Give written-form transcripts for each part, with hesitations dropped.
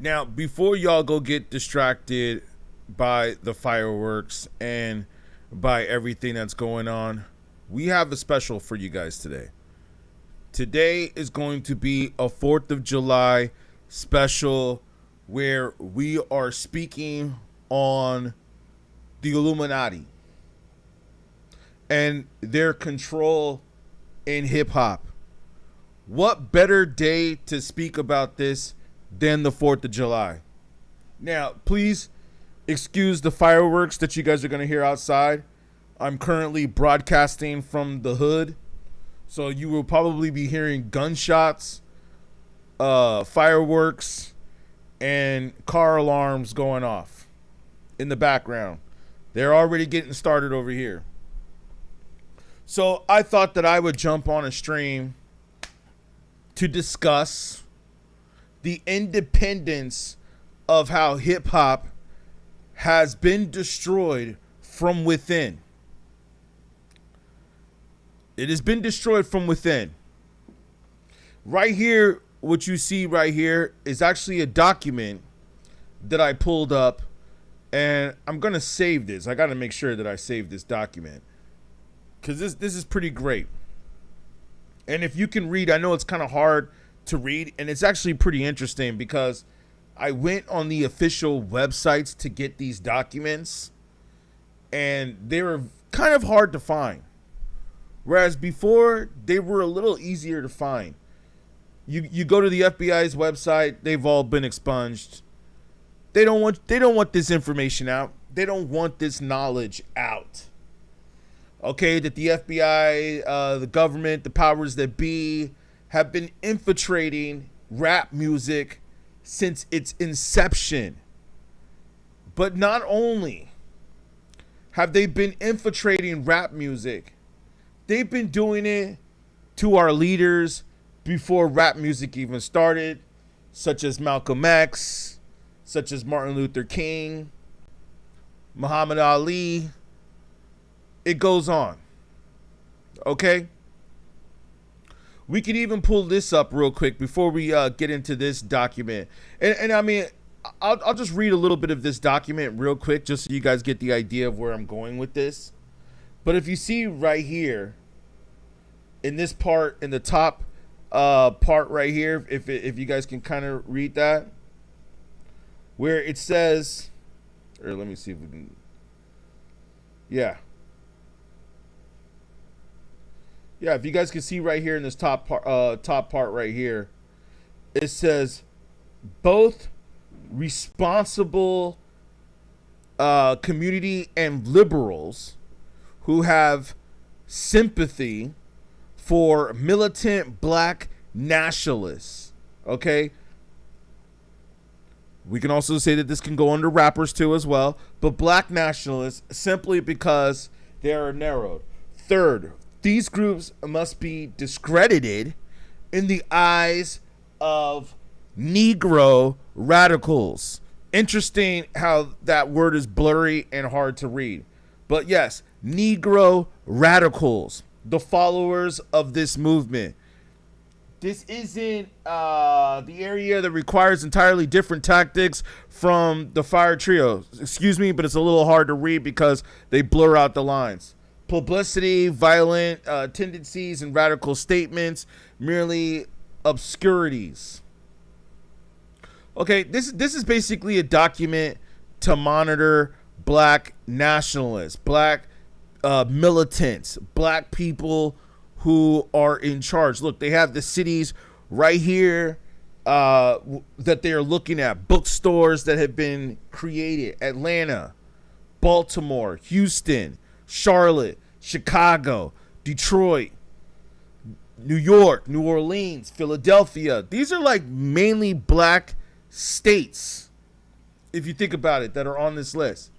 Now, before y'all go get distracted by the fireworks and by everything that's going on, we have a special for you guys today. Today is going to be a 4th of July special where we are speaking on the Illuminati and their control in hip hop. What better day to speak about this than the 4th of July? Now, please excuse the fireworks that you guys are going to hear outside. I'm currently broadcasting from the hood, so you will probably be hearing gunshots, fireworks, and car alarms going off in the background. They're already getting started over here. So I thought that I would jump on a stream to discuss the independence of how hip hop has been destroyed from within. It has been destroyed from within. Right here, what you see right here is actually a document that I pulled up, and I'm going to save this. I got to make sure that I save this document because this is pretty great. And if you can read, I know it's kind of hard to read, and it's actually pretty interesting because I went on the official websites to get these documents, and they were kind of hard to find. Whereas before, they were a little easier to find. You go to the FBI's website, they've all been expunged. They don't want this information out. They don't want this knowledge out. Okay, that the FBI, the government, the powers that be have been infiltrating rap music since its inception. But not only have they been infiltrating rap music, they've been doing it to our leaders before rap music even started, such as Malcolm X, such as Martin Luther King, Muhammad Ali. It goes on. Okay? We can even pull this up real quick before we get into this document. And I mean, I'll just read a little bit of this document real quick just so you guys get the idea of where I'm going with this. But if you see right here, in this part, in the top part right here, if you guys can kind of read that, where it says, or let me see if we can, yeah, if you guys can see right here in this top part right here, it says both responsible community and liberals who have sympathy for militant black nationalists. Okay, we can also say that this can go under rappers too as well, but black nationalists simply because they are narrowed. Third, these groups must be discredited in the eyes of Negro radicals. Interesting how that word is blurry and hard to read. But yes, Negro radicals, the followers of this movement. This isn't the area that requires entirely different tactics from the Fire Trio. Excuse me, but it's a little hard to read because they blur out the lines. Publicity, violent tendencies, and radical statements, merely obscurities. Okay, this is basically a document to monitor black nationalists, black militants, black people who are in charge. Look, they have the cities right here that they are looking at. Bookstores that have been created: Atlanta, Baltimore, Houston, Charlotte, Chicago, Detroit, New York, New Orleans, Philadelphia. These are like mainly black states, if you think about it, that are on this list.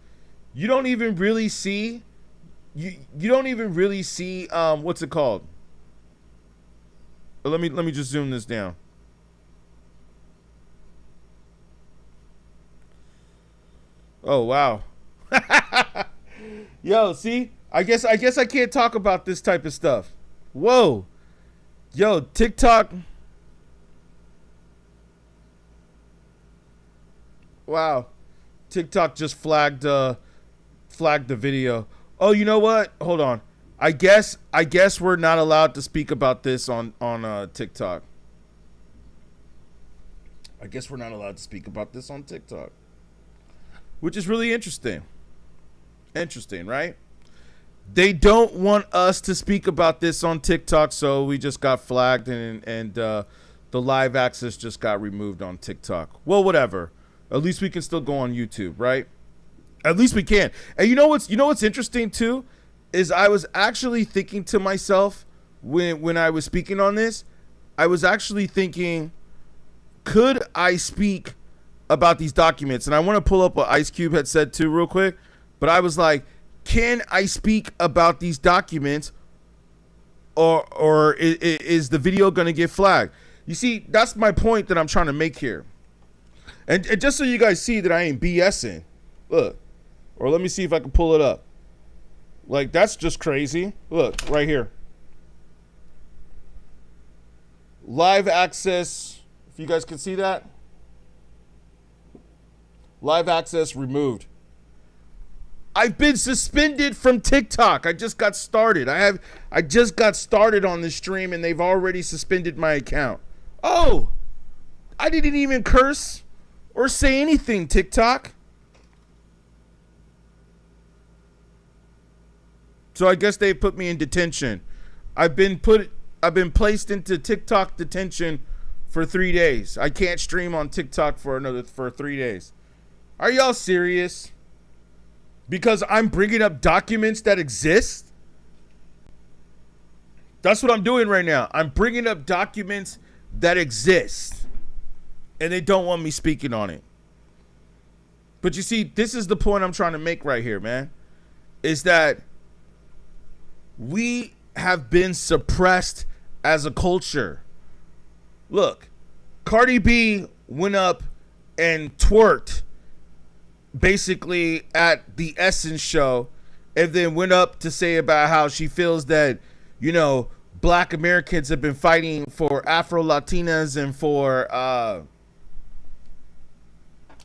You don't even really see you don't even really see what's it called? Let me just zoom this down. Oh wow. Yo, see? I guess I can't talk about this type of stuff. Whoa. Yo, TikTok. Wow. TikTok just flagged the video. Oh, you know what? Hold on. I guess we're not allowed to speak about this on TikTok. I guess we're not allowed to speak about this on TikTok. Which is really interesting. Interesting, right? They don't want us to speak about this on TikTok, so we just got flagged and the live access just got removed on TikTok. Well, whatever. At least we can still go on YouTube, right? At least we can. And you know what's interesting too is I was actually thinking to myself when I was speaking on this, I was actually thinking, could I speak about these documents? And I want to pull up what Ice Cube had said too real quick, but I was like, can I speak about these documents or is the video going to get flagged? You see, that's my point that I'm trying to make here. And just so you guys see that I ain't BSing, look, or let me see if I can pull it up. Like, that's just crazy. Look, right here. Live access, if you guys can see that. Live access removed. I've been suspended from TikTok. I just got started. I just got started on this stream and they've already suspended my account. Oh, I didn't even curse or say anything, TikTok. So I guess they put me in detention. I've been placed into TikTok detention for 3 days. I can't stream on TikTok for 3 days. Are y'all serious? Because I'm bringing up documents that exist? That's what I'm doing right now. I'm bringing up documents that exist. And they don't want me speaking on it. But you see, this is the point I'm trying to make right here, man. Is that we have been suppressed as a culture. Look, Cardi B went up and twerked basically at the Essence show and then went up to say about how she feels that, you know, Black Americans have been fighting for Afro-Latinas and for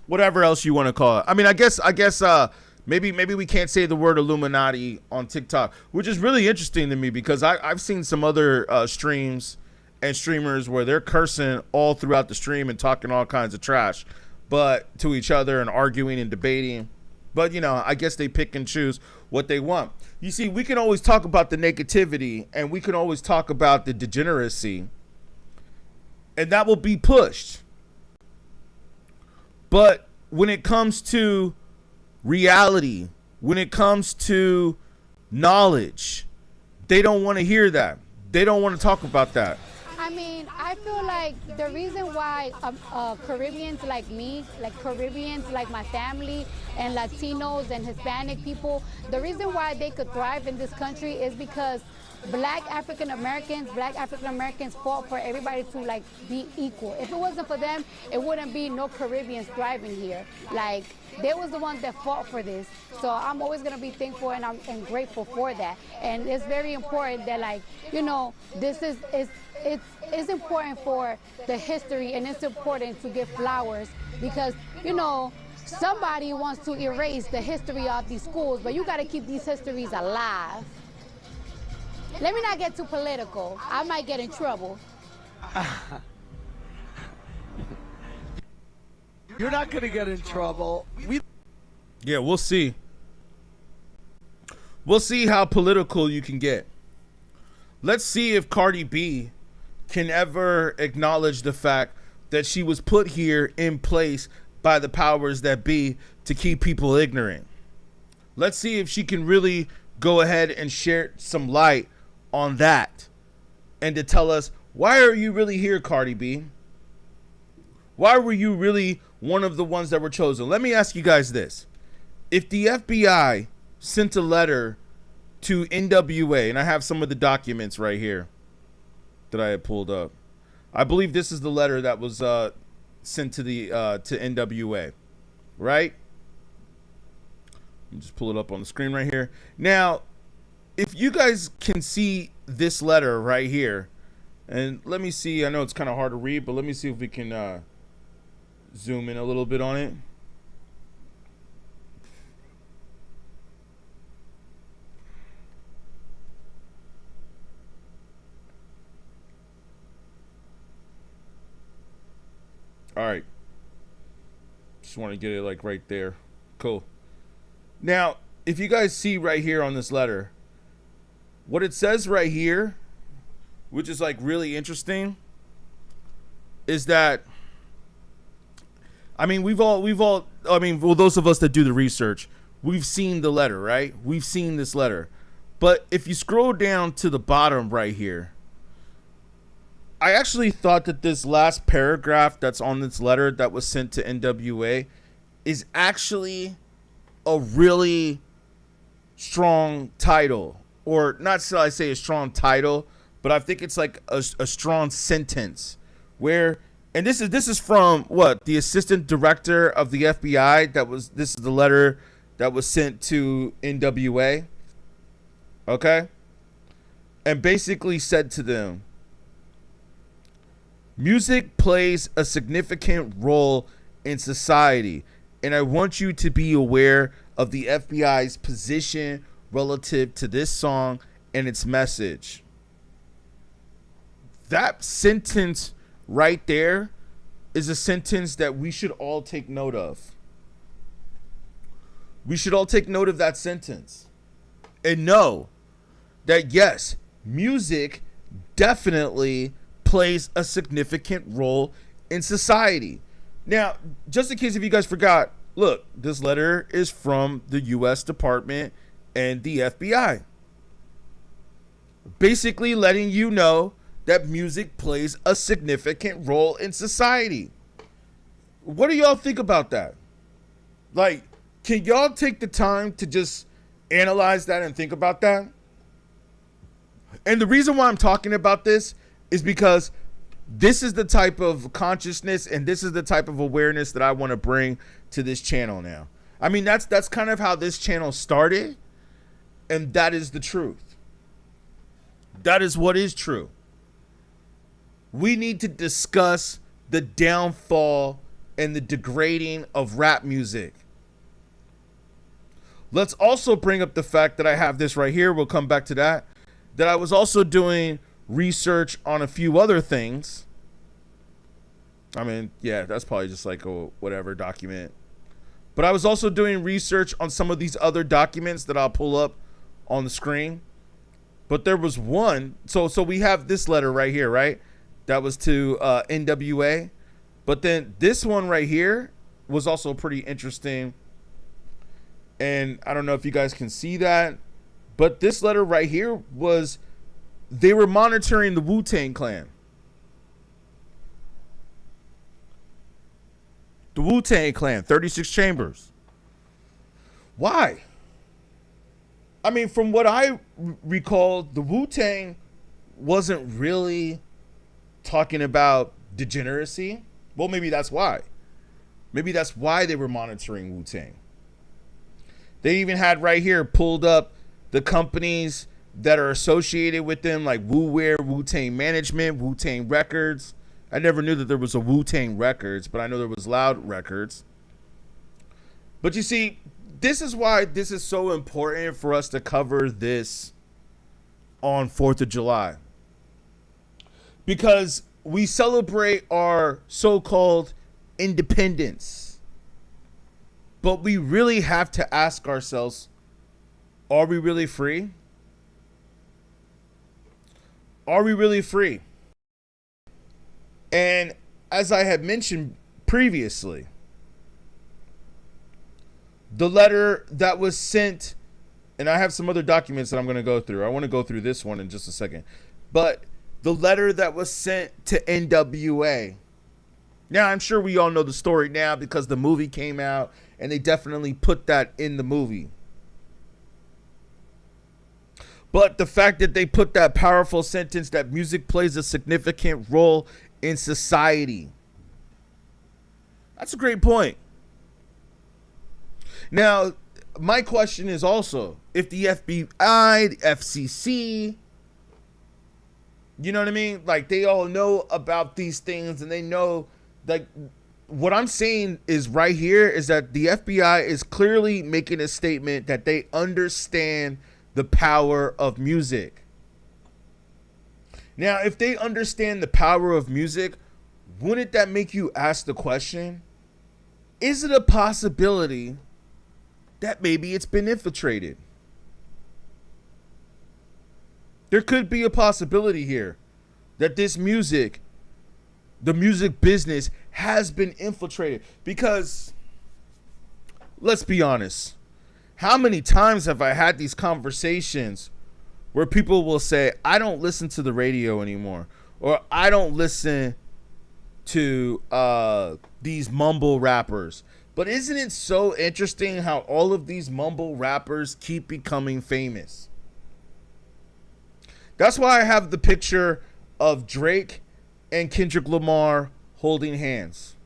whatever else you want to call it. I mean, I guess maybe we can't say the word Illuminati on TikTok, which is really interesting to me because I've seen some other streams and streamers where they're cursing all throughout the stream and talking all kinds of trash, but to each other and arguing and debating. But, you know, I guess they pick and choose what they want. You see, we can always talk about the negativity and we can always talk about the degeneracy, and that will be pushed. But when it comes to reality, when it comes to knowledge, they don't want to hear that. They don't want to talk about that. I mean, I feel like the reason why Caribbeans like me, like Caribbeans like my family, and Latinos and Hispanic people, the reason why they could thrive in this country is because Black African Americans fought for everybody to like be equal. If it wasn't for them, it wouldn't be no Caribbeans thriving here. Like, they was the ones that fought for this. So I'm always gonna be thankful and I'm grateful for that. And it's very important that, like, you know, this is it's important for the history, and it's important to give flowers because, you know, somebody wants to erase the history of these schools, but you got to keep these histories alive. Let me not get too political. I might get in trouble. You're not going to get in trouble. Yeah, we'll see. We'll see how political you can get. Let's see if Cardi B can ever acknowledge the fact that she was put here in place by the powers that be to keep people ignorant. Let's see if she can really go ahead and share some light on that and to tell us, why are you really here, Cardi B? Why were you really one of the ones that were chosen? Let me ask you guys this. If the FBI sent a letter to NWA, and I have some of the documents right here that I had pulled up. I believe this is the letter that was sent to the to NWA, right? Let me just pull it up on the screen right here. Now, if you guys can see this letter right here, and let me see, I know it's kind of hard to read, but let me see if we can zoom in a little bit on it. All right. Just want to get it like right there. Cool. Now, if you guys see right here on this letter, what it says right here, which is like really interesting, is that, I mean, well, those of us that do the research, we've seen the letter, right? We've seen this letter. But if you scroll down to the bottom right here, I actually thought that this last paragraph that's on this letter that was sent to NWA is actually a really strong title. Or not so I say a strong title, but I think it's like a strong sentence where, and this is from what, the assistant director of the FBI. This is the letter that was sent to NWA. Okay. And basically said to them, music plays a significant role in society, and I want you to be aware of the FBI's position relative to this song and its message. That sentence right there is a sentence that we should all take note of. We should all take note of that sentence and know that, yes, music definitely plays a significant role in society. Now, just in case if you guys forgot, look, this letter is from the U.S. Department and the FBI. Basically letting you know that music plays a significant role in society. What do y'all think about that? Like, can y'all take the time to just analyze that and think about that? And the reason why I'm talking about this is because this is the type of consciousness and this is the type of awareness that I want to bring to this channel now. I mean, that's kind of how this channel started, and that is the truth. That is what is true. We need to discuss the downfall and the degrading of rap music. Let's also bring up the fact that I have this right here. We'll come back to that. That I was also doing research on a few other things. I mean, yeah, that's probably just like a whatever document. But I was also doing research on some of these other documents that I'll pull up on the screen. But there was one. So we have this letter right here, right? That was to NWA. But then this one right here was also pretty interesting. And I don't know if you guys can see that. But this letter right here was, they were monitoring the Wu-Tang Clan. The Wu-Tang Clan, 36 Chambers. Why? I mean, from what I recall, the Wu-Tang wasn't really talking about degeneracy. Well, maybe that's why. Maybe that's why they were monitoring Wu-Tang. They even had right here pulled up the companies that are associated with them, like Wu-Wear, Wu-Tang Management, Wu-Tang Records. I never knew that there was a Wu-Tang Records, but I know there was Loud Records. But you see, this is why this is so important for us to cover this on 4th of July. Because we celebrate our so-called independence. But we really have to ask ourselves, are we really free? Are we really free? And as I had mentioned previously, the letter that was sent, and I have some other documents that I'm going to go through. I want to go through this one in just a second. But the letter that was sent to NWA. Now, I'm sure we all know the story now because the movie came out and they definitely put that in the movie. But the fact that they put that powerful sentence that music plays a significant role in society. That's a great point. Now, my question is also, if the FBI, the FCC, you know what I mean? Like, they all know about these things and they know, like, what I'm saying is right here is that the FBI is clearly making a statement that they understand the power of music. Now, if they understand the power of music, wouldn't that make you ask the question, is it a possibility that maybe it's been infiltrated? There could be a possibility here that this music, the music business, has been infiltrated. Because, let's be honest, how many times have I had these conversations where people will say, I don't listen to the radio anymore, or I don't listen to these mumble rappers. But isn't it so interesting how all of these mumble rappers keep becoming famous? That's why I have the picture of Drake and Kendrick Lamar holding hands.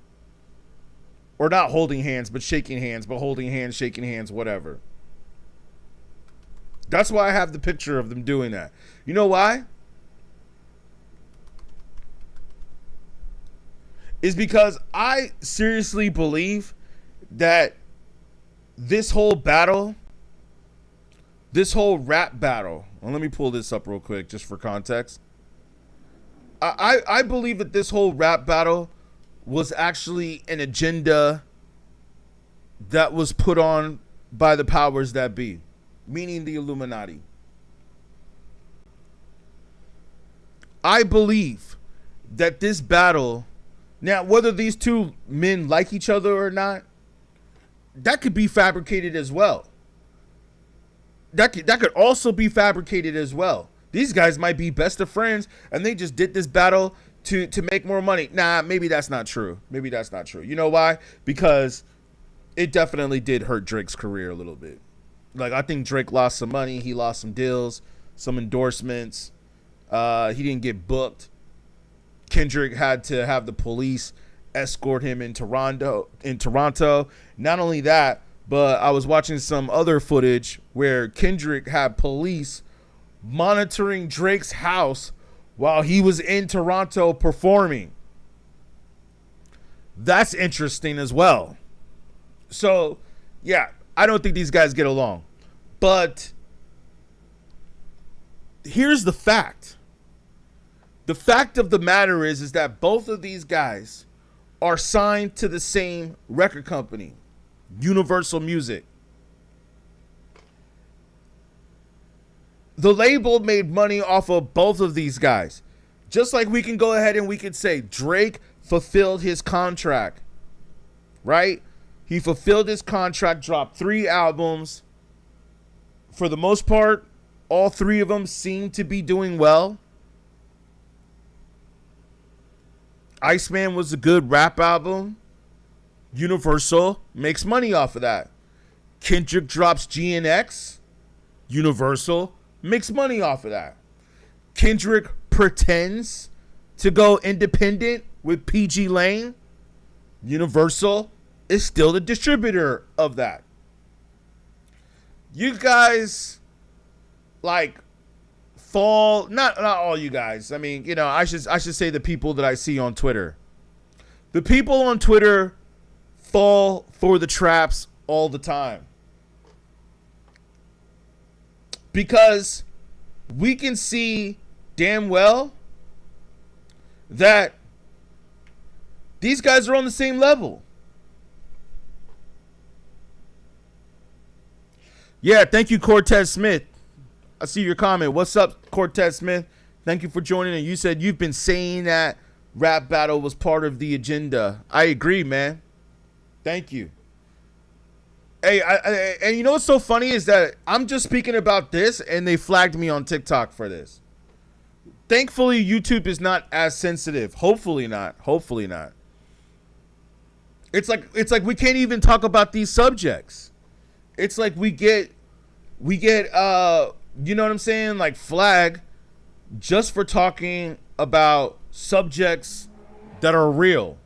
Or not holding hands, but shaking hands, but holding hands, shaking hands, whatever. That's why I have the picture of them doing that. You know why? Is because I seriously believe that this whole battle, this whole rap battle, and let me pull this up real quick just for context. I believe that this whole rap battle was actually an agenda that was put on by the powers that be, meaning the Illuminati. I believe that this battle, now whether these two men like each other or not, that could be fabricated as well. That could also be fabricated as well. These guys might be best of friends and they just did this battle to make more money. Nah, maybe that's not true. Maybe that's not true. You know why? Because it definitely did hurt Drake's career a little bit. Like, I think Drake lost some money. He lost some deals, some endorsements. He didn't get booked. Kendrick had to have the police escort him in Toronto. Not only that, but I was watching some other footage where Kendrick had police monitoring Drake's house while he was in Toronto performing. That's interesting as well. So, yeah, I don't think these guys get along. But here's the fact. The fact of the matter is that both of these guys are signed to the same record company, Universal Music. The label made money off of both of these guys. Just like we can go ahead and we can say Drake fulfilled his contract, right? He fulfilled his contract, dropped 3 albums. For the most part, all 3 of them seem to be doing well. Iceman was a good rap album. Universal makes money off of that. Kendrick drops GNX. Universal makes money off of that. Kendrick pretends to go independent with PG Lane. Universal is still the distributor of that. You guys like fall, not all you guys. I mean, you know, I should say the people that I see on Twitter. The people on Twitter fall for the traps all the time. Because we can see damn well that these guys are on the same level. Yeah, thank you, Cortez Smith. I see your comment. What's up, Cortez Smith? Thank you for joining. And you said you've been saying that rap battle was part of the agenda. I agree, man. Thank you. Hey, and you know what's so funny is that I'm just speaking about this and they flagged me on TikTok for this. Thankfully, YouTube is not as sensitive. Hopefully not. Hopefully not. It's like we can't even talk about these subjects. It's like we get you know what I'm saying? Like flag just for talking about subjects that are real.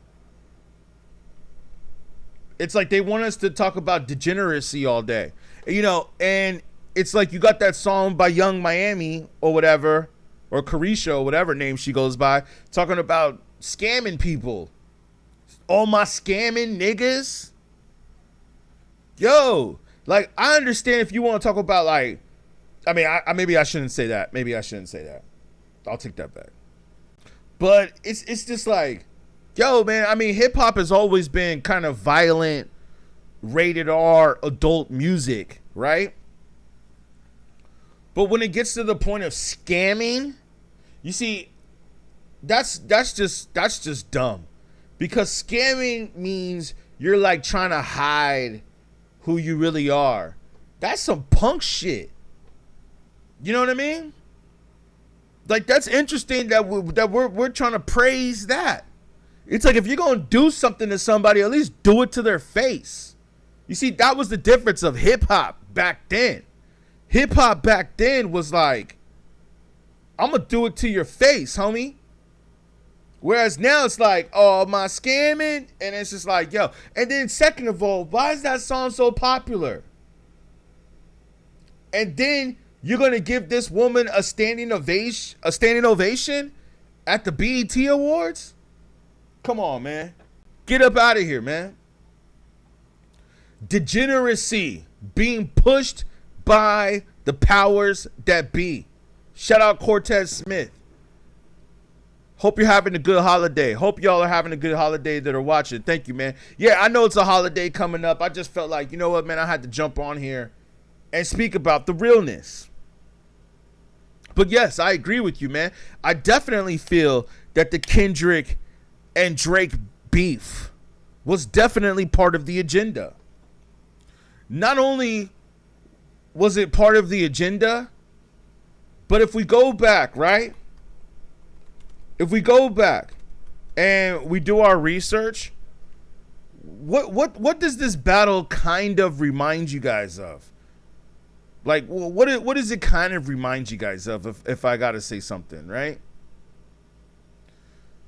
It's like they want us to talk about degeneracy all day. You know, and it's like you got that song by Young Miami or whatever, or Carisha or whatever name she goes by, talking about scamming people. All my scamming niggas. Yo, like, I understand if you want to talk about, like, I mean, maybe I shouldn't say that. Maybe I shouldn't say that. I'll take that back. But it's just like, Yo, man, I mean, hip hop has always been kind of violent, rated R adult music, right? But when it gets to the point of scamming, you see, that's just dumb. Because scamming means you're like trying to hide who you really are. That's some punk shit. You know what I mean? Like, that's interesting that we're trying to praise that. It's like, if you're going to do something to somebody, at least do it to their face. You see, that was the difference of hip hop back then. Hip hop back then was like, I'm going to do it to your face, homie. Whereas now it's like, oh, am I scamming? And it's just like, yo. And then second of all, why is that song so popular? And then you're going to give this woman a standing ovation at the BET Awards? Come on, man. Get up out of here, man. Degeneracy being pushed by the powers that be. Shout out Cortez Smith. Hope you're having a good holiday. Hope y'all are having a good holiday that are watching. Thank you, man. Yeah, I know it's a holiday coming up. I just felt like, you know what, man, I had to jump on here and speak about the realness. But yes, I agree with you, man. I definitely feel that the Kendrick and Drake beef was definitely part of the agenda. Not only was it part of the agenda, but if we go back, right? If we go back and we do our research, what does this battle kind of remind you guys of? Like, what does it kind of remind you guys of, if I gotta say something, right?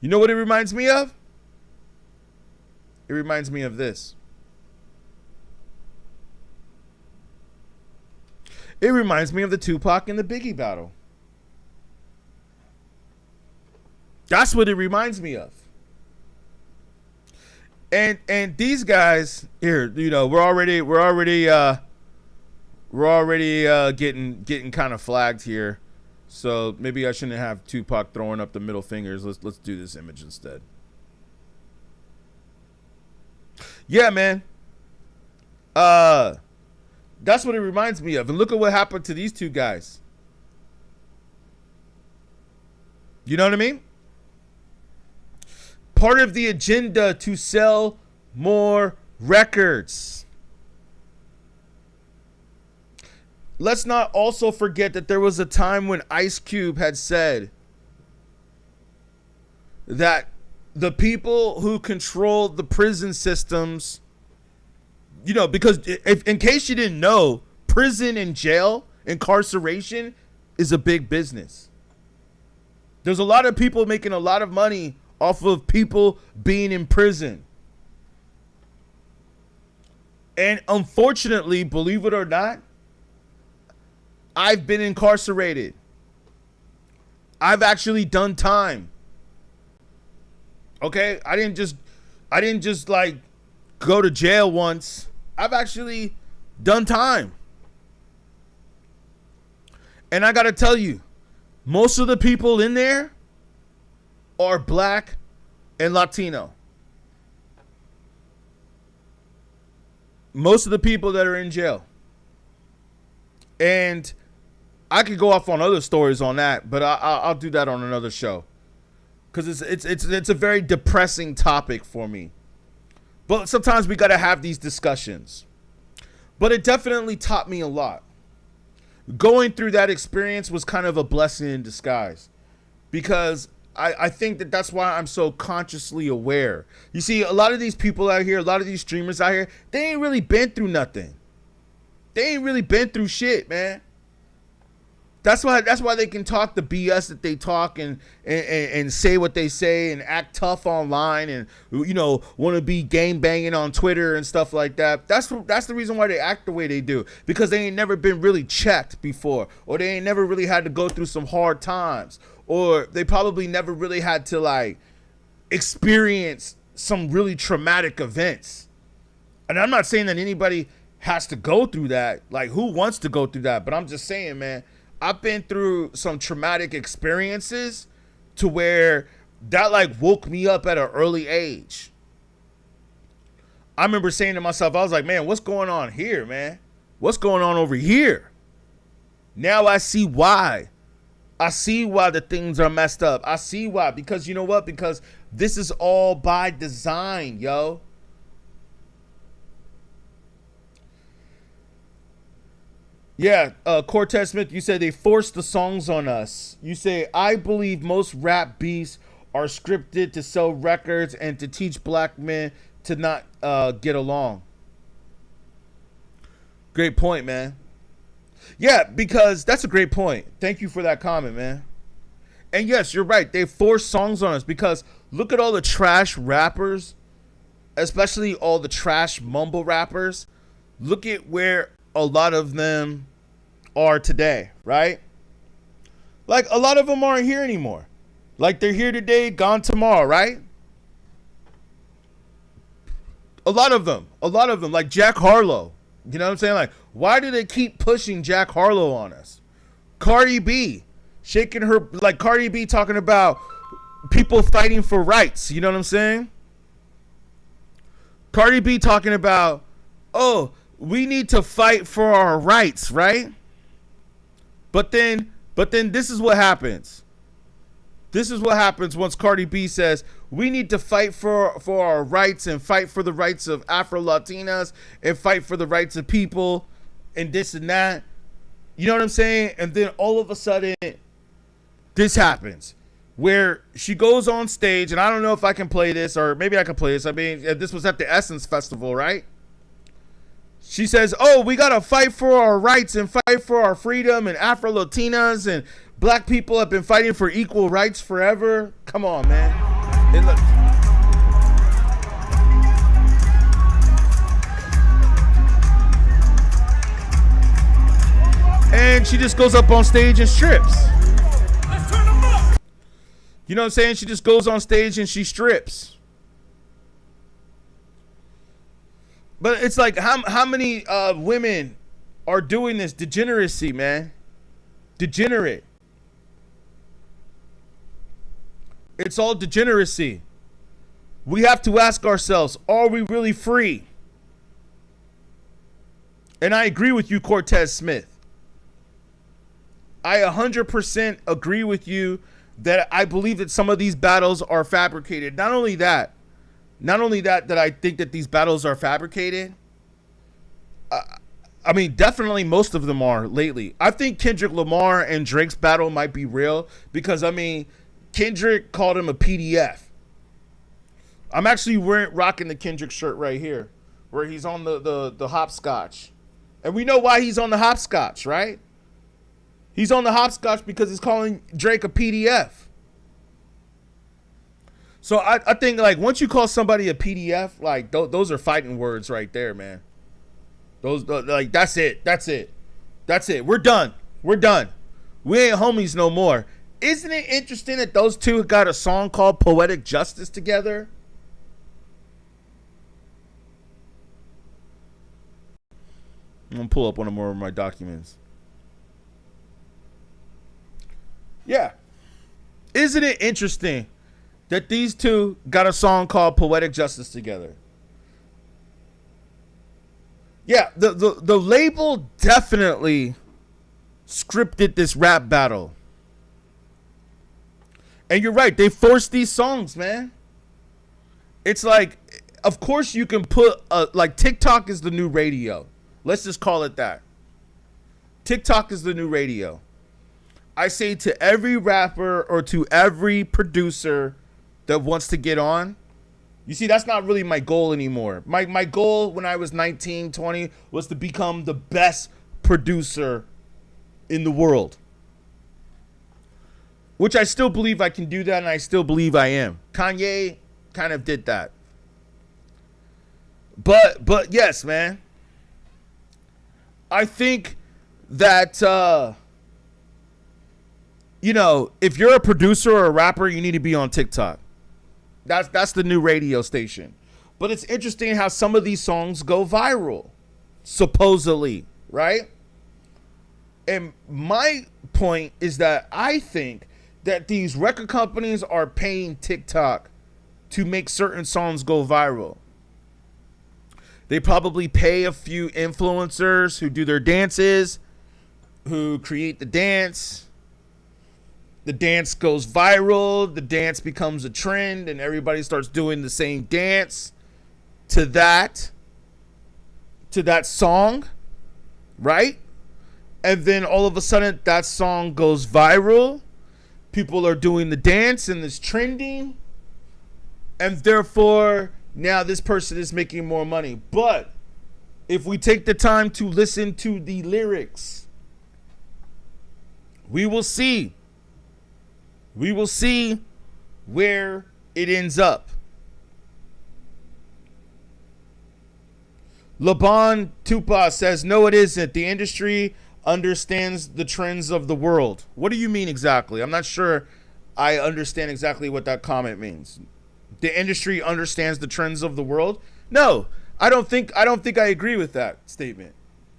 You know what it reminds me of? It reminds me of this. It reminds me of the Tupac and the Biggie battle. That's what it reminds me of. And these guys here, you know, we're already getting kind of flagged here. So maybe I shouldn't have Tupac throwing up the middle fingers. Let's do this image instead. Yeah, man. That's what it reminds me of. And look at what happened to these two guys. You know what I mean? Part of the agenda to sell more records. Let's not also forget that there was a time when Ice Cube had said that the people who controlled the prison systems, you know, because if, in case you didn't know, prison and jail, incarceration is a big business. There's a lot of people making a lot of money off of people being in prison. And unfortunately, believe it or not, I've been incarcerated. I've actually done time. Okay? I didn't just like go to jail once. I've actually done time. And I got to tell you, most of the people in there are black and Latino. Most of the people that are in jail. And I could go off on other stories on that, but I'll do that on another show. Because it's a very depressing topic for me. But sometimes we got to have these discussions. But it definitely taught me a lot. Going through that experience was kind of a blessing in disguise. Because I think that that's why I'm so consciously aware. You see, a lot of these people out here, a lot of these streamers out here, they ain't really been through nothing. They ain't really been through shit, man. That's why they can talk the BS that they talk and say what they say and act tough online and, you know, want to be game banging on Twitter and stuff like that. That's the reason why they act the way they do, because they ain't never been really checked before, or they ain't never really had to go through some hard times, or they probably never really had to like experience some really traumatic events. And I'm not saying that anybody has to go through that. Like, who wants to go through that? But I'm just saying, man, I've been through some traumatic experiences to where that like woke me up at an early age. I remember saying to myself, I was like, man, what's going on here, man? What's going on over here? Now I see why. I see why the things are messed up. I see why. Because you know what? Because this is all by design, yo. Yeah, Cortez Smith, you said they forced the songs on us. You say, I believe most rap beefs are scripted to sell records and to teach black men to not get along. Great point, man. Yeah, because that's a great point. Thank you for that comment, man. And yes, you're right. They force songs on us because look at all the trash rappers, especially all the trash mumble rappers. Look at where a lot of them are today, right? Like a lot of them aren't here anymore. Like they're here today, gone tomorrow, right? A lot of them, like Jack Harlow. You know what I'm saying? Like, why do they keep pushing Jack Harlow on us? Cardi B, shaking her, like Cardi B talking about people fighting for rights. You know what I'm saying? Cardi B talking about, oh, we need to fight for our rights, right? But then this is what happens. This is what happens once Cardi B says, we need to fight for our rights and fight for the rights of Afro-Latinas and fight for the rights of people and this and that. You know what I'm saying? And then all of a sudden, this happens where she goes on stage, and I don't know if I can play this or maybe I can play this. I mean, this was at the Essence Festival, right? She says, oh, we got to fight for our rights and fight for our freedom, and Afro-Latinas and black people have been fighting for equal rights forever. Come on, man. And look. And she just goes up on stage and strips. You know what I'm saying? She just goes on stage and she strips. But it's like, how many women are doing this degeneracy, man? Degenerate. It's all degeneracy. We have to ask ourselves, are we really free? And I agree with you, Cortez Smith. I 100% agree with you that I believe that some of these battles are fabricated. Not only that I think that these battles are fabricated. I mean, definitely most of them are lately. I think Kendrick Lamar and Drake's battle might be real because, I mean, Kendrick called him a PDF. I'm actually rocking the Kendrick shirt right here where he's on the hopscotch. And we know why he's on the hopscotch, right? He's on the hopscotch because he's calling Drake a PDF. So I think, like, once you call somebody a PDF, like, those are fighting words right there, man. Those, like, that's it. We're done. We ain't homies no more. Isn't it interesting that those two got a song called Poetic Justice together? I'm going to pull up one more of my documents. Yeah. Isn't it interesting that these two got a song called Poetic Justice together? Yeah, the label definitely scripted this rap battle. And you're right, they forced these songs, man. It's like, of course you can put, like, TikTok is the new radio. Let's just call it that. TikTok is the new radio. I say to every rapper or to every producer that wants to get on, you see, that's not really my goal anymore. My goal when I was 19, 20 was to become the best producer in the world. Which I still believe I can do that, and I still believe I am. Kanye kind of did that. But yes, man. I think that, you know, if you're a producer or a rapper, you need to be on TikTok. That's the new radio station. But it's interesting how some of these songs go viral, supposedly, right? And my point is that I think that these record companies are paying TikTok to make certain songs go viral. They probably pay a few influencers who do their dances, who create the dance. The dance goes viral. The dance becomes a trend, and everybody starts doing the same dance to that song, right? And then all of a sudden, that song goes viral. People are doing the dance, and it's trending. And therefore, now this person is making more money. But if we take the time to listen to the lyrics, we will see. We will see where it ends up. Laban Tupa says, no, it isn't. The industry understands the trends of the world. What do you mean exactly? I'm not sure I understand exactly what that comment means. The industry understands the trends of the world? No, I don't think I agree with that statement.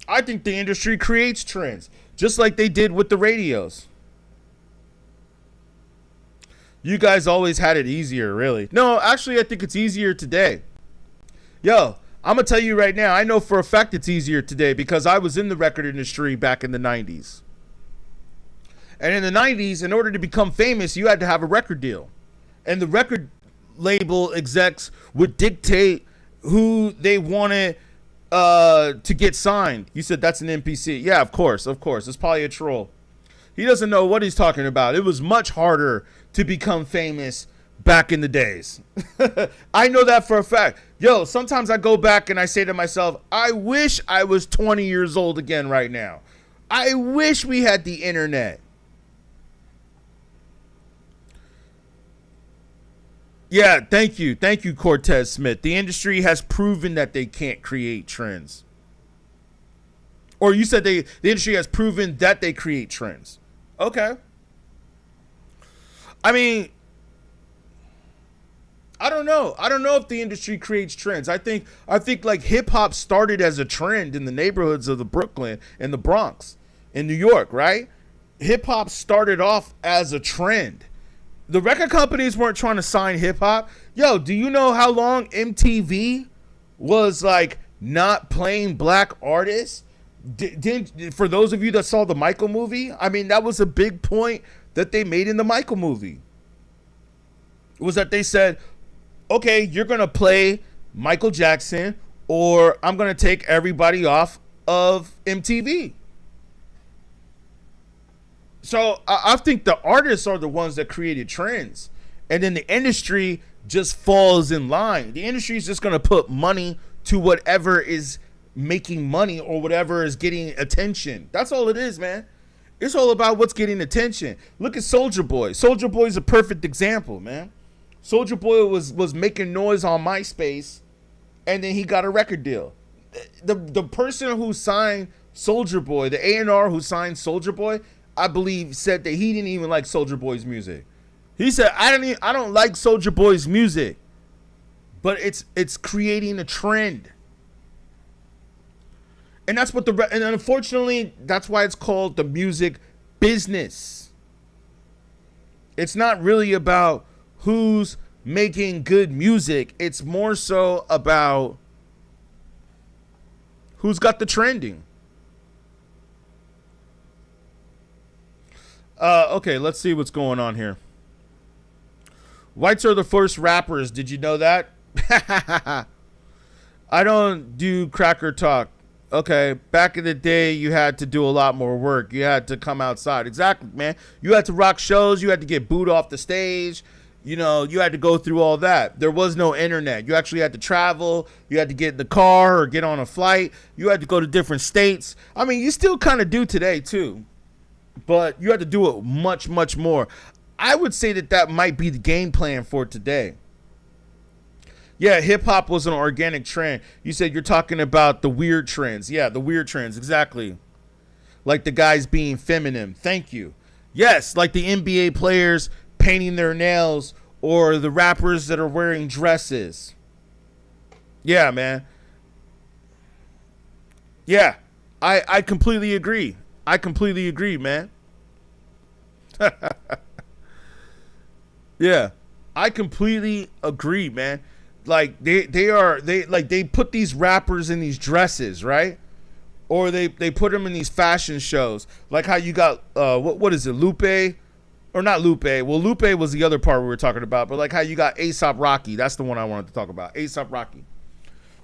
I think the industry creates trends, just like they did with the radios. You guys always had it easier, really. No, actually, I think it's easier today. Yo, I'm going to tell you right now, I know for a fact it's easier today because I was in the record industry back in the 90s. And in the 90s, in order to become famous, you had to have a record deal. And the record label execs would dictate who they wanted to get signed. You said that's an NPC. Yeah, of course. It's probably a troll. He doesn't know what he's talking about. It was much harder to become famous back in the days. I know that for a fact. Yo, sometimes I go back and I say to myself, I wish I was 20 years old again right now. I wish we had the internet. Yeah, thank you, Cortez Smith. The industry has proven that they can't create trends. Or you said the industry has proven that they create trends. Okay. I mean, I don't know. I don't know if the industry creates trends. I think like hip hop started as a trend in the neighborhoods of the Brooklyn and the Bronx in New York, right? Hip hop started off as a trend. The record companies weren't trying to sign hip hop. Yo, do you know how long MTV was like not playing black artists? For those of you that saw the Michael movie, I mean, that was a big point that they made in the Michael movie. It was that they said, okay, you're going to play Michael Jackson or I'm going to take everybody off of MTV. So I think the artists are the ones that created trends. And then the industry just falls in line. The industry is just going to put money to whatever is making money or whatever is getting attention. That's all it is, man. It's all about what's getting attention. Look at Soulja Boy. Soulja Boy is a perfect example, man. Soulja Boy was making noise on MySpace, and then he got a record deal. The person who signed Soulja Boy, the A&R who signed Soulja Boy, I believe said that he didn't even like Soulja Boy's music. He said, I don't like Soulja Boy's music, but it's creating a trend. And that's what and unfortunately, that's why it's called the music business. It's not really about who's making good music. It's more so about who's got the trending. Okay, let's see what's going on here. Whites are the first rappers. Did you know that? I don't do cracker talk. Okay, back in the day, you had to do a lot more work. You had to come outside. Exactly, man. You had to rock shows. You had to get booed off the stage. You know, you had to go through all that. There was no internet. You actually had to travel. You had to get in the car or get on a flight. You had to go to different states. I mean, you still kind of do today, too. But you had to do it much, much more. I would say that might be the game plan for today. Yeah, hip-hop was an organic trend. You said you're talking about the weird trends. Yeah, the weird trends, exactly. Like the guys being feminine. Thank you. Yes, like the NBA players painting their nails or the rappers that are wearing dresses. Yeah, man. Yeah, I completely agree. I completely agree, man. Yeah, I completely agree, man. Like they put these rappers in these dresses, right? Or they put them in these fashion shows, like how you got what is it, Lupe, or not Lupe? Well, Lupe was the other part we were talking about, but like how you got A$AP Rocky. That's the one I wanted to talk about. A$AP Rocky.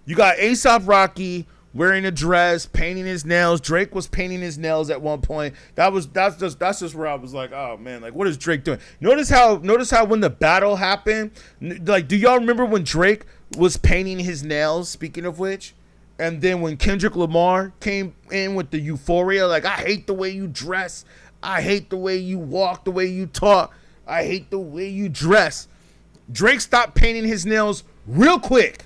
You got A$AP Rocky wearing a dress, painting his nails. Drake was painting his nails at one point. That's just where I was like, oh man, like what is Drake doing? Notice how when the battle happened, like do y'all remember when Drake was painting his nails? Speaking of which, and then when Kendrick Lamar came in with the euphoria, like I hate the way you dress, I hate the way you walk, the way you talk, I hate the way you dress. Drake stopped painting his nails real quick.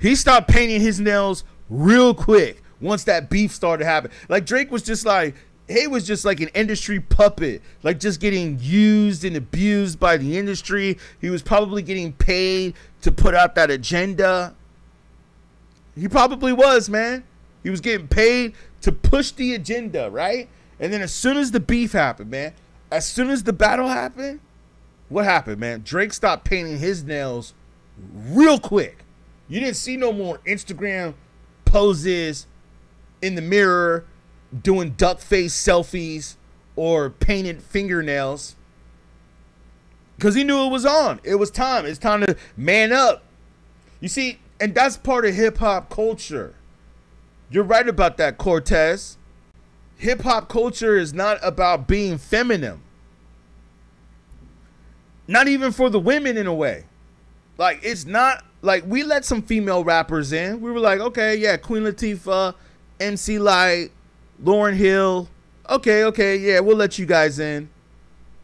He stopped painting his nails real quick once that beef started happening. Like Drake was just like, he was just like an industry puppet, like just getting used and abused by the industry. He was probably getting paid to put out that agenda. He probably was, man. He was getting paid to push the agenda, right? And then as soon as the beef happened, man, as soon as the battle happened, what happened, man? Drake stopped painting his nails real quick. You didn't see no more Instagram poses in the mirror doing duck face selfies or painted fingernails because he knew it was on. It was time. It's time to man up. You see, and that's part of hip-hop culture. You're right about that, Cortez. Hip-hop culture is not about being feminine. Not even for the women in a way. Like, it's not... Like, we let some female rappers in. We were like, okay, yeah, Queen Latifah, MC Lyte, Lauryn Hill. Okay, yeah, we'll let you guys in.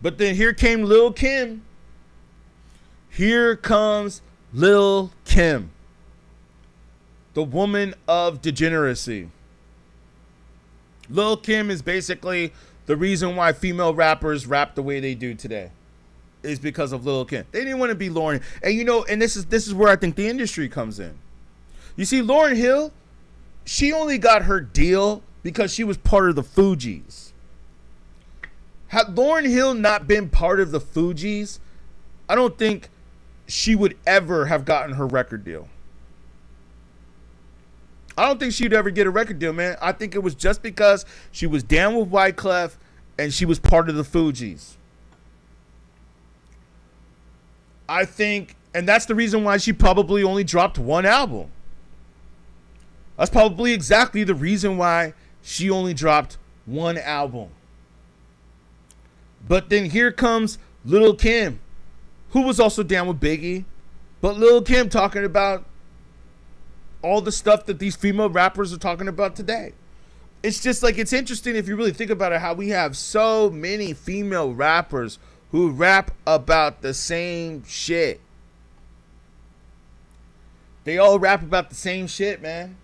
But then here came Lil' Kim. Here comes Lil' Kim. The woman of degeneracy. Lil' Kim is basically the reason why female rappers rap the way they do today. Is because of Lil' Kim. They didn't want to be Lauryn. And you know, and this is where I think the industry comes in. You see, Lauryn Hill, she only got her deal because she was part of the Fugees. Had Lauryn Hill not been part of the Fugees, I don't think she would ever have gotten her record deal. I don't think she'd ever get a record deal, man. I think it was just because she was down with Wyclef and she was part of the Fugees. I think, and that's the reason why she probably only dropped one album. That's probably exactly the reason why she only dropped one album. But then here comes Lil' Kim, who was also down with Biggie. But Lil' Kim talking about all the stuff that these female rappers are talking about today. It's just like, it's interesting if you really think about it, how we have so many female rappers who rap about the same shit. They all rap about the same shit, man.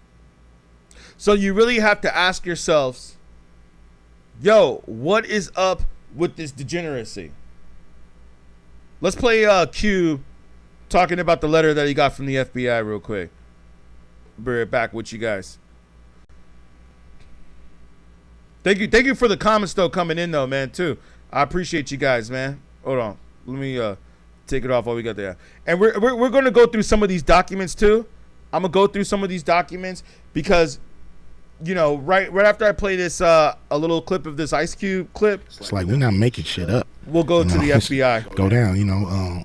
So you really have to ask yourselves, yo, what is up with this degeneracy? Let's play Q talking about the letter that he got from the FBI real quick. Be right back with you guys. Thank you for the comments though coming in though, man, too. I appreciate you guys, man. Hold on. Let me take it off while we got there. And we're going to go through some of these documents too. I'm going to go through some of these documents because, you know, right after I play this, a little clip of this Ice Cube clip. It's like we're not making shit up. We'll go to the FBI. Go down, you know.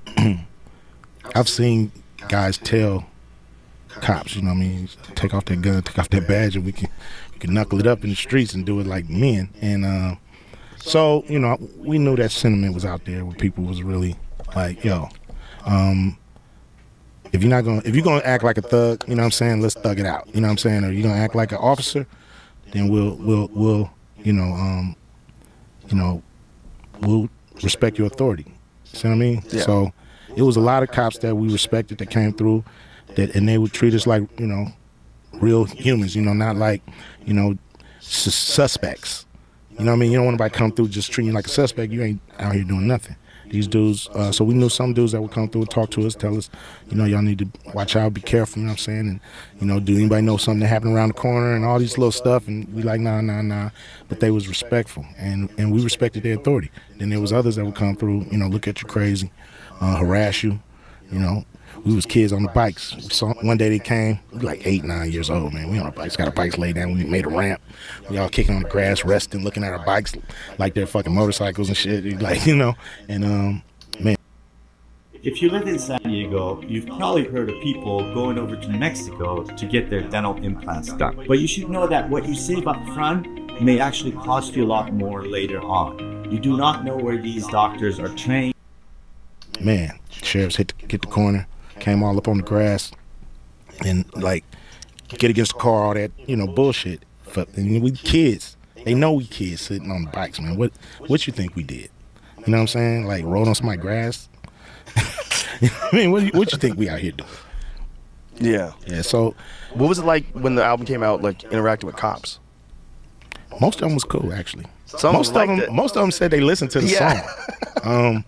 I've seen guys tell cops, you know what I mean, take off that gun, take off that badge, and we can knuckle it up in the streets and do it like men. And so, you know, we knew that sentiment was out there where people was really like, yo, if you're gonna act like a thug, you know what I'm saying, let's thug it out. You know what I'm saying? Or you're gonna act like an officer, then we'll respect your authority. See what I mean? Yeah. So it was a lot of cops that we respected that came through and they would treat us like, you know, real humans, you know, not like, you know, suspects. You know what I mean? You don't want anybody come through just treating you like a suspect. You ain't out here doing nothing. These dudes, so we knew some dudes that would come through and talk to us, tell us, y'all need to watch out, be careful, you know what I'm saying? And, do anybody know something that happened around the corner and all these little stuff? And we like, nah. But they was respectful, and we respected their authority. Then there was others that would come through, look at you crazy, harass you, We was kids on the bikes. So one day they came, we like 8, 9 years old, man. We on our bikes, got our bikes laid down. We made a ramp. We all kicking on the grass, resting, looking at our bikes like they're fucking motorcycles and shit. Like, and man. If you live in San Diego, you've probably heard of people going over to Mexico to get their dental implants done. But you should know that what you save up front may actually cost you a lot more later on. You do not know where these doctors are trained. Man, sheriffs hit the corner, came all up on the grass, and like get against the car, all that, bullshit. And we kids. They know we kids sitting on the bikes, man. What you think we did? You know what I'm saying? Like rode on somebody's grass. I mean, what you think we out here doing? Yeah. Yeah. So, what was it like when the album came out? Like interacting with cops? Most of them was cool, actually. Most of them said they listened to the song.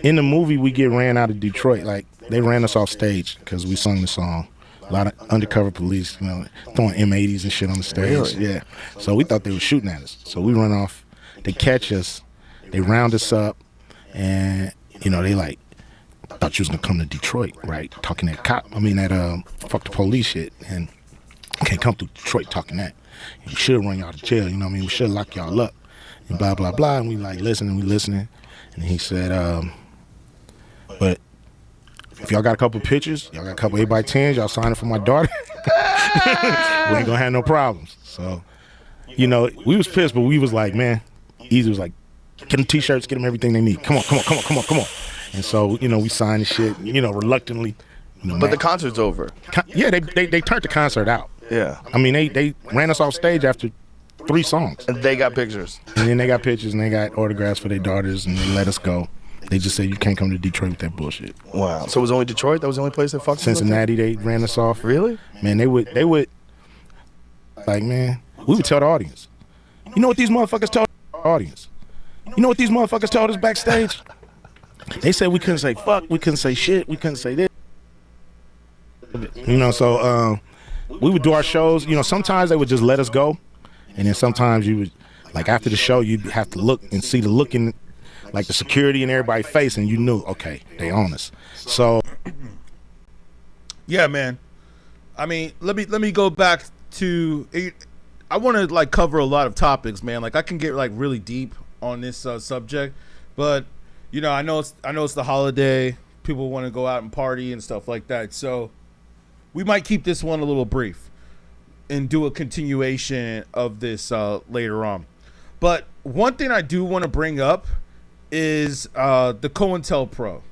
In the movie, we get ran out of Detroit. Like they ran us off stage because we sung the song. A lot of undercover police, throwing M80s and shit on the stage. Really? Yeah. So we thought they were shooting at us. So we run off. They catch us. They round us up, and they like thought you was gonna come to Detroit, right? Talking that fuck the police shit, and can't come through Detroit talking that. You should run y'all to jail. We should lock y'all up, and blah blah blah. And we like listening, and he said, but if y'all got a couple pictures, y'all got a couple 8x10s, y'all signing for my daughter, we ain't gonna have no problems. So, we was pissed, but we was like, man, Easy was like, get them t-shirts, get them everything they need. Come on. And so, we signed the shit, reluctantly. But the concert's over. Yeah, they turned the concert out. Yeah. I mean, they ran us off stage after 3 songs. And they got pictures. And then they got pictures and they got autographs for their daughters and they let us go. They just said you can't come to Detroit with that bullshit. Wow. So it was only Detroit? That was the only place that fucked Cincinnati, they ran us off. Really? Man, they would like, man, we would tell the audience. You know what these motherfuckers told the audience? You know what these motherfuckers told us backstage? They said we couldn't say fuck, we couldn't say shit, we couldn't say this. So we would do our shows. Sometimes they would just let us go. And then sometimes you would, like after the show, you'd have to look and see the look in, like the security in everybody's face, and you knew, okay, they own us. So, yeah, man. I mean, let me go back to. I want to like cover a lot of topics, man. Like I can get like really deep on this subject, but I know it's the holiday. People want to go out and party and stuff like that. So we might keep this one a little brief and do a continuation of this later on. But one thing I do want to bring up is the COINTELPRO.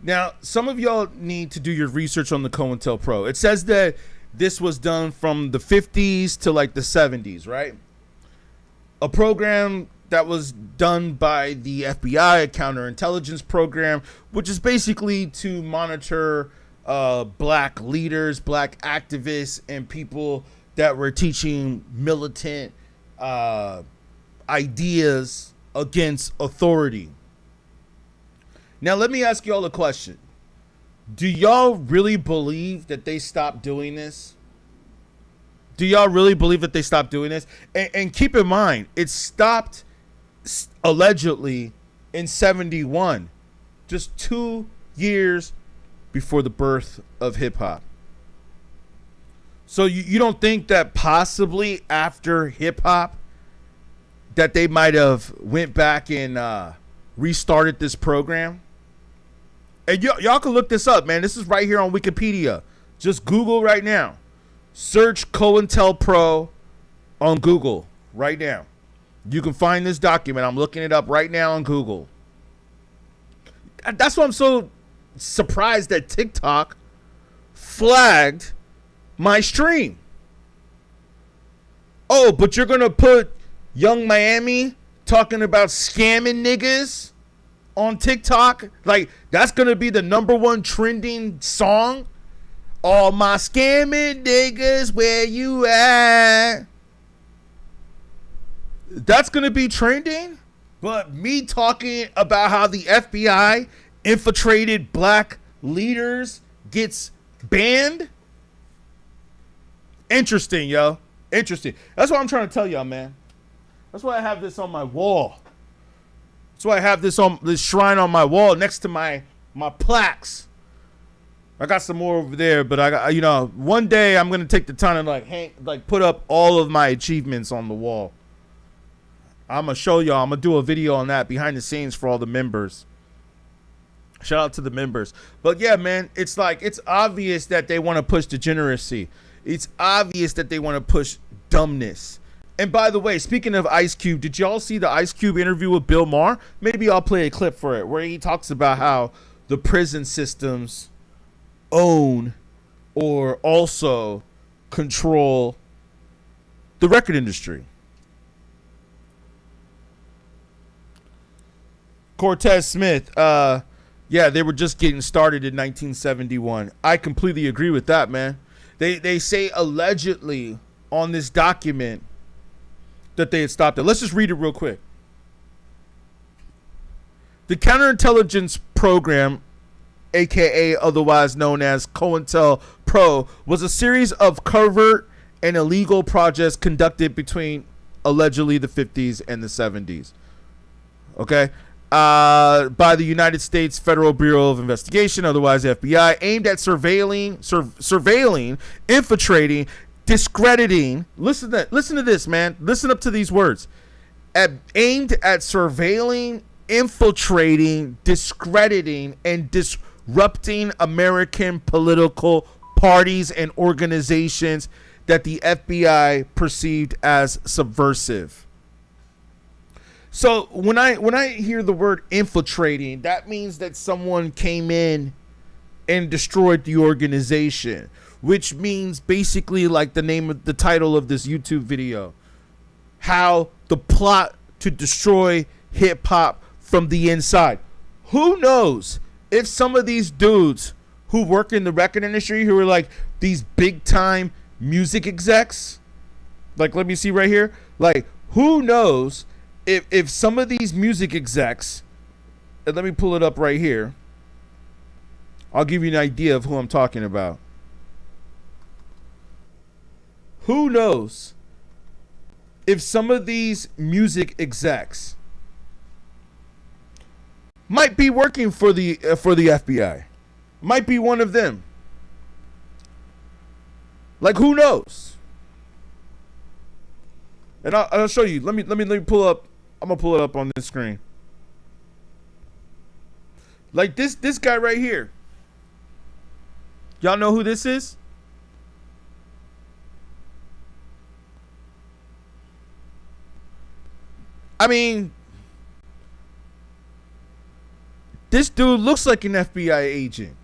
Now, some of y'all need to do your research on the COINTELPRO. It says that this was done from the 50s to like the 70s, right? A program that was done by the FBI, a counterintelligence program, which is basically to monitor black leaders, black activists, and people that were teaching militant ideas against authority. Now, let me ask y'all a question. Do y'all really believe that they stopped doing this? Do y'all really believe that they stopped doing this? And keep in mind, it stopped allegedly in 71, just 2 years before the birth of hip-hop. So you don't think that possibly after hip-hop that they might have went back and restarted this program? And y'all can look this up, man. This is right here on Wikipedia. Just Google right now. Search COINTELPRO on Google right now. You can find this document. I'm looking it up right now on Google. That's why I'm so surprised that TikTok flagged my stream. Oh, but you're going to put Young Miami talking about scamming niggas on TikTok? Like, that's going to be the #1 trending song? All my scamming niggas, where you at? That's going to be trending? But me talking about how the FBI infiltrated black leaders gets banned? Interesting, yo. Interesting. That's what I'm trying to tell y'all, man. That's why I have this on my wall. That's why I have this shrine on my wall next to my plaques. I got some more over there, but I got, one day I'm gonna take the time to put up all of my achievements on the wall. I'm gonna show y'all. I'm gonna do a video on that behind the scenes for all the members. Shout out to the members. But yeah, man, it's obvious that they want to push degeneracy. It's obvious that they want to push dumbness. And by the way, speaking of Ice Cube, did y'all see the Ice Cube interview with Bill Maher? Maybe I'll play a clip for it where he talks about how the prison systems own or also control the record industry. Cortez Smith, yeah, they were just getting started in 1971. I completely agree with that, man. They say allegedly on this document that they had stopped it. Let's just read it real quick. The counterintelligence program, aka otherwise known as COINTELPRO, was a series of covert and illegal projects conducted between allegedly the 50s and the 70s. Okay? By the United States Federal Bureau of Investigation, otherwise FBI, aimed at surveilling, infiltrating, discrediting. Listen to this, man. Listen up to these words. Aimed at surveilling, infiltrating, discrediting, and disrupting American political parties and organizations that the FBI perceived as subversive. So when I hear the word infiltrating, that means that someone came in and destroyed the organization, which means basically like the title of this YouTube video, how the plot to destroy hip hop from the inside. Who knows if some of these dudes who work in the record industry, who are like these big time music execs, like let me see right here, like who knows if some of these music execs, and let me pull it up right here, I'll give you an idea of who I'm talking about. Who knows if some of these music execs might be working for the FBI, might be one of them. Like who knows? And I'll show you. Let me pull up. I'm gonna pull it up on this screen. Like this guy right here. Y'all know who this is? I mean, this dude looks like an FBI agent.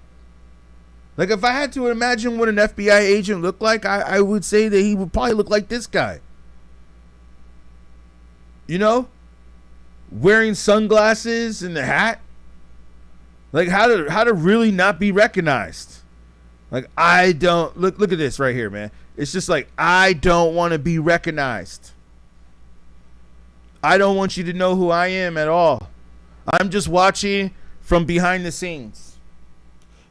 Like if I had to imagine what an FBI agent looked like, I would say that he would probably look like this guy. You know? Wearing sunglasses and the hat. Like how to really not be recognized. Like I don't look at this right here, man. It's just like I don't want to be recognized. I don't want you to know who I am at all. I'm just watching from behind the scenes.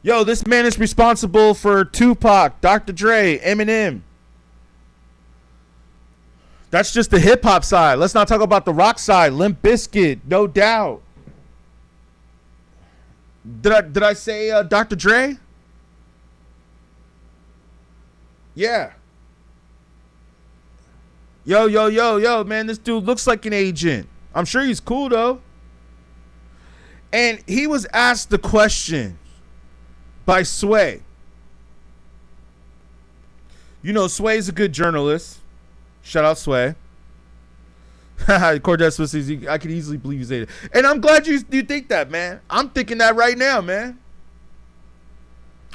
Yo, this man is responsible for Tupac, Dr. Dre, Eminem. That's just the hip hop side. Let's not talk about the rock side. Limp Bizkit, No Doubt. Did I say Dr. Dre? Yeah. Yo, man, this dude looks like an agent. I'm sure he's cool though. And he was asked the question by Sway. You know, Sway's a good journalist. Shout out Sway. Cortez says I could easily believe you say that. And I'm glad you think that, man. I'm thinking that right now, man.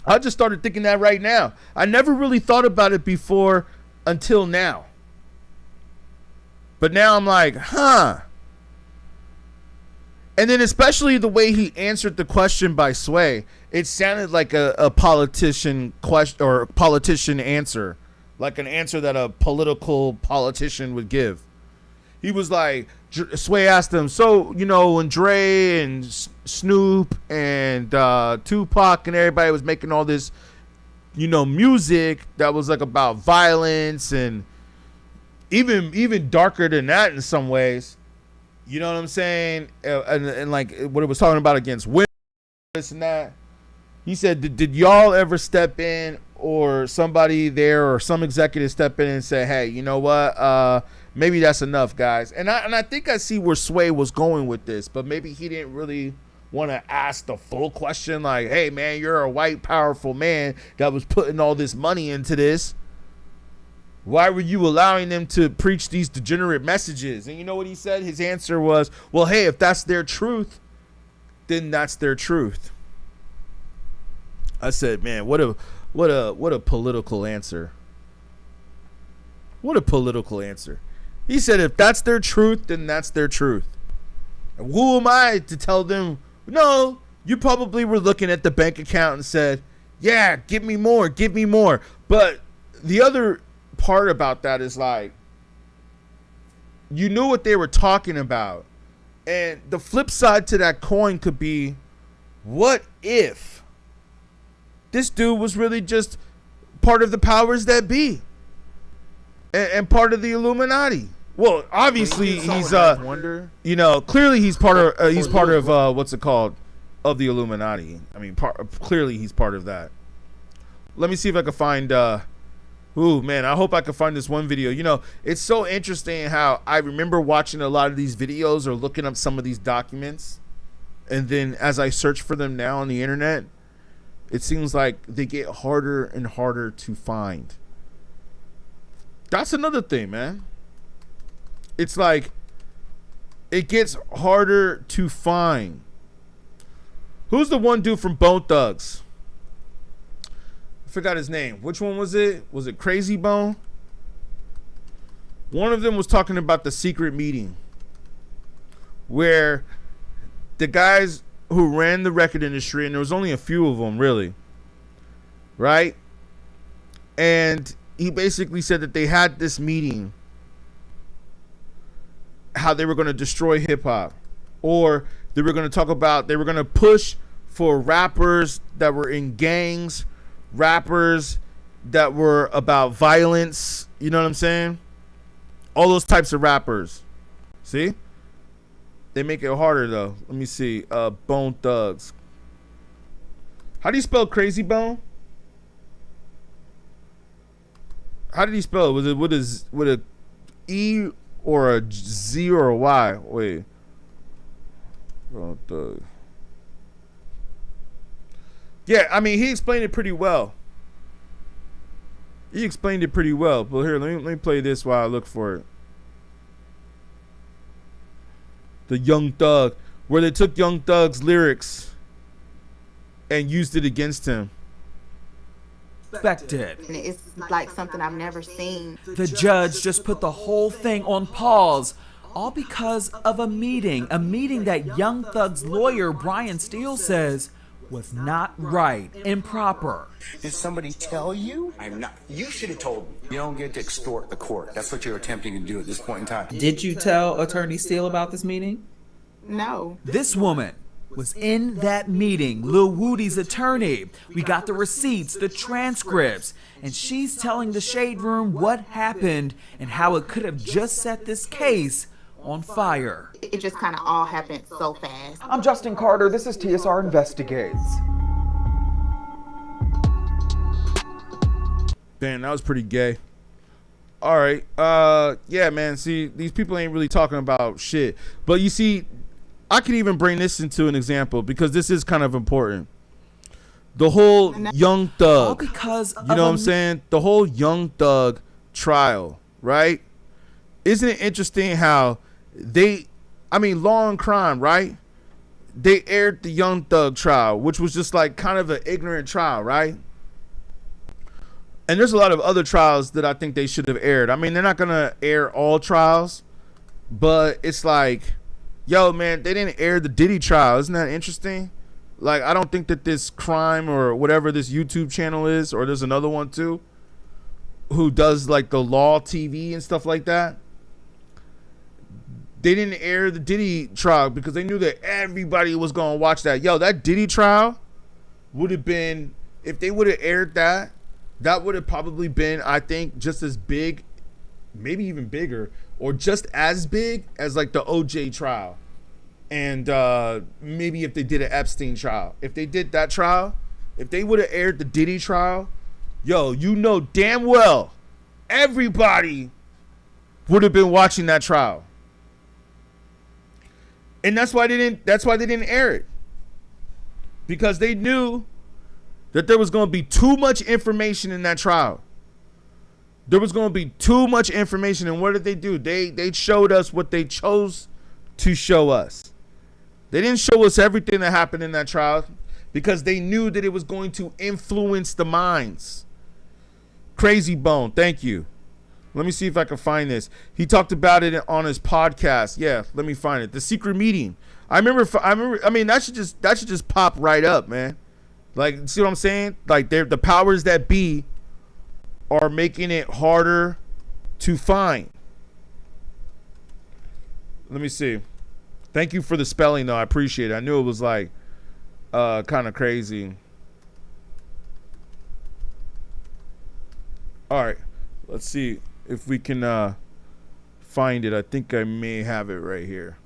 I just started thinking that right now. I never really thought about it before until now. But now I'm like, huh. And then especially the way he answered the question by Sway, it sounded like a politician question or politician answer. Like an answer that a politician would give. He was like, Sway asked him, so, you know, when Dre and Snoop and Tupac and everybody was making all this, you know, music that was like about violence and even darker than that in some ways, you know what I'm saying? And like what it was talking about against women, this and that. He said, did y'all ever step in, or somebody there or some executive step in and say, hey, you know what? Maybe that's enough, guys. And I think I see where Sway was going with this, but maybe he didn't really want to ask the full question, like, hey, man, you're a white, powerful man that was putting all this money into this. Why were you allowing them to preach these degenerate messages? And you know what he said? His answer was, well, hey, if that's their truth, then that's their truth. I said, man, what a political answer. What a political answer. He said, if that's their truth, then that's their truth. And who am I to tell them, no, you probably were looking at the bank account and said, yeah, give me more, give me more. But the other part about that is like, you knew what they were talking about. And the flip side to that coin could be, what if this dude was really just part of the powers that be and part of the Illuminati? Well, obviously he's you know, clearly he's part of what's it called, of the Illuminati. I mean, clearly he's part of that. Let me see if I can find ooh, man, I hope I can find this one video. You know, it's so interesting how I remember watching a lot of these videos or looking up some of these documents, and then as I search for them now on the internet, it seems like they get harder and harder to find. That's another thing, man. It's like it gets harder to find. Who's the one dude from Bone Thugs? I forgot his name. Which one was it? Was it Crazy Bone? One of them was talking about the secret meeting where the guys who ran the record industry, and there was only a few of them really, right? And he basically said that they had this meeting, how they were going to destroy hip hop, or they were going to talk about, they were going to push for rappers that were in gangs, rappers that were about violence, you know what I'm saying? All those types of rappers. See? They make it harder though. Let me see. Bone Thugs. How do you spell Crazy Bone? How did he spell it? Was it with a E or a Z or a Y? Wait. Bone Thugs. Yeah, I mean, he explained it pretty well. But here, let me play this while I look for it. The Young Thug, where they took Young Thug's lyrics and used it against him. Expected. It's like something I've never seen. The judge just put the whole thing on pause, all because of a meeting that Young Thug's lawyer, Brian Steele, says was not right, improper. Did somebody tell you? I'm not. You should have told me. You don't get to extort the court. That's what you're attempting to do at this point in time. Did you tell Attorney Steele about this meeting? No. This woman was in that meeting, Lil Woody's attorney. We got the receipts, the transcripts, and she's telling the Shade Room what happened and how it could have just set this case on fire. It just kind of all happened so fast. I'm Justin Carter. This is TSR Investigates. Damn, that was pretty gay. All right. Yeah, man. See, these people ain't really talking about shit. But you see, I could even bring this into an example because this is kind of important. The whole Young Thug. All because you know what I'm saying? The whole Young Thug trial, right? Isn't it interesting how Law and Crime, right? They aired the Young Thug trial, which was just like kind of an ignorant trial, right? And there's a lot of other trials that I think they should have aired. I mean, they're not going to air all trials, but it's like, yo, man, they didn't air the Diddy trial. Isn't that interesting? Like, I don't think that this Crime or whatever this YouTube channel is, or there's another one too, who does like the Law TV and stuff like that. they didn't air the Diddy trial because they knew that everybody was gonna watch that. Yo, that Diddy trial would have been, if they would have aired that, that would have probably been, I think, just as big, maybe even bigger, or just as big as like the OJ trial. And maybe if they did an Epstein trial. If they did that trial, if they would have aired the Diddy trial, yo, you know damn well everybody would have been watching that trial. And that's why they didn't air it. Because they knew that there was going to be too much information in that trial. There was going to be too much information. And what did they do? They showed us what they chose to show us. They didn't show us everything that happened in that trial because they knew that it was going to influence the minds. Crazy Bone, thank you. Let me see if I can find this. He talked about it on his podcast. Yeah, let me find it. The secret meeting. I remember. I mean, that should just pop right up, man. Like, see what I'm saying? Like, the powers that be are making it harder to find. Let me see. Thank you for the spelling, though. I appreciate it. I knew it was like kind of crazy. All right, let's see if we can find it. I think I may have it right here.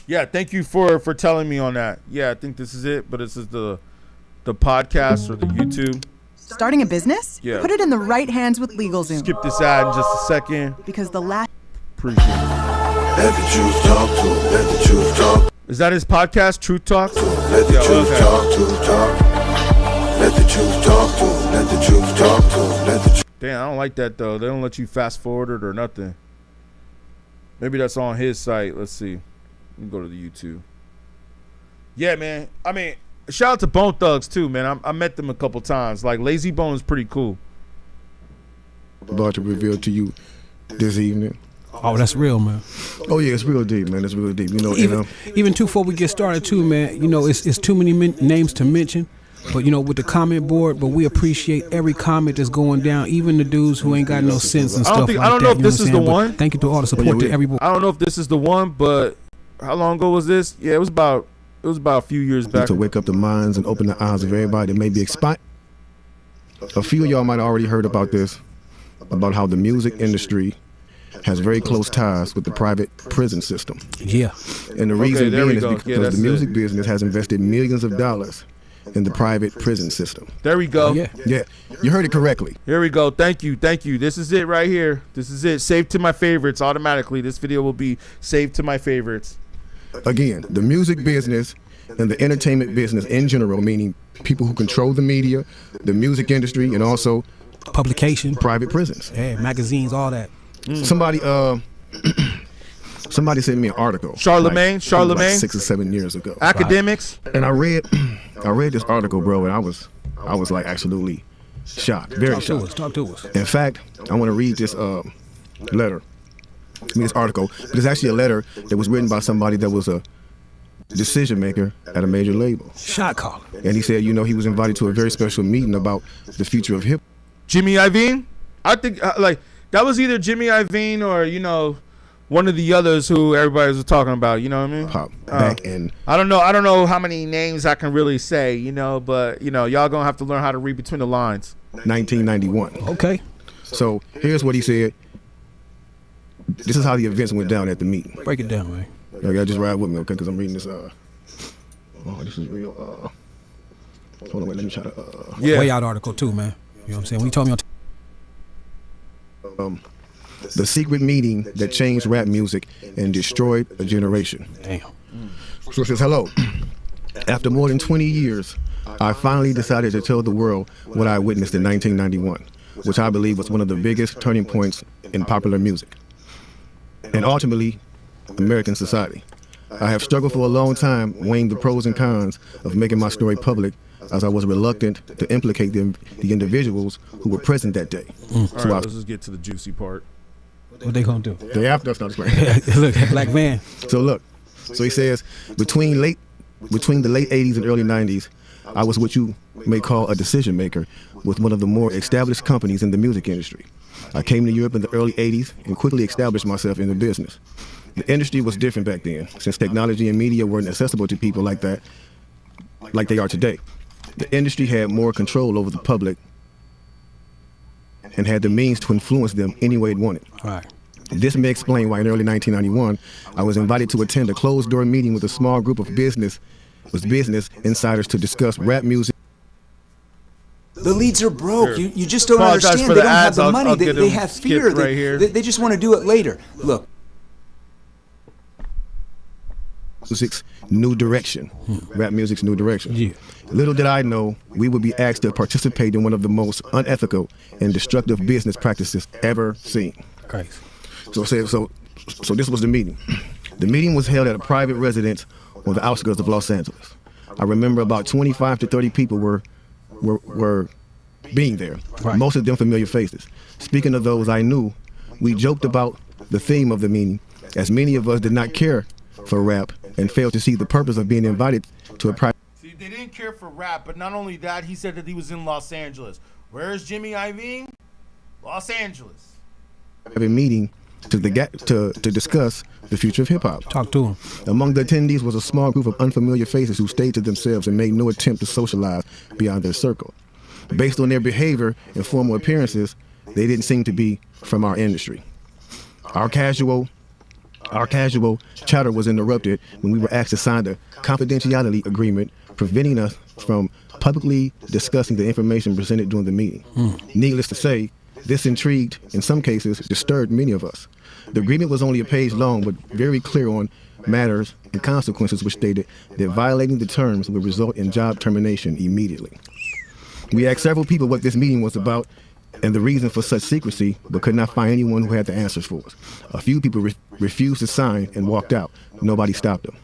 Yeah, thank you for telling me on that. Yeah, I think this is it, but this is the podcast or the YouTube. Starting a business? Yeah. Put it in the right hands with LegalZoom. Skip this ad in just a second. Because the last... Appreciate it. Let the truth talk to him. Let the truth talk. Is that his podcast, Truth Talks? Let the truth talk to him. Let the truth talk to him. Let the truth talk to him. Let the truth. Damn, I don't like that, though. They don't let you fast forward it or nothing. Maybe that's on his site. Let's see. Let me go to the YouTube. Yeah, man. I mean, shout out to Bone Thugs, too, man. I met them a couple times. Like, Lazy Bone is pretty cool. About to reveal to you this evening. Oh, that's real, man. Oh yeah, it's real deep, man. It's real deep. You know, even too, before we get started, too, man. You know, it's too many names to mention, but you know, with the comment board. But we appreciate every comment that's going down, even the dudes who ain't got no sense and stuff like that. I don't know if this is the one. Thank you to all the support to everybody. I don't know if this is the one, but how long ago was this? Yeah, it was about a few years back. To wake up the minds and open the eyes of everybody that may be A few of y'all might have already heard about this, about how the music industry has very close ties with the private prison system. Yeah. And the reason being is because the music business has invested millions of dollars in the private prison system. There we go. Yeah, you heard it correctly. Here we go. Thank you. This is it right here. This is it. Saved to my favorites automatically. This video will be saved to my favorites. Again, the music business and the entertainment business in general, meaning people who control the media, the music industry, and also publication, private prisons, magazines, all that. Somebody sent me an article. Charlemagne, like 6 or 7 years ago. Academics. And I read this article, bro, and I was like absolutely shocked, very shocked. Talk to us. In fact, I want to read this letter. This article, but it's actually a letter that was written by somebody that was a decision maker at a major label. Shot caller. And he said, you know, he was invited to a very special meeting about the future of hip. Jimmy Iovine? I think that was either Jimmy Iovine or, you know, one of the others who everybody was talking about, you know what I mean? Pop back in. I don't know how many names I can really say, you know, but, you know, y'all gonna have to learn how to read between the lines. 1991. Okay. So here's what he said. This is how the events went down at the meeting. Break it down, man. You gotta just ride with me, okay? Because I'm reading this. This is real. Hold on, wait. Let me try to. Way out article too, man. You know what I'm saying? When you told me on. The secret meeting that changed rap music and destroyed a generation. Damn. So it says, hello. After more than 20 years, I finally decided to tell the world what I witnessed in 1991, which I believe was one of the biggest turning points in popular music and ultimately American society. I have struggled for a long time weighing the pros and cons of making my story public, as I was reluctant to implicate the individuals who were present that day. All right, let's just get to the juicy part. What they gonna do? They after us, not playing. Look, black man. So he says, between the late 80s and early 90s, I was what you may call a decision maker with one of the more established companies in the music industry. I came to Europe in the early 80s and quickly established myself in the business. The industry was different back then, since technology and media weren't accessible to people like that, like they are today. The industry had more control over the public and had the means to influence them any way it wanted. Right. This may explain why in early 1991, I was invited to attend a closed-door meeting with a small group of business insiders to discuss rap music. The leads are broke. Here. You just don't Apologize understand. for They the don't have ads. the money. I'll They get them have skipped fear. right here. They just want to do it later. Look. Music's new direction. Rap music's new direction. Yeah. Little did I know we would be asked to participate in one of the most unethical and destructive business practices ever seen. Okay. So this was the meeting. The meeting was held at a private residence on the outskirts of Los Angeles. I remember about 25 to 30 people were being there. Right. Most of them familiar faces. Speaking of those I knew, we joked about the theme of the meeting, as many of us did not care for rap and failed to see the purpose of being invited to a private. See, they didn't care for rap, but not only that, he said that he was in Los Angeles. Where is Jimmy Iovine? Los Angeles. Meeting to discuss the future of hip-hop. Talk to him. Among the attendees was a small group of unfamiliar faces who stayed to themselves and made no attempt to socialize beyond their circle. Based on their behavior and formal appearances, they didn't seem to be from our industry. Our casual chatter was interrupted when we were asked to sign a confidentiality agreement preventing us from publicly discussing the information presented during the meeting. Needless to say, this intrigued, in some cases, disturbed many of us. The agreement was only a page long, but very clear on matters and consequences, which stated that violating the terms would result in job termination immediately. We asked several people what this meeting was about and the reason for such secrecy, but could not find anyone who had the answers for us. A few people refused to sign and walked out. Nobody stopped them.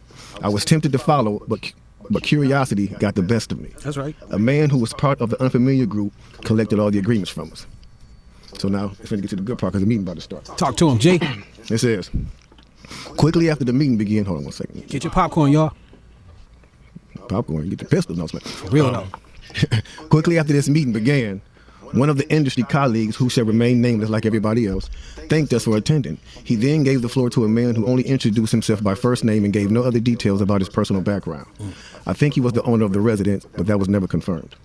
I was tempted to follow, but curiosity got the best of me. That's right. A man who was part of the unfamiliar group collected all the agreements from us. So now it's going to get to the good part because the meeting about to start. Talk to him, Jay. It says, quickly after the meeting began, hold on one second. Get your popcorn, y'all. Popcorn, get your pistols, no, for real though. Quickly after this meeting began, one of the industry colleagues, who shall remain nameless like everybody else, thanked us for attending. He then gave the floor to a man who only introduced himself by first name and gave no other details about his personal background. I think he was the owner of the residence, but that was never confirmed.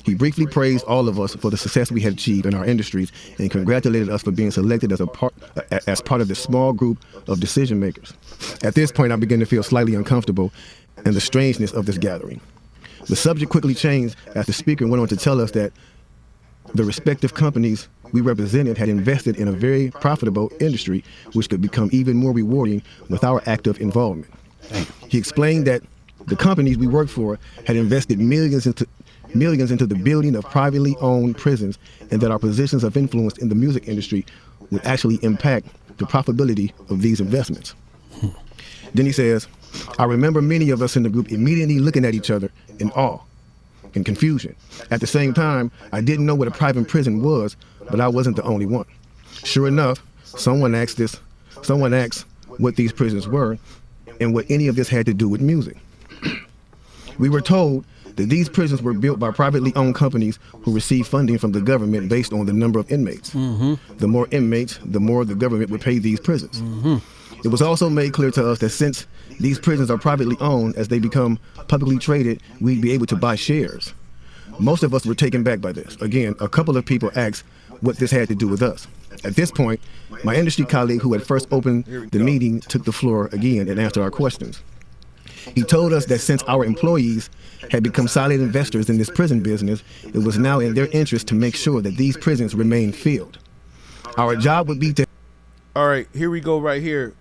He briefly praised all of us for the success we had achieved in our industries and congratulated us for being selected as part of the small group of decision makers. At this point, I began to feel slightly uncomfortable and the strangeness of this gathering. The subject quickly changed as the speaker went on to tell us that the respective companies we represented had invested in a very profitable industry, which could become even more rewarding with our active involvement. He explained that the companies we worked for had invested millions into the building of privately owned prisons, and that our positions of influence in the music industry would actually impact the profitability of these investments. Then he says, I remember many of us in the group immediately looking at each other in awe and confusion. At the same time, I didn't know what a private prison was, but I wasn't the only one. Sure enough, someone asked what these prisons were and what any of this had to do with music. We were told that these prisons were built by privately owned companies who receive funding from the government based on the number of inmates. The more inmates, the more the government would pay these prisons. It was also made clear to us that since these prisons are privately owned, as they become publicly traded, we'd be able to buy shares. Most of us were taken back by this. Again, a couple of people asked what this had to do with us. At this point, my industry colleague who had first opened the meeting took the floor again and answered our questions. He told us that since our employees had become solid investors in this prison business, it was now in their interest to make sure that these prisons remain filled. Our job would be to... All right, here we go right here.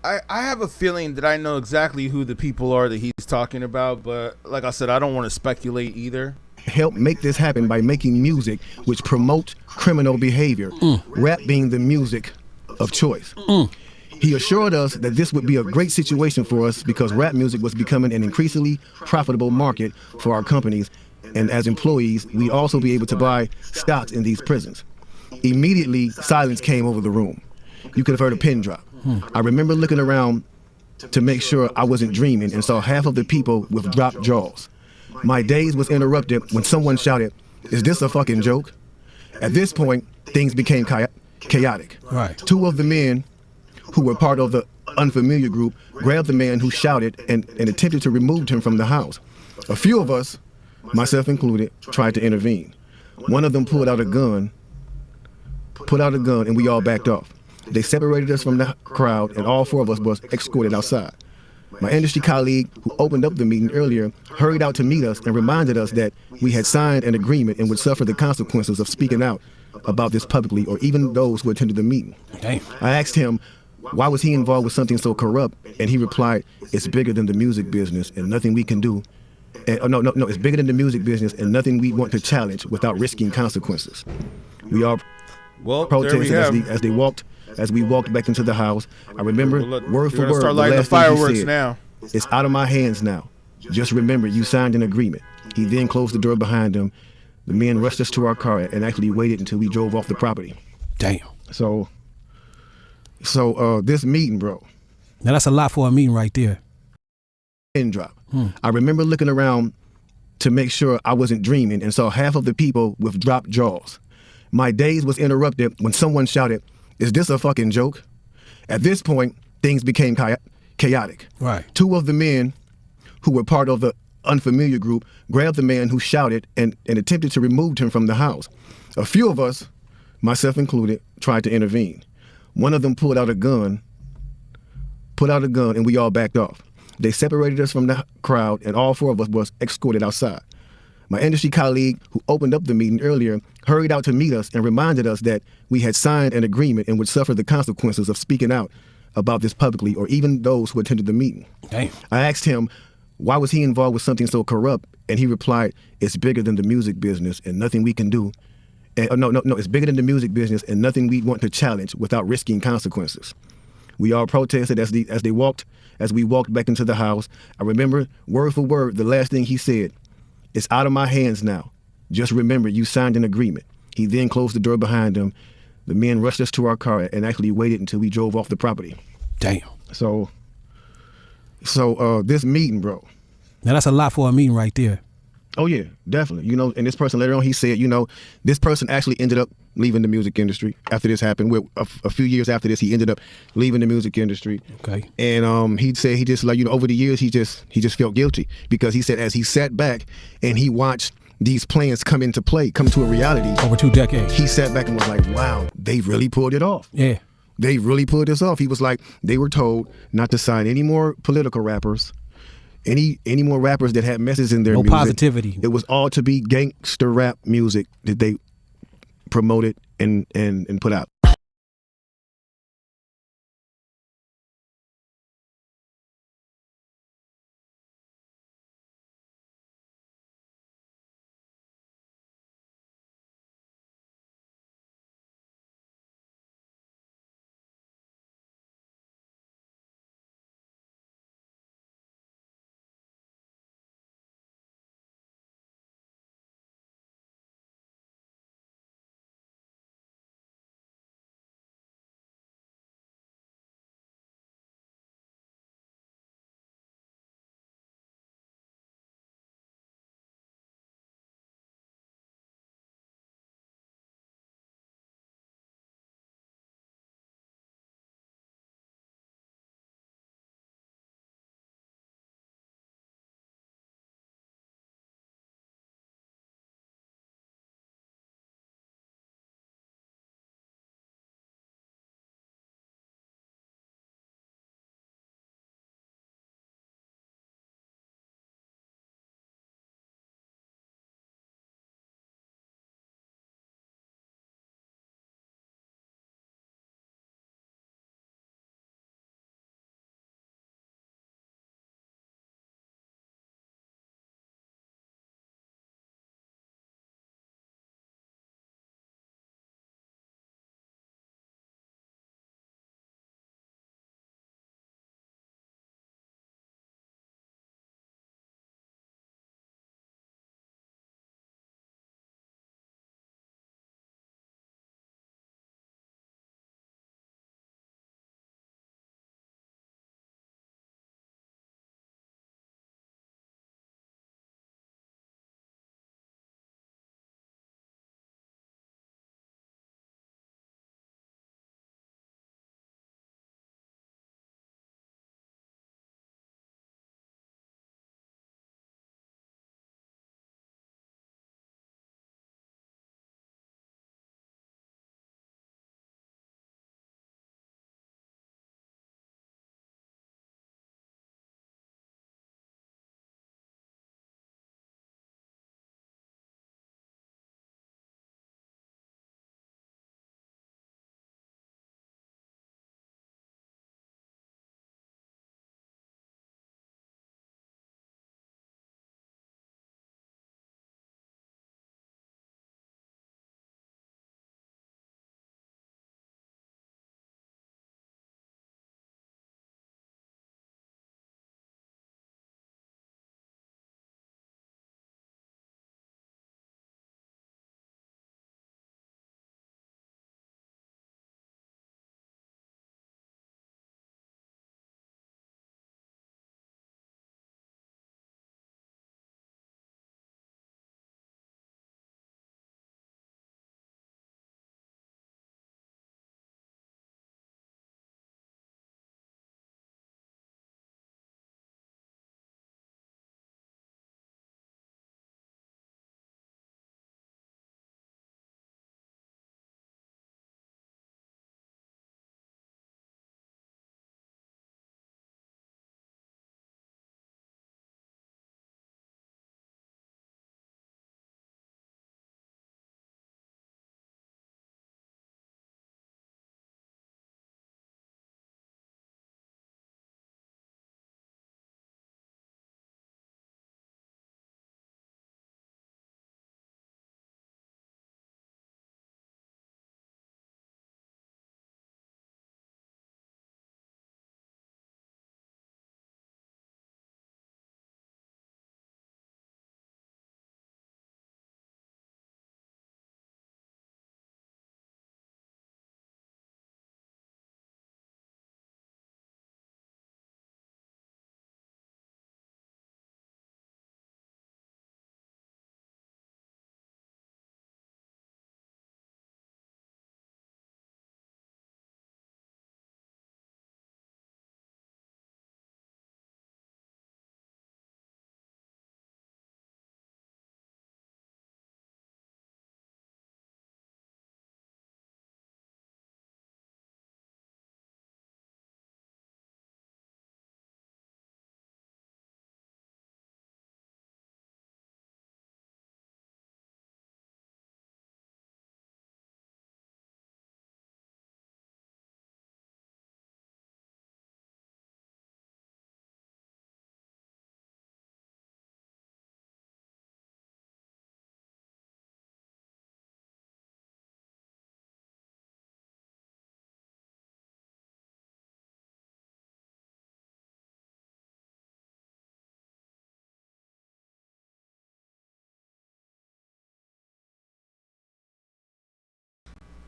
I have a feeling that I know exactly who the people are that he's talking about, but like I said, I don't want to speculate either. Help make this happen by making music which promote criminal behavior, rap being the music of choice. He assured us that this would be a great situation for us because rap music was becoming an increasingly profitable market for our companies, and as employees, we'd also be able to buy stocks in these prisons. Immediately, silence came over the room. You could have heard a pin drop. I remember looking around to make sure I wasn't dreaming and saw half of the people with dropped jaws. My daze was interrupted when someone shouted, "Is this a fucking joke?" At this point, things became chaotic. Right. Two of the men who were part of the unfamiliar group grabbed the man who shouted and attempted to remove him from the house. A few of us, myself included, tried to intervene. One of them pulled out a gun, and we all backed off. They separated us from the crowd, and all four of us was escorted outside. My industry colleague, who opened up the meeting earlier, hurried out to meet us and reminded us that we had signed an agreement and would suffer the consequences of speaking out about this publicly, or even those who attended the meeting. Damn. I asked him, why was he involved with something so corrupt? And he replied, it's bigger than the music business and nothing we can do. No, it's bigger than the music business and nothing we want to challenge without risking consequences. We all protested as we walked back into the house. I remember word for word start the lighting last the thing he fireworks said. now. It's out of my hands now. Just remember, you signed an agreement. He then closed the door behind him. The men rushed us to our car and actually waited until we drove off the property. Damn. So this meeting, bro. Now that's a lot for a meeting right there. Pin drop. I remember looking around to make sure I wasn't dreaming and saw half of the people with dropped jaws. My daze was interrupted when someone shouted, "Is this a fucking joke?" At this point, things became chaotic. Right. Two of the men who were part of the unfamiliar group grabbed the man who shouted and attempted to remove him from the house. A few of us, myself included, tried to intervene. One of them pulled out a gun, and we all backed off. They separated us from the crowd, and all four of us was escorted outside. My industry colleague, who opened up the meeting earlier, hurried out to meet us and reminded us that we had signed an agreement and would suffer the consequences of speaking out about this publicly, or even those who attended the meeting. Damn. I asked him, why was he involved with something so corrupt? And he replied, it's bigger than the music business and nothing we can do. It's bigger than the music business and nothing we want to challenge without risking consequences. We all protested as we walked back into the house. I remember word for word the last thing he said. It's out of my hands now. Just remember, you signed an agreement. He then closed the door behind him. The men rushed us to our car and actually waited until we drove off the property. Damn. So this meeting, bro. Now that's a lot for a meeting right there. Oh yeah, definitely. You know, and this person later on, he said, you know, this person actually ended up leaving the music industry after this happened. A few years after this, he ended up leaving the music industry. Okay. And he said he just, like, you know, over the years, he just felt guilty because he said as he sat back and he watched these plans come into play, come to a reality. Over 2 decades. He sat back and was like, wow, they really pulled it off. Yeah. They really pulled this off. He was like, they were told not to sign any more political rappers, any more rappers that had messages in their music. No positivity. It was all to be gangster rap music that they promoted and put out.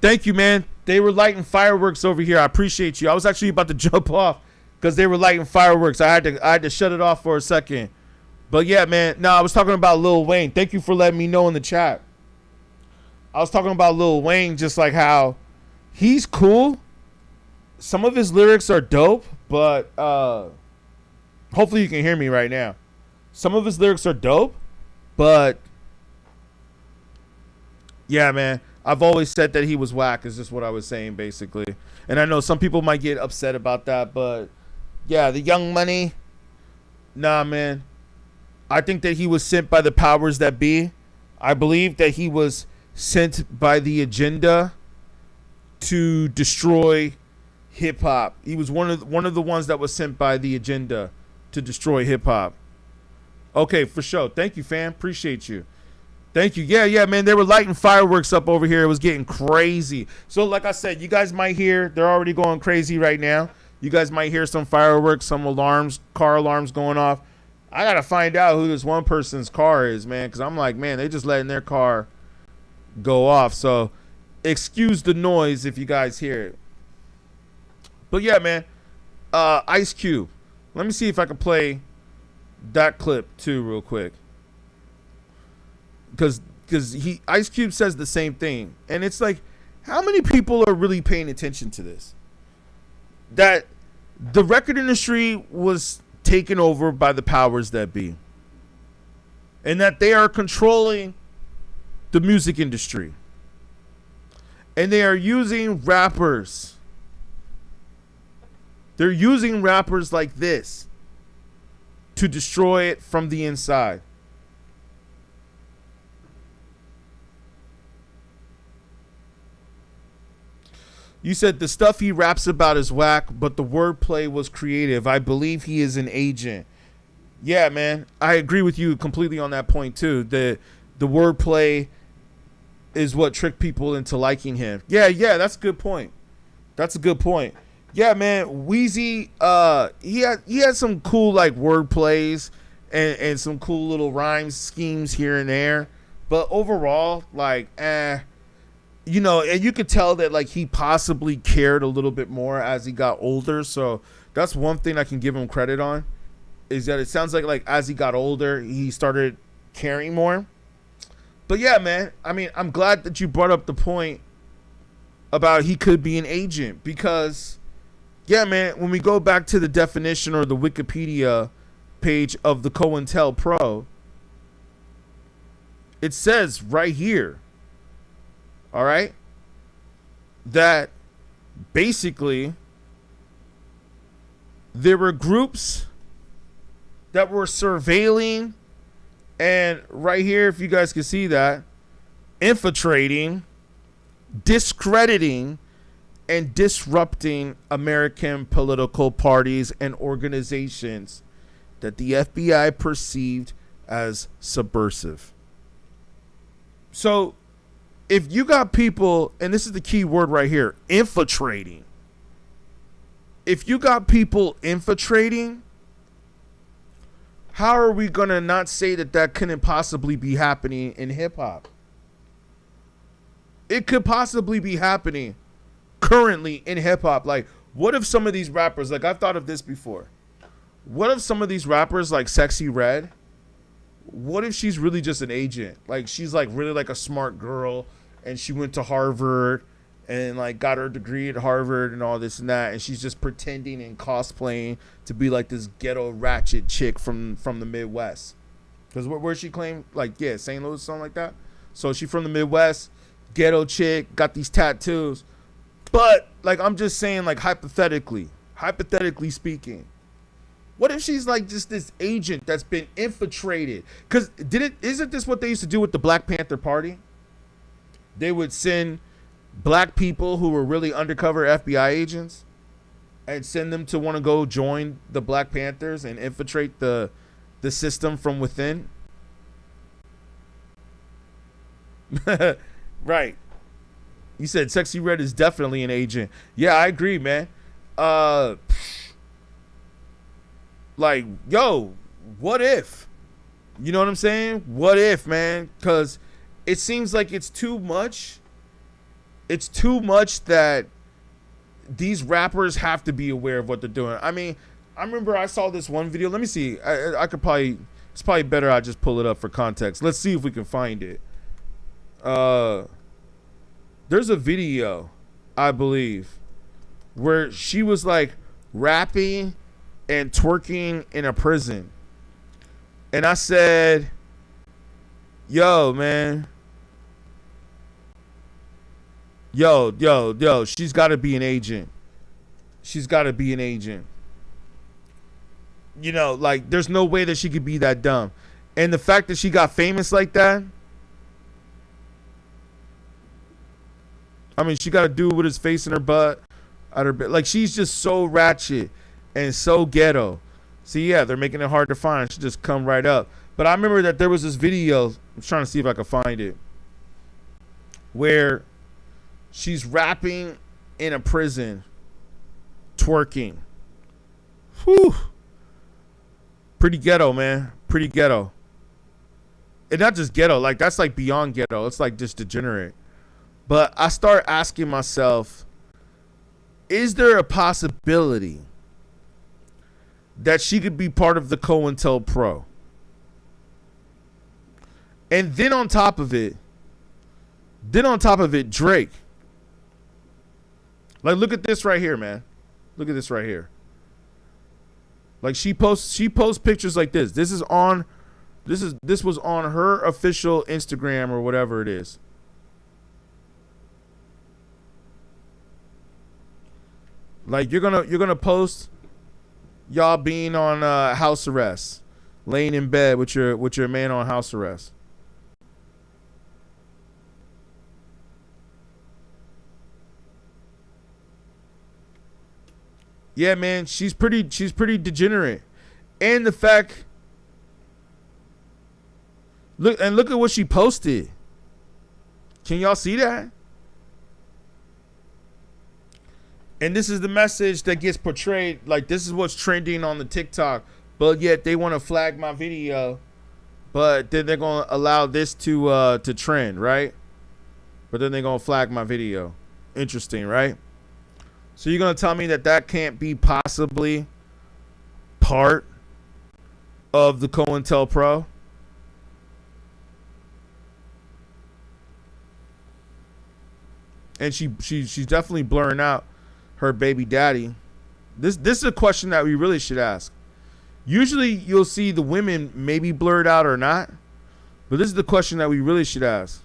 Thank you, man. They were lighting fireworks over here. I appreciate you. I was actually about to jump off because they were lighting fireworks. I had to shut it off for a second. But yeah, man. No, I was talking about Lil Wayne. Thank you for letting me know in the chat. I was talking about Lil Wayne, just like how he's cool. Some of his lyrics are dope, but hopefully you can hear me right now. Some of his lyrics are dope, but yeah, man. I've always said that he was whack, is just what I was saying, basically. And I know some people might get upset about that, but yeah, the Young Money, nah, man. I think that he was sent by the powers that be. I believe that he was sent by the agenda to destroy hip-hop. He was one of the ones that was sent by the agenda to destroy hip-hop. Okay, for sure. Thank you, fam. Appreciate you. Thank you. Yeah, man. They were lighting fireworks up over here. It was getting crazy. So, like I said, you guys might hear, they're already going crazy right now. You guys might hear some fireworks, some alarms, car alarms going off. I got to find out who this one person's car is, man, because I'm like, man, they just letting their car go off. So, excuse the noise if you guys hear it. But, yeah, man, Ice Cube. Let me see if I can play that clip, too, real quick. Because Ice Cube says the same thing. And it's like, how many people are really paying attention to this? That the record industry was taken over by the powers that be. And that they are controlling the music industry. And they are using rappers. They're using rappers like this to destroy it from the inside. You said the stuff he raps about is whack, but the wordplay was creative. I believe he is an agent. Yeah, man. I agree with you completely on that point, too. The wordplay is what tricked people into liking him. Yeah, that's a good point. That's a good point. Yeah, man. Weezy, he had some cool, like, wordplays and some cool little rhyme schemes here and there. But overall, like, you know, and you could tell that, like, he possibly cared a little bit more as he got older. So that's one thing I can give him credit on, is that it sounds like as he got older, he started caring more. But yeah, man, I mean, I'm glad that you brought up the point about he could be an agent, because yeah, man, when we go back to the definition or the Wikipedia page of the COINTELPRO, it says right here, all right, that basically there were groups that were surveilling, and right here, if you guys can see that, infiltrating, discrediting, and disrupting American political parties and organizations that the FBI perceived as subversive. So if you got people, and this is the key word right here, infiltrating. If you got people infiltrating, how are we going to not say that that couldn't possibly be happening in hip hop? It could possibly be happening currently in hip hop. Like, what if some of these rappers, like, I've thought of this before. What if some of these rappers, like Sexy Red, what if she's really just an agent? Like, she's like really like a smart girl, and she went to Harvard and like got her degree at Harvard and all this and that, and she's just pretending and cosplaying to be like this ghetto ratchet chick from the Midwest. Because where she claimed, like, yeah, St. Louis, something like that. So she from the Midwest, ghetto chick, got these tattoos. But like, I'm just saying, like, hypothetically speaking, what if she's like just this agent that's been infiltrated? Because isn't this what they used to do with the Black Panther Party? They would send black people who were really undercover FBI agents and send them to want to go join the Black Panthers and infiltrate the system from within. Right. You said Sexy Red is definitely an agent. Yeah, I agree, man. Like, yo, what if? You know what I'm saying? What if, man? Because it seems like it's too much. it's too much that these rappers have to be aware of what they're doing. I mean, I remember I saw this one video. Let me see. I could probably, it's probably better I just pull it up for context. Let's see if we can find it. There's a video, I believe, where she was like rapping and twerking in a prison. And I said, yo, man. Yo, she's got to be an agent. She's got to be an agent. You know, like, there's no way that she could be that dumb. And the fact that she got famous like that, I mean, she got a dude with his face in her butt. Like, she's just so ratchet and so ghetto. See, yeah, they're making it hard to find. She just come right up. But I remember that there was this video. I'm trying to see if I can find it, where she's rapping in a prison, twerking. Whew. Pretty ghetto, man. Pretty ghetto. And not just ghetto. Like, that's like beyond ghetto. It's like just degenerate. But I start asking myself, is there a possibility that she could be part of the COINTELPRO? And then on top of it, Drake. Like, look at this right here, man. Look at this right here. Like, she posts pictures like this. This was on her official Instagram or whatever it is. Like, you're gonna post y'all being on house arrest, laying in bed with your man on house arrest. Yeah, man, she's pretty degenerate. And the fact, look at what she posted. Can y'all see that? And this is the message that gets portrayed. Like, this is what's trending on the TikTok. But yet they want to flag my video. But then they're going to allow this to trend, right? But then they're going to flag my video. Interesting, right? So you're going to tell me that can't be possibly part of the COINTELPRO? And she's definitely blurring out her baby daddy. This is a question that we really should ask. Usually you'll see the women maybe blurred out or not, but this is the question that we really should ask.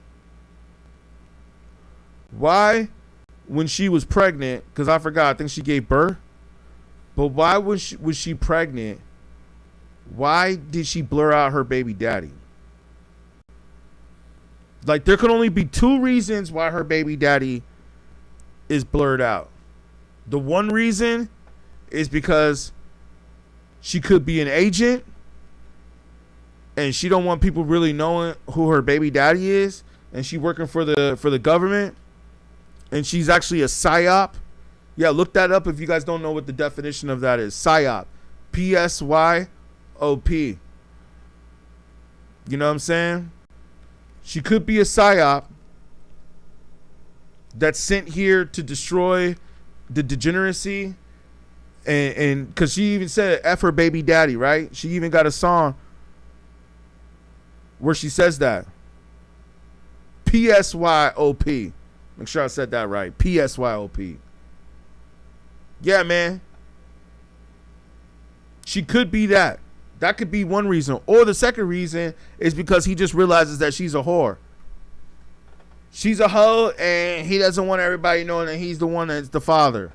Why, when she was pregnant, because I forgot, I think she gave birth, but why was she pregnant? Why did she blur out her baby daddy? Like, there could only be two reasons why her baby daddy is blurred out. The one reason is because she could be an agent and she don't want people really knowing who her baby daddy is, and she working for the government, and she's actually a psyop. Yeah, look that up if you guys don't know what the definition of that is. Psyop. PSYOP. You know what I'm saying? She could be a psyop that's sent here to destroy the degeneracy, and because she even said F her baby daddy, right? She even got a song where she says that. PSYOP. Make sure I said that right. PSYOP. Yeah, man. She could be that. That could be one reason. Or the second reason is because he just realizes that she's a whore. She's a hoe, and he doesn't want everybody knowing that he's the one that's the father.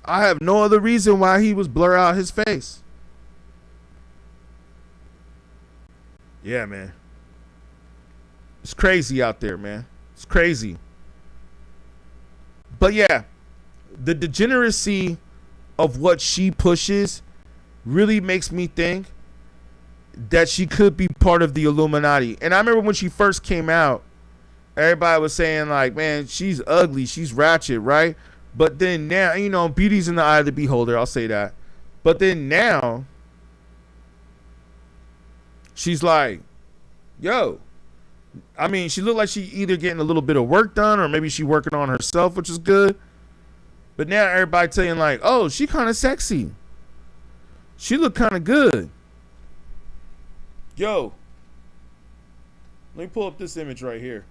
I have no other reason why he was blur out his face. Yeah, man. It's crazy out there, man. It's crazy. But yeah, the degeneracy of what she pushes really makes me think that she could be part of the Illuminati. And I remember when she first came out, everybody was saying like, man, she's ugly, she's ratchet, right? But then now, you know, beauty's in the eye of the beholder, I'll say that. But then now, she's like, yo, I mean, she looked like she either getting a little bit of work done or maybe she working on herself, which is good. But now everybody saying like, oh, she kind of sexy. She look kind of good. Yo, let me pull up this image right here.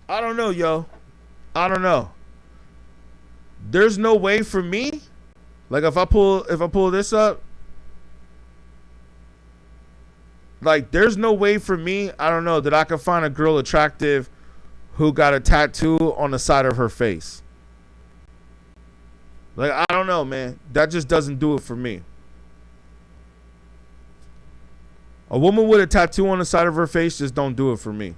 I don't know, yo. I don't know. There's no way for me. Like if I pull this up, like there's no way for me, I don't know, that I can find a girl attractive who got a tattoo on the side of her face. Like I don't know, man. That just doesn't do it for me. A woman with a tattoo on the side of her face just don't do it for me.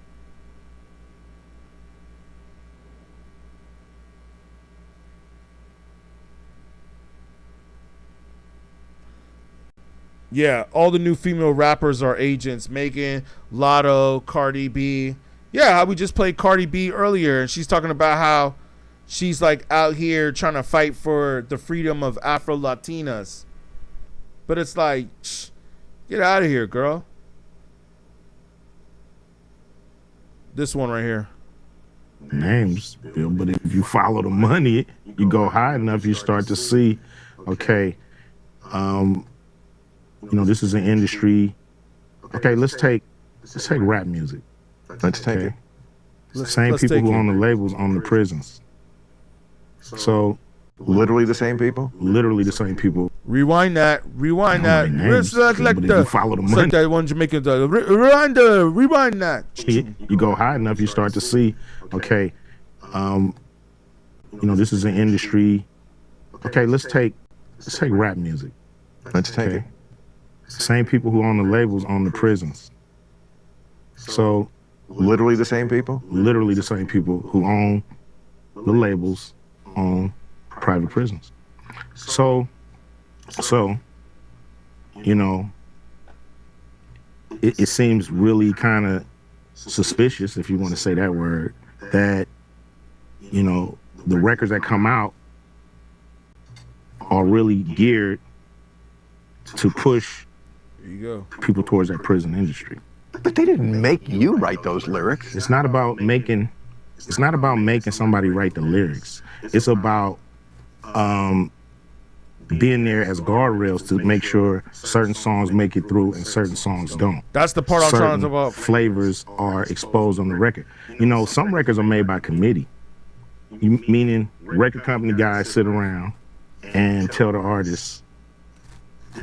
Yeah, all the new female rappers are agents. Megan, Lotto, Cardi B. Yeah, how we just played Cardi B earlier, and she's talking about how she's like out here trying to fight for the freedom of Afro-Latinas. But it's like, get out of here, girl. This one right here. Names, Bill, but if you follow the money, you go high enough, you start to see, okay, you know, this is an industry. Okay, let's take rap music. Let's take it. Same people who own the labels own the prisons. So literally the same people? Literally the same people. Rewind that. Names, It's like but if you follow the it's money, like that one Jamaican. Rewind that. you go high enough, you start to see, okay, you know, this is an industry. Okay, let's take rap music. Let's take it. Same people who own the labels own the prisons. So literally the same people? Literally the same people who own the labels own private prisons. So you know, it seems really kind of suspicious, if you want to say that word, that, you know, the records that come out are really geared to push people towards that prison industry. But they didn't make you write those lyrics. It's not about making somebody write the lyrics. It's about being there as guardrails to make sure certain songs make it through and certain songs don't. That's the part I'm trying to talk about. Flavors are exposed on the record. You know, some records are made by committee, meaning record company guys sit around and tell the artists,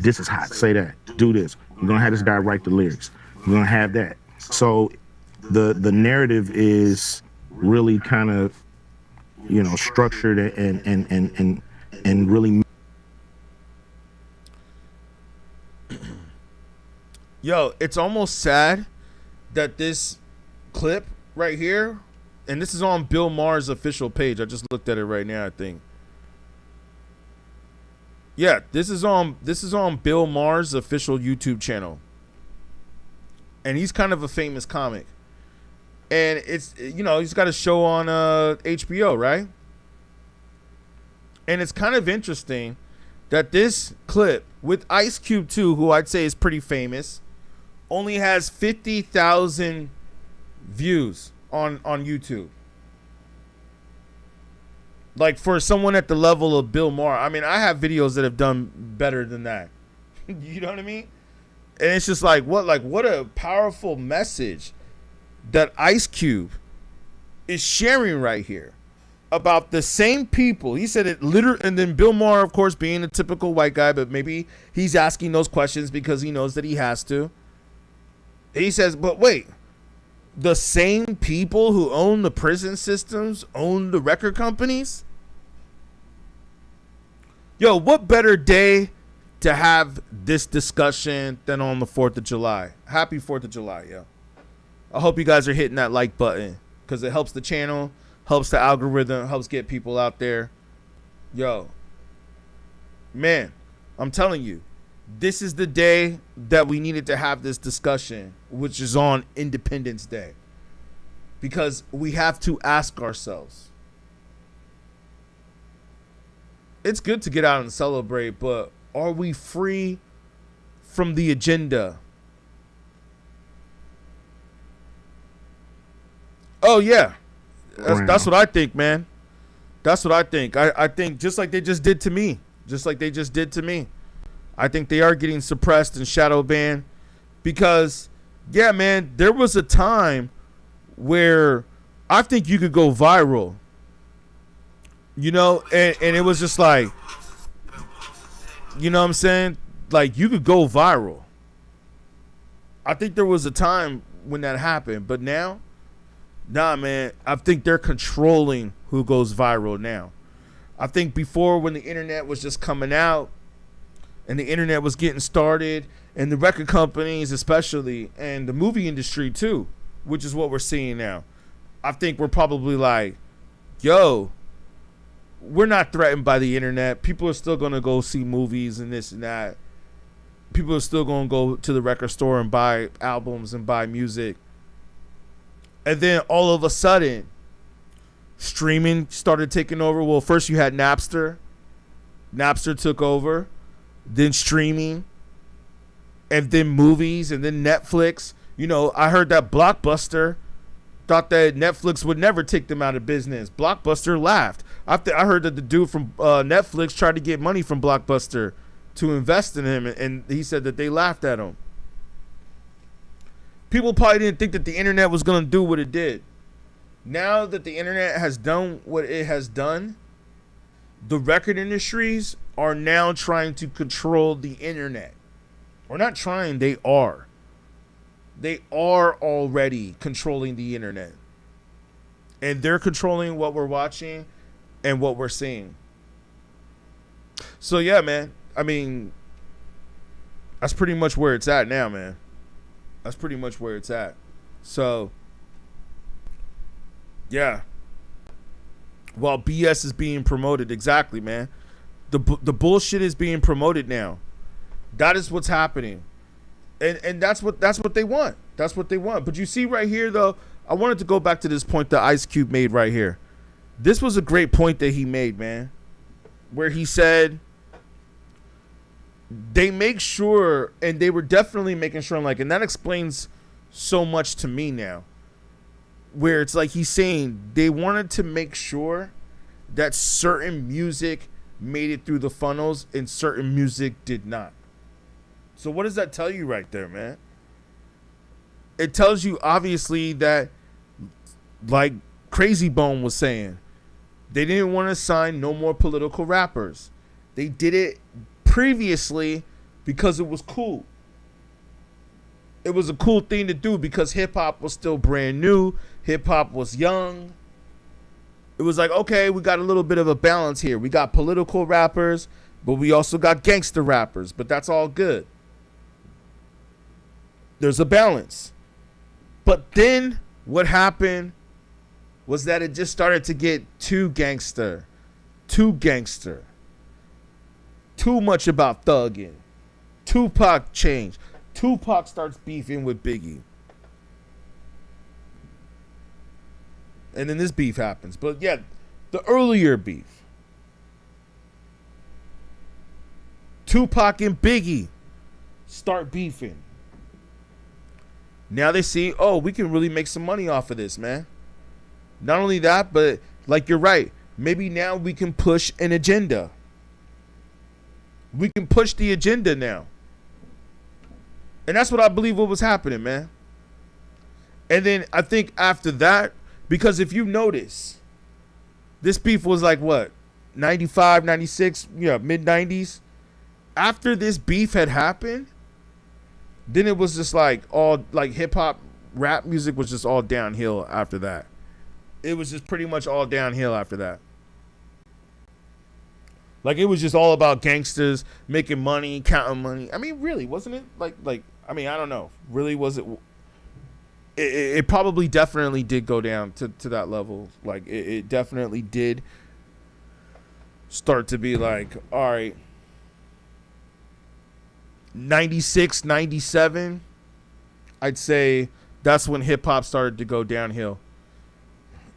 this is hot, say that, do this. You're gonna have this guy write the lyrics. You're gonna have that. So the narrative is really kind of, you know, structured and really. Yo, it's almost sad that this clip right here, and this is on Bill Maher's official page. I just looked at it right now, I think. Yeah, this is on Bill Maher's official YouTube channel. And he's kind of a famous comic. And it's, you know, he's got a show on HBO, right? And it's kind of interesting that this clip with Ice Cube too, who I'd say is pretty famous, only has 50,000 views on YouTube. Like for someone at the level of Bill Maher, I mean, I have videos that have done better than that. You know what I mean? And it's just like what a powerful message that Ice Cube is sharing right here about the same people. He said it literally, and then Bill Maher, of course, being a typical white guy, but maybe he's asking those questions because he knows that he has to. He says, but wait, the same people who own the prison systems own the record companies? Yo, what better day to have this discussion than on the 4th of July? Happy 4th of July, yo. I hope you guys are hitting that like button because it helps the channel, helps the algorithm, helps get people out there. Yo, man, I'm telling you, this is the day that we needed to have this discussion, which is on Independence Day. Because we have to ask ourselves. It's good to get out and celebrate, but are we free from the agenda? Oh yeah, Brown. that's what I think, man. That's what I think. I think just like they just did to me. I think they are getting suppressed and shadow banned because, yeah, man, there was a time where I think you could go viral, you know, and it was just like, you know what I'm saying? Like, you could go viral. I think there was a time when that happened, but now, nah, man, I think they're controlling who goes viral now. I think before, when the internet was just coming out and the internet was getting started, and the record companies especially, and the movie industry too, which is what we're seeing now, I think we're probably like, yo, we're not threatened by the internet. People are still going to go see movies and this and that. People are still going to go to the record store and buy albums and buy music. And then all of a sudden, streaming started taking over. Well, first you had Napster. Napster took over. Then streaming. And then movies. And then Netflix. You know, I heard that Blockbuster thought that Netflix would never take them out of business. Blockbuster laughed. I heard that the dude from Netflix tried to get money from Blockbuster to invest in him. And he said that they laughed at him. People probably didn't think that the internet was going to do what it did. Now that the internet has done what it has done, the record industries are now trying to control the internet. Or not trying, they are. They are already controlling the internet. And they're controlling what we're watching and what we're seeing. So yeah, man. I mean, that's pretty much where it's at now, man. That's pretty much where it's at. So, yeah. While BS is being promoted, exactly, man. The bullshit is being promoted now. That is what's happening. And that's what they want. That's what they want. But you see right here, though, I wanted to go back to this point that Ice Cube made right here. This was a great point that he made, man. Where he said they make sure, and they were definitely making sure, like, and that explains so much to me now. Where it's like he's saying they wanted to make sure that certain music made it through the funnels and certain music did not. So what does that tell you right there, man? It tells you obviously that, like Crazy Bone was saying, they didn't want to sign no more political rappers. They did it previously because it was cool. It was a cool thing to do because hip-hop was still brand new. Hip-hop was young. It was like, okay, we got a little bit of a balance here. We got political rappers, but we also got gangster rappers. But that's all good. There's a balance. But then what happened was that it just started to get too gangster. Too gangster. Too much about thugging. Tupac changed. Tupac starts beefing with Biggie. And then this beef happens. But yeah, the earlier beef. Tupac and Biggie start beefing. Now they see, oh, we can really make some money off of this, man. Not only that, but like you're right. Maybe now we can push an agenda. We can push the agenda now. And that's what I believe what was happening, man. And then I think after that, because if you notice, this beef was like what? 95, 96, yeah, mid-90s. After this beef had happened, then it was just like all like hip-hop, rap music was just all downhill after that. It was just pretty much all downhill after that. Like it was just all about gangsters making money, counting money. I mean, really, wasn't it? Like I mean, I don't know. Really, was it? It probably definitely did go down to that level. Like it definitely did start to be like, all right, 96, 97, I'd say that's when hip hop started to go downhill.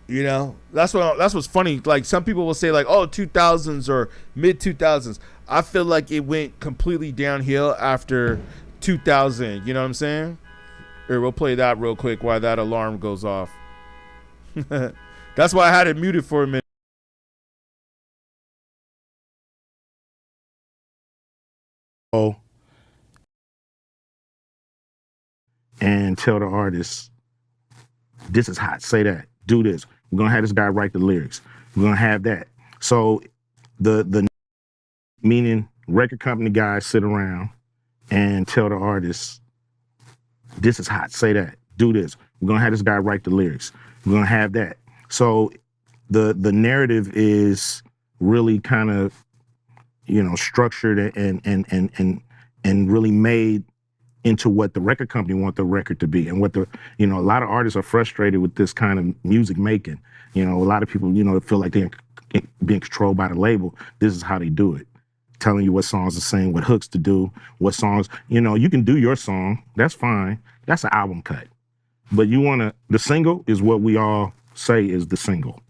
You know, that's what's funny. Like some people will say like, oh, 2000s or mid 2000s. I feel like it went completely downhill after 2000. You know what I'm saying? Here, we'll play that real quick while that alarm goes off. That's why I had it muted for a minute. Oh, and tell the artist, this is hot. Say that. Do this. We're gonna have this guy write the lyrics. We're gonna have that. So the meaning record company guys sit around and tell the artist, this is hot. Say that. Do this. We're gonna have this guy write the lyrics. We're gonna have that. So the narrative is really kind of, you know, structured and really made into what the record company want the record to be, and what the, you know, a lot of artists are frustrated with this kind of music making. You know, a lot of people, you know, feel like they're being controlled by the label. This is how they do it, telling you what songs to sing, what hooks to do, what songs, you know, you can do your song, that's fine, that's an album cut. But you wanna, the single is what we all say is the single.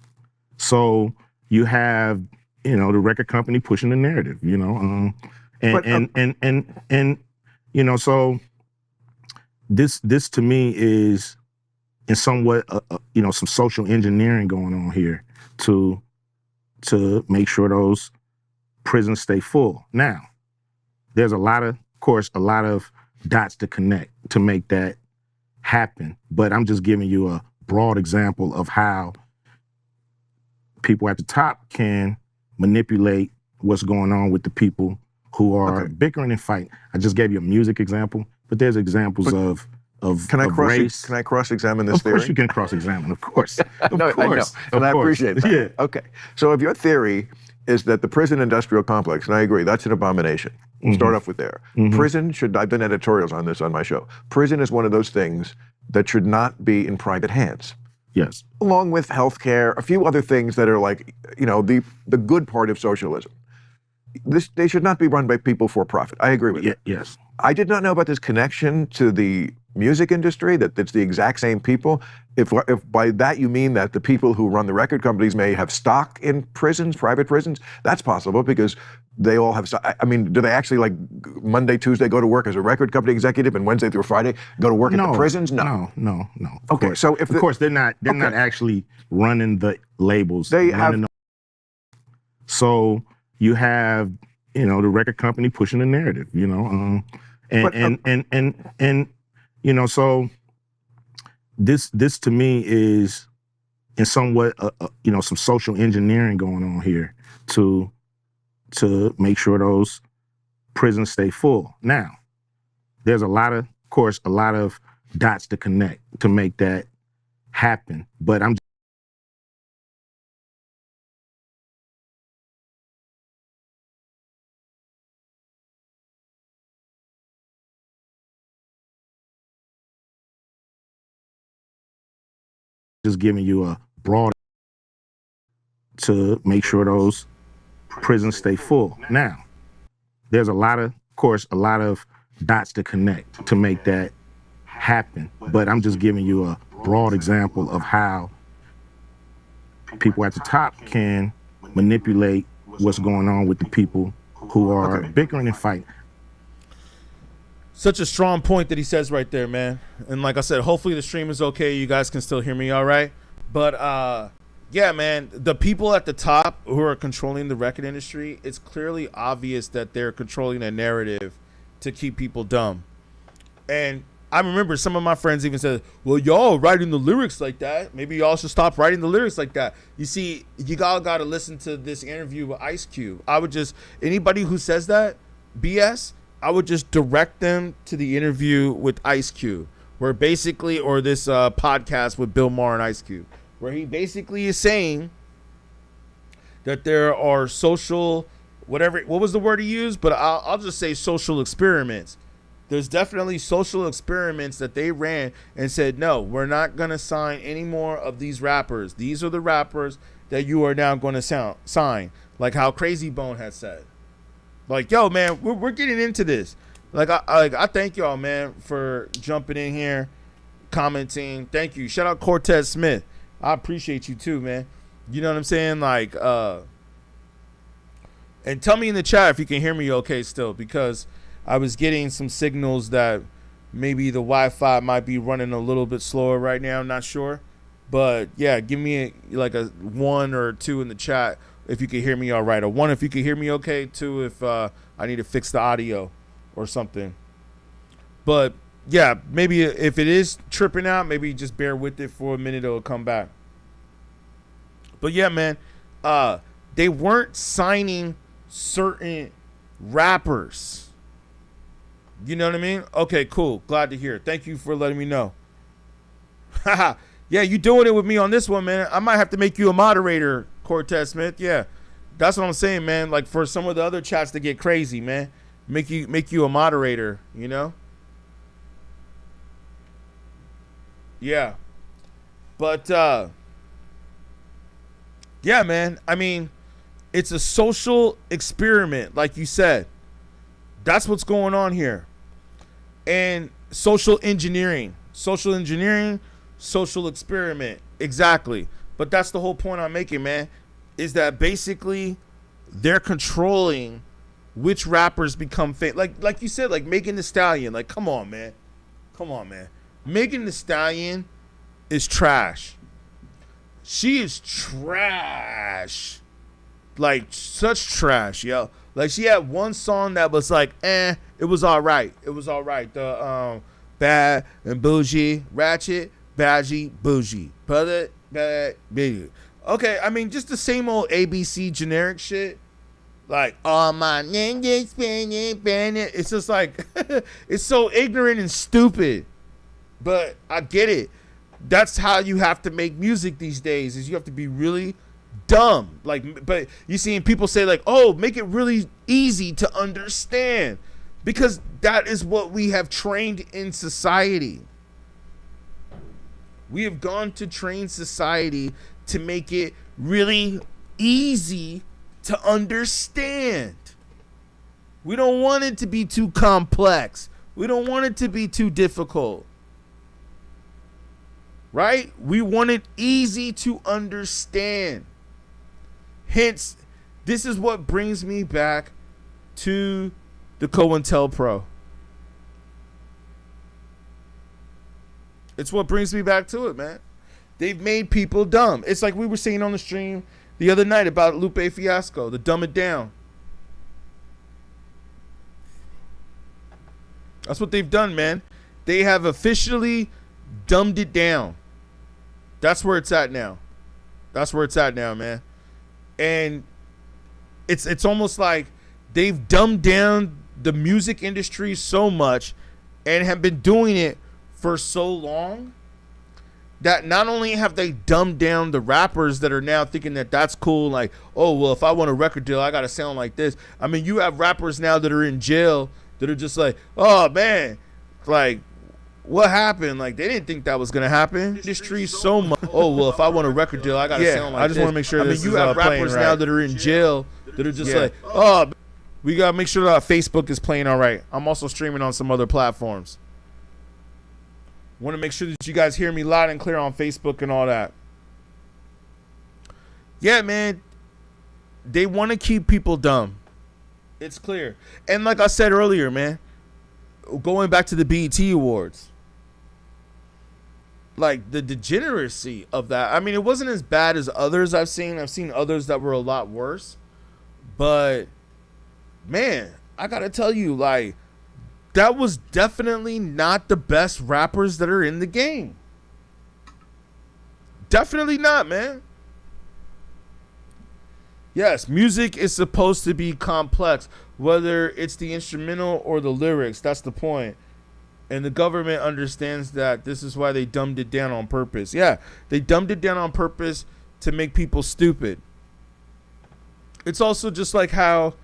So you have, you know, the record company pushing the narrative, you know, and you know, so this to me is in somewhat, you know, some social engineering going on here to make sure those prisons stay full. Now, there's of course, a lot of dots to connect to make that happen, but I'm just giving you a broad example of how people at the top can manipulate what's going on with the people who are bickering and fighting. I just gave you a music example, but there's examples of can I race. Can I cross-examine this theory? Of course you can cross-examine, of course. No, I know, and I appreciate that. Yeah. Okay, so if your theory is that the prison industrial complex, and I agree, that's an abomination. We'll start off with there. Prison should, I've done editorials on this on my show. Prison is one of those things that should not be in private hands. Yes. Along with healthcare, a few other things that are like, you know, the good part of socialism. They should not be run by people for profit. I agree with that. Yes. I did not know about this connection to the music industry, that it's the exact same people. If by that you mean that the people who run the record companies may have stock in prisons, private prisons, that's possible because they all have stock. I mean, do they actually like Monday, Tuesday go to work as a record company executive and Wednesday through Friday go to work at the prisons? No. Of course. So of course they're not actually running the labels. They have. So you have, you know, the record company pushing the narrative, you know, and you know, so this to me is in somewhat, you know, some social engineering going on here to make sure those prisons stay full. Now, there's of course, a lot of dots to connect to make that happen, but I'm just giving you a broad to make sure those prisons stay full. Now, there's of course, a lot of dots to connect to make that happen, but I'm just giving you a broad example of how people at the top can manipulate what's going on with the people who are bickering and fighting. Such a strong point that he says right there, man. And like I said, hopefully the stream is okay. You guys can still hear me all right. But yeah, man, the people at the top who are controlling the record industry, it's clearly obvious that they're controlling a narrative to keep people dumb. And I remember some of my friends even said, well, y'all writing the lyrics like that, maybe y'all should stop writing the lyrics like that. You see, you all got to listen to this interview with Ice Cube. I would just, anybody who says that, BS, I would just direct them to the interview with Ice Cube, where basically, or this podcast with Bill Maher and Ice Cube, where he basically is saying that there are social, what was the word he used? But I'll just say social experiments. There's definitely social experiments that they ran and said, no, we're not going to sign any more of these rappers. These are the rappers that you are now going to sign, like how Crazy Bone had said. Like, yo, man, we're getting into this. Like, I thank y'all, man, for jumping in here, commenting. Thank you. Shout out Cortez Smith. I appreciate you too, man. You know what I'm saying? Like, and tell me in the chat if you can hear me okay still, because I was getting some signals that maybe the Wi-Fi might be running a little bit slower right now. I'm not sure. But yeah, give me like a 1 or 2 in the chat if you can hear me all right. A 1 if you can hear me okay. 2 if I need to fix the audio or something. But yeah, maybe if it is tripping out, maybe just bear with it for a minute. It'll come back. But yeah, man, they weren't signing certain rappers. You know what I mean? Okay, cool. Glad to hear. Thank you for letting me know. Haha. Yeah, you doing it with me on this one, man. I might have to make you a moderator, Cortez Smith. Yeah, that's what I'm saying, man. Like for some of the other chats to get crazy, man. Make you a moderator, you know? Yeah. But yeah, man. I mean, it's a social experiment, like you said. That's what's going on here. And social engineering, social experiment. Exactly. But that's the whole point I'm making, man, is that basically they're controlling which rappers become famous. Like you said, like Megan Thee Stallion. Like, come on, man. Megan Thee Stallion is trash. She is trash. Like, such trash, yo. Like, she had one song that was like, it was all right. The Bad and Bougie, Ratchet, Badgy, Bougie. Bad, big. Okay, I mean, just the same old ABC generic shit. Like, oh my ninjas, it's just like, it's so ignorant and stupid. But I get it. That's how you have to make music these days, is you have to be really dumb. Like, but you see people say like, oh, make it really easy to understand, because that is what we have trained in society. We have gone to train society to make it really easy to understand. We don't want it to be too complex. We don't want it to be too difficult. Right? We want it easy to understand. Hence, this is what brings me back to the COINTELPRO. It's what brings me back to it, man. They've made people dumb. It's like we were saying on the stream the other night about Lupe Fiasco, the Dumb It Down. That's what they've done, man. They have officially dumbed it down. That's where it's at now. Man. And it's almost like they've dumbed down the music industry so much and have been doing it for so long that not only have they dumbed down the rappers that are now thinking that that's cool, like, oh, well, if I want a record deal, I got to sound like this. I mean, you have rappers now that are in jail that are just like, oh, man, like, what happened? Like, they didn't think that was gonna happen. Industry so much. Oh, well, if I want a record deal, I gotta sound like this. I just want to make sure. I mean, you have rappers now that are in jail that are just like, oh, we gotta make sure that Facebook is playing all right. I'm also streaming on some other platforms. Want to make sure that you guys hear me loud and clear on Facebook and all that. Yeah, man. They want to keep people dumb. It's clear. And like I said earlier, man, going back to the BET Awards, like the degeneracy of that. I mean, it wasn't as bad as others I've seen. I've seen others that were a lot worse. But, man, I got to tell you, like, that was definitely not the best rappers that are in the game. Definitely not, man. Yes, music is supposed to be complex, whether it's the instrumental or the lyrics. That's the point. And the government understands that. This is why they dumbed it down on purpose. Yeah, they dumbed it down on purpose to make people stupid. It's also just like how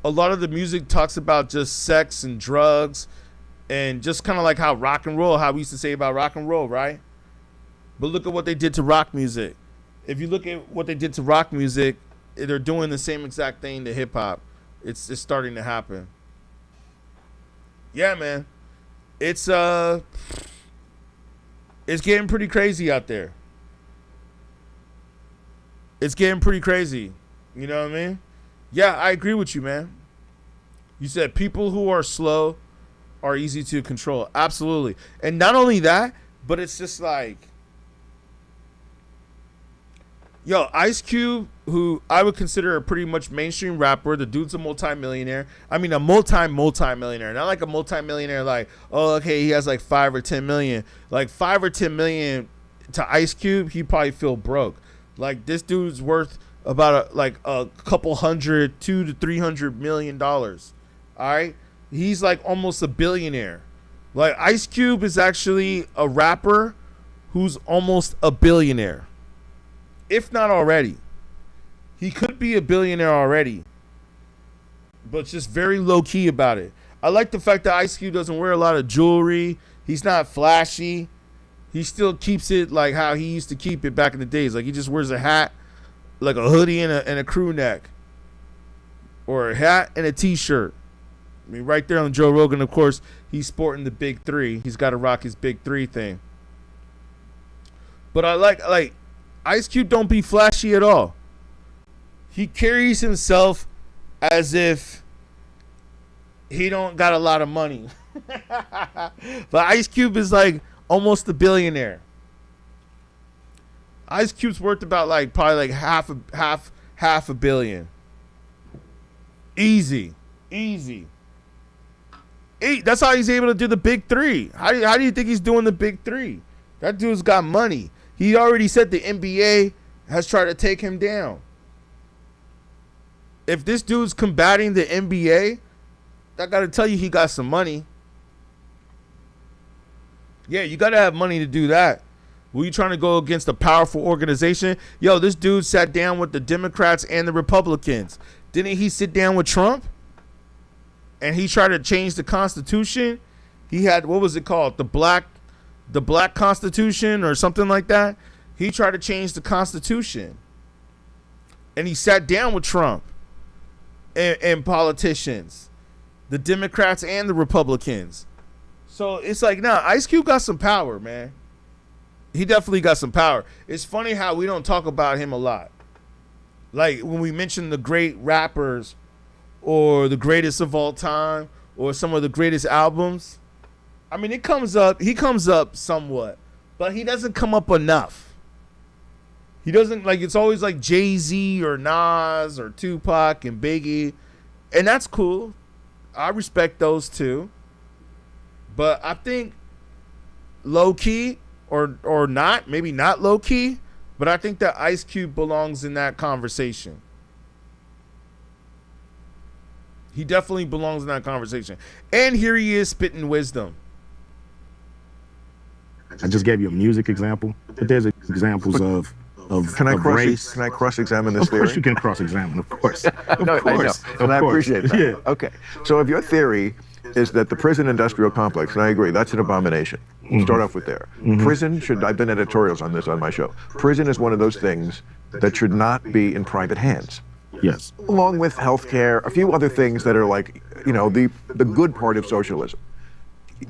a lot of the music talks about just sex and drugs, and just kind of like how rock and roll, how we used to say about rock and roll, right? But look at what they did to rock music. If you look at what they did to rock music, they're doing the same exact thing to hip hop. It's starting to happen. Yeah, man. It's getting pretty crazy out there. It's getting pretty crazy. You know what I mean? Yeah, I agree with you, man. You said people who are slow are easy to control. Absolutely. And not only that, but it's just like, Yo, Ice Cube, who I would consider a pretty much mainstream rapper. The dude's a multimillionaire. I mean, a multi-millionaire. Not like a multimillionaire like, oh, okay, he has like 5 or 10 million. Like 5 or 10 million to Ice Cube, he'd probably feel broke. Like, this dude's worth about a couple hundred, $200 to $300 million. All right? He's like almost a billionaire. Like, Ice Cube is actually a rapper who's almost a billionaire, if not already. He could be a billionaire already, but just very low key about it. I like the fact that Ice Cube doesn't wear a lot of jewelry. He's not flashy. He still keeps it like how he used to keep it back in the days. Like, he just wears a hat, like a hoodie and a crew neck, or a hat and a t-shirt. I mean, right there on Joe Rogan, of course, he's sporting the big 3. He's got to rock his big 3 thing. But I like Ice Cube don't be flashy at all. He carries himself as if he don't got a lot of money. But Ice Cube is like almost a billionaire. Ice Cube's worth about like probably like half a billion. Easy. That's how he's able to do the big 3. How do you think he's doing the big 3? That dude's got money. He already said the NBA has tried to take him down. If this dude's combating the NBA, I gotta tell you, he got some money. Yeah, you gotta have money to do that. Were you trying to go against a powerful organization? Yo, this dude sat down with the Democrats and the Republicans. Didn't he sit down with Trump? And he tried to change the Constitution. He had, what was it called? The black Constitution or something like that. He tried to change the Constitution. And he sat down with Trump and politicians, the Democrats and the Republicans. So it's like, nah, Ice Cube got some power, man. He definitely got some power. It's funny how we don't talk about him a lot. Like when we mention the great rappers or the greatest of all time or some of the greatest albums, I mean, he comes up somewhat, but he doesn't come up enough. He doesn't, like, it's always like Jay-Z or Nas or Tupac and Biggie, and that's cool. I respect those too. But I think low-key or not, maybe not low-key, but I think that Ice Cube belongs in that conversation. He definitely belongs in that conversation. And here he is spitting wisdom. I just gave you a music example, but there's examples of Can I race. Can I cross-examine this Of theory? course you can cross-examine, of course. No, I know. And I appreciate that. Yeah. Okay. So if your theory is that the prison industrial complex, and I agree, that's an abomination. We'll start off with there. Prison I've done editorials on this on my show. Prison is one of those things that should not be in private hands. Yes. Along with healthcare, a few other things that are like, the good part of socialism.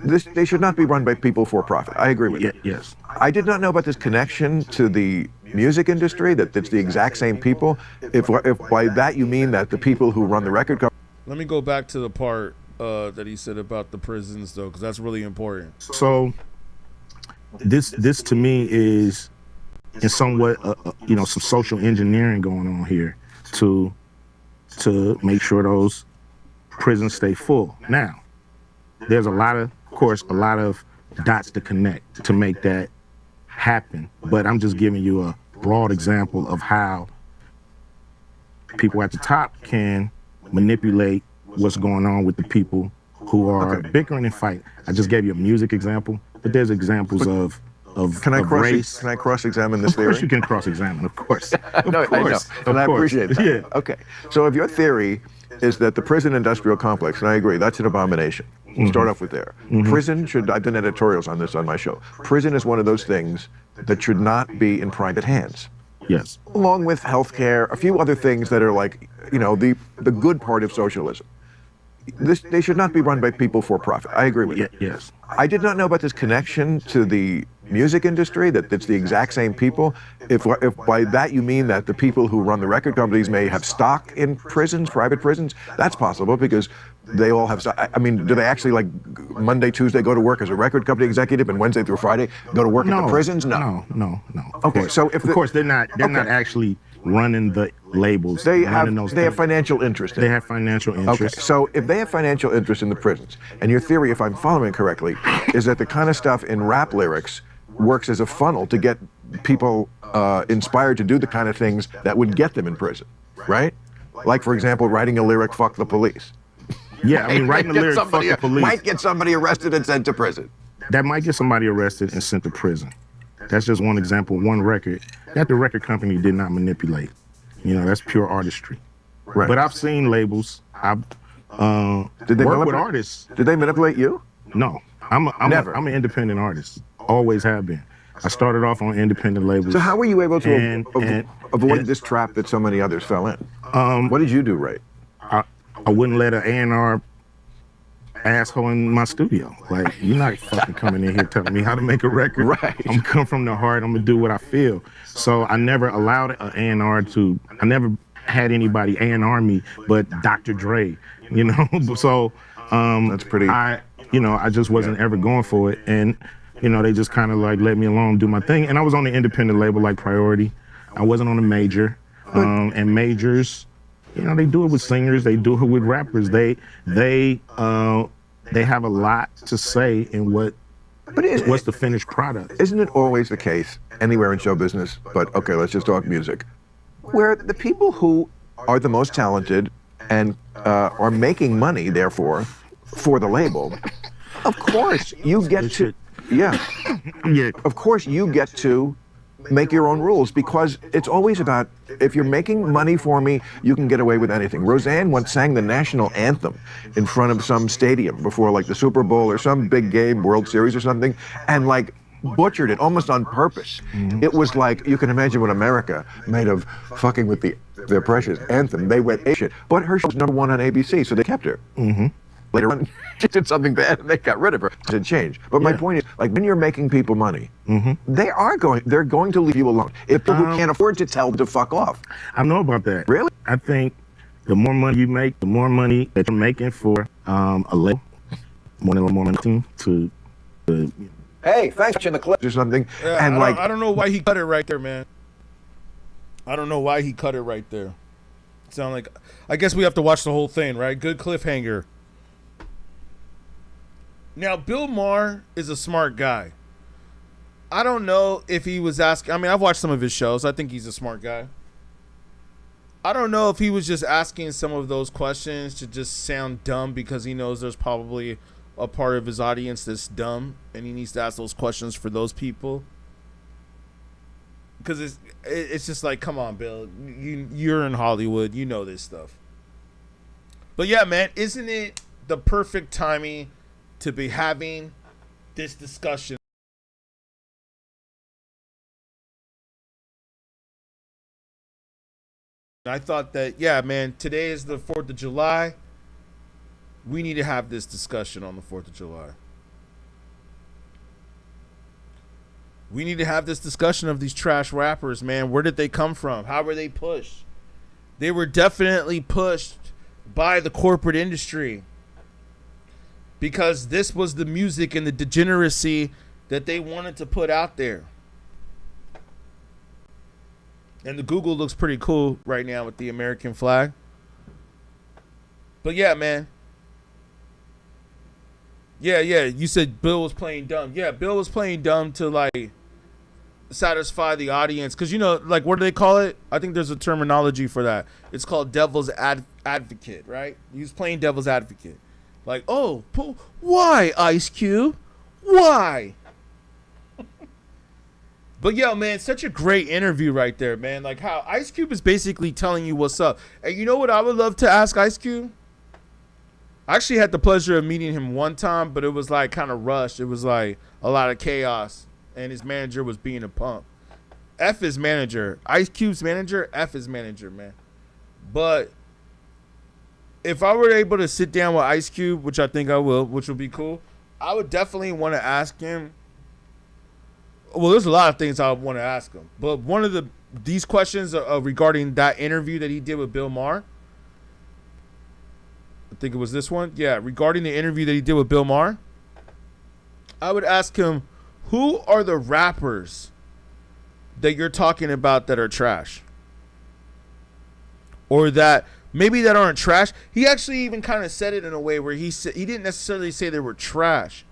They should not be run by people for profit. I agree with that. Yes. I did not know about this connection to the music industry, that it's the exact same people. If by that you mean that the people who run the record company. Let me go back to the part that he said about the prisons, though, because that's really important. So this to me is in somewhat some social engineering going on here to make sure those prisons stay full. Now, there's a lot of dots to connect to make that happen. But I'm just giving you a broad example of how people at the top can manipulate what's going on with the people who are bickering and fighting. I just gave you a music example, but there's examples of race. Can I cross-examine this theory? Of course you can cross-examine, of course. No, I know. And I appreciate that. Yeah. Okay. So if your theory is that the prison industrial complex, and I agree, that's an abomination. We'll start off with there. Prison I've done editorials on this on my show. Prison is one of those things that should not be in private hands. Yes. Along with healthcare, a few other things that are like, the good part of socialism. They should not be run by people for profit. I agree with that. Yes. I did not know about this connection to the music industry, that it's the exact same people. If by that you mean that the people who run the record companies may have stock in prisons, private prisons, that's possible because they all have. I mean, do they actually like Monday, Tuesday go to work as a record company executive, and Wednesday through Friday go to work at the prisons? No. Okay, so if of course they're not actually running the labels. They have financial interest. They have financial interest. Okay, so if they have financial interest in the prisons, and your theory, if I'm following correctly, is that the kind of stuff in rap lyrics works as a funnel to get people inspired to do the kind of things that would get them in prison, right? Like, for example, writing a lyric, "Fuck the police." Yeah, I mean, writing a lyric, "Fuck the police," might get somebody arrested and sent to prison. That might get somebody arrested and sent to prison. That's just one example, one record that the record company did not manipulate. You know, that's pure artistry. Right. But I've seen labels. I've worked with artists. Did they manipulate you? No, I'm an independent artist. Always have been. I started off on independent labels. So how were you able to avoid this trap that so many others fell in? What did you do right? I wouldn't let an A&R asshole in my studio. Like, you're not fucking coming in here telling me how to make a record. Right. I'm come from the heart. I'm gonna do what I feel. So I never allowed an A&R to. I never had anybody A&R me, but Dr. Dre. You know. So that's pretty. I just wasn't ever going for it, and they just kind of like let me alone, do my thing. And I was on the independent label like Priority. I wasn't on a major, and majors. They do it with singers. They do it with rappers. They have a lot to say in what's the finished product. Isn't it always the case anywhere in show business? But okay, let's just talk music, where the people who are the most talented and are making money, therefore, for the label, of course you get to, of course you get to make your own rules, because it's always about, if you're making money for me, you can get away with anything. Roseanne once sang the national anthem in front of some stadium before like the Super Bowl or some big game, World Series or something, and like butchered it almost on purpose. It was like, you can imagine what America made of fucking with their precious anthem. They went apeshit. But her show was #1 on ABC, so they kept her. Later on, she did something bad and they got rid of her. It changed. But my point is, like, when you're making people money, they're going to leave you alone. If people who can't afford to tell them to fuck off. I know about that. Really? I think the more money you make, the more money that you're making for a label, more money to hey, thanks for watching the clip or something. Yeah, and I don't know why he cut it right there, man. I don't know why he cut it right there. Sound like, I guess we have to watch the whole thing, right? Good cliffhanger. Now, Bill Maher is a smart guy. I don't know if he was asking. I mean, I've watched some of his shows. I think he's a smart guy. I don't know if he was just asking some of those questions to just sound dumb because he knows there's probably a part of his audience that's dumb and he needs to ask those questions for those people. Because it's just like, come on, Bill. You're in Hollywood. You know this stuff. But yeah, man, isn't it the perfect timing to be having this discussion? I thought that, yeah, man, today is the 4th of July. We need to have this discussion on the 4th of July. We need to have this discussion of these trash rappers, man. Where did they come from? How were they pushed? They were definitely pushed by the corporate industry, because this was the music and the degeneracy that they wanted to put out there. And the Google looks pretty cool right now with the American flag. But yeah, man. Yeah, you said Bill was playing dumb. Yeah, Bill was playing dumb to like satisfy the audience. Because, like, what do they call it? I think there's a terminology for that. It's called devil's advocate, right? He was playing devil's advocate. Like, oh, why, Ice Cube? Why? But yo, man, such a great interview right there, man. Like how Ice Cube is basically telling you what's up. And you know what I would love to ask Ice Cube? I actually had the pleasure of meeting him one time, but it was like kind of rushed. It was like a lot of chaos, and his manager was being a punk. F his manager. Ice Cube's manager, F his manager, man. But if I were able to sit down with Ice Cube, which I think I will, which will be cool, I would definitely want to ask him. Well, there's a lot of things I want to ask him, but one of these questions regarding that interview that he did with Bill Maher, I think it was this one. Yeah, regarding the interview that he did with Bill Maher, I would ask him, who are the rappers that you're talking about that are trash? Or that maybe that aren't trash. He actually even kind of said it in a way where he said he didn't necessarily say they were trash.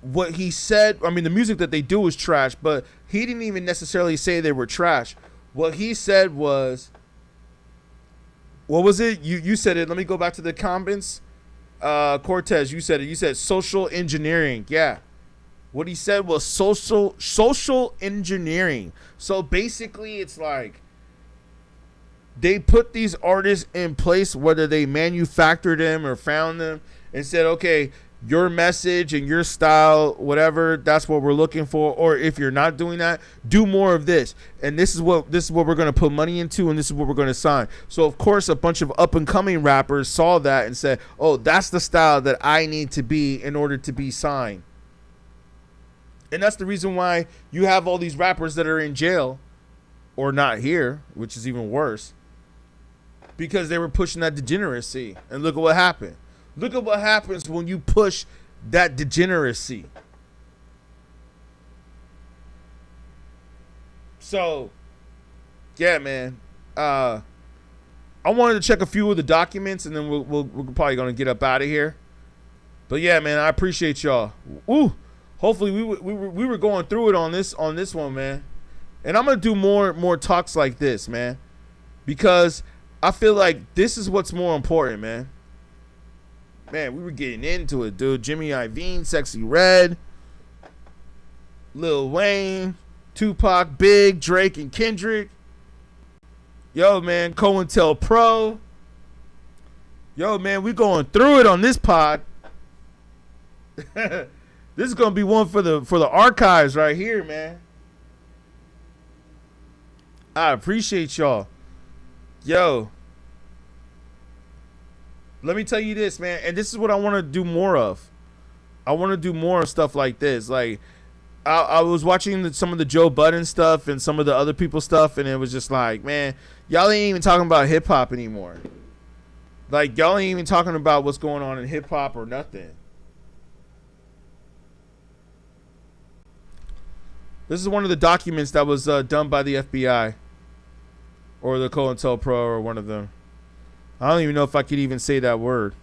What he said, I mean, the music that they do is trash, but he didn't even necessarily say they were trash. What he said was, what was it? You said it. Let me go back to the comments. Cortez, you said it. You said social engineering. Yeah. What he said was social engineering. So basically, it's like they put these artists in place, whether they manufactured them or found them, and said, okay, your message and your style, whatever, that's what we're looking for. Or if you're not doing that, do more of this. And this is what we're going to put money into, and this is what we're going to sign. So of course, a bunch of up and coming rappers saw that and said, oh, that's the style that I need to be in order to be signed. And that's the reason why you have all these rappers that are in jail or not here, which is even worse, because they were pushing that degeneracy. And look at what happened. Look at what happens when you push that degeneracy. So, yeah, man. I wanted to check a few of the documents, and then we're probably going to get up out of here. But, yeah, man, I appreciate y'all. Ooh, hopefully we were going through it on this one, man. And I'm going to do more talks like this, man, because I feel like this is what's more important, man. Man, we were getting into it, dude. Jimmy Iovine, Sexy Red, Lil Wayne, Tupac, Big, Drake, and Kendrick. Yo, man, COINTELPRO. Yo, man, we going through it on this pod. This is gonna be one for the archives right here, man. I appreciate y'all. Yo. Let me tell you this, man, and this is what I want to do more of. I want to do more of stuff like this. Like, I was watching some of the Joe Budden stuff and some of the other people's stuff, and it was just like, man, y'all ain't even talking about hip-hop anymore. Like, y'all ain't even talking about what's going on in hip-hop or nothing. This is one of the documents that was done by the FBI or the COINTELPRO or one of them. I don't even know if I could even say that word.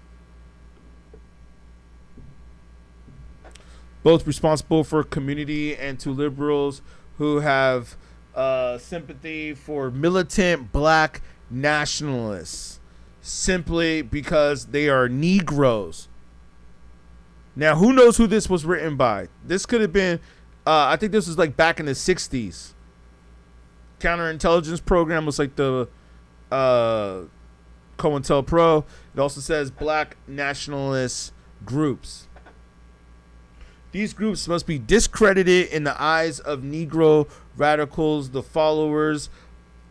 Both responsible for community and to liberals who have sympathy for militant black nationalists simply because they are Negroes. Now, who knows who this was written by? This could have been, I think this was like back in the 60s. Counterintelligence program was like the COINTELPRO. It also says black nationalist groups. These groups must be discredited in the eyes of Negro radicals, the followers.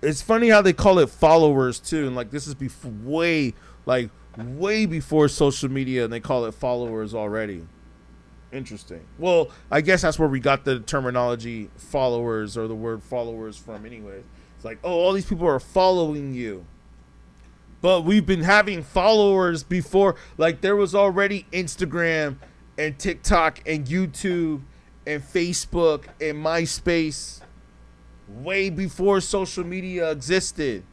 It's funny how they call it followers too, and like this is way before social media, and they call it followers already. Interesting. Well, I guess that's where we got the terminology followers or the word followers from anyway. It's like, oh, all these people are following you. But we've been having followers before. Like, there was already Instagram and TikTok and YouTube and Facebook and MySpace way before social media existed.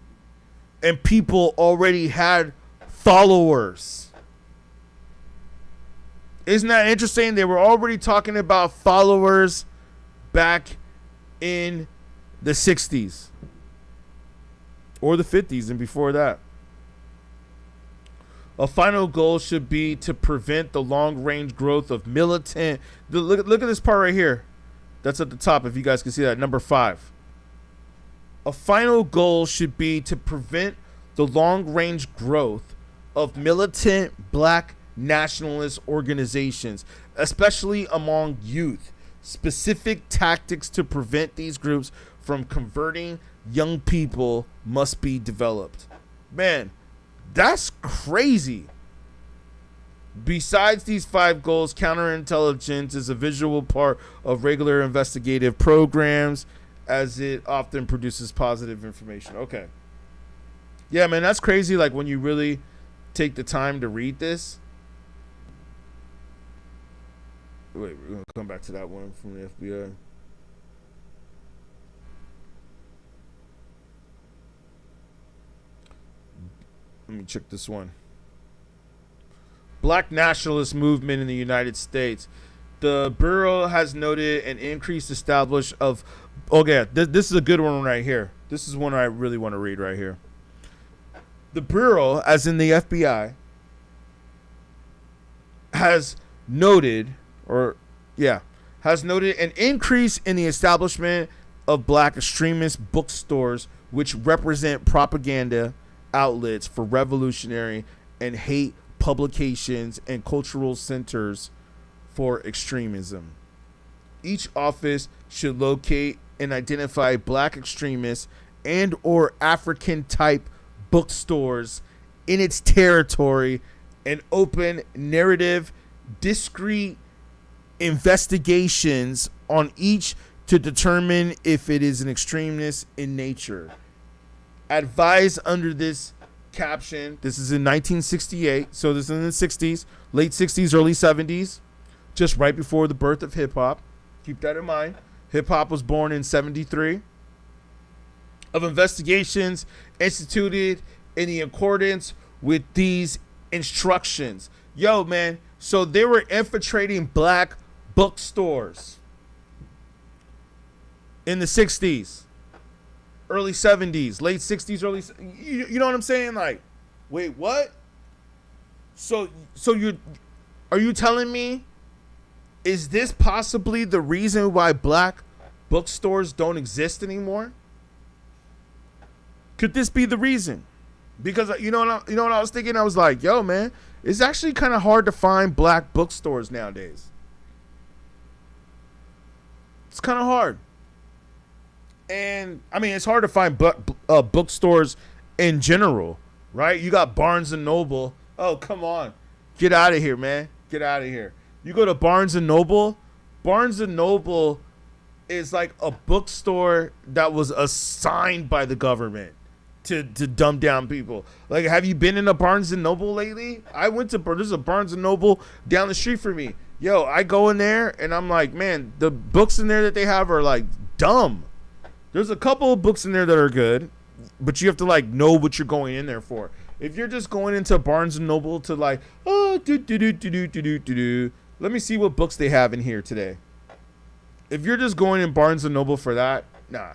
And people already had followers. Isn't that interesting? They were already talking about followers back in the 60s or the 50s and before that. A final goal should be to prevent the long-range growth of militant. Look at this part right here. That's at the top, if you guys can see that, number 5. A final goal should be to prevent the long-range growth of militant black nationalist organizations, especially among youth. Specific tactics to prevent these groups from converting young people must be developed. Man, that's crazy. Besides these 5 goals, counterintelligence is a visual part of regular investigative programs as it often produces positive information. Okay. Yeah, man, that's crazy. Like when you really take the time to read this. Wait, we're gonna come back to that one from the FBI. Let me check this one. Black nationalist movement in the United States. The Bureau has noted an increased established of. Okay, this is a good one right here. This is one I really want to read right here. The Bureau, as in the FBI, has noted an increase in the establishment of black extremist bookstores, which represent propaganda outlets for revolutionary and hate publications and cultural centers for extremism. Each office should locate and identify black extremists and or African type bookstores in its territory and open narrative discrete investigations on each to determine if it is an extremist in nature. Advised under this caption, this is in 1968, so this is in the 60s, late 60s, early 70s, just right before the birth of hip-hop. Keep that in mind. Hip-hop was born in 73. Of investigations instituted in the accordance with these instructions. Yo, man, so they were infiltrating black bookstores in the 60s, early 70s, late 60s, early, you know what I'm saying? Like, wait, what? So are you telling me, is this possibly the reason why black bookstores don't exist anymore? Could this be the reason? Because you know what I was thinking? I was like, yo, man, it's actually kind of hard to find black bookstores nowadays. It's kind of hard. And I mean, it's hard to find bookstores in general, right? You got Barnes and Noble. Oh, come on. Get out of here, man. Get out of here. You go to Barnes and Noble. Barnes and Noble is like a bookstore that was assigned by the government to dumb down people. Like, have you been in a Barnes and Noble lately? I went to, there's a Barnes and Noble down the street from me. Yo, I go in there and I'm like, man, the books in there that they have are like dumb. There's a couple of books in there that are good, but you have to like know what you're going in there for. If you're just going into Barnes and Noble to like, oh, let me see what books they have in here today. If you're just going in Barnes and Noble for that, nah.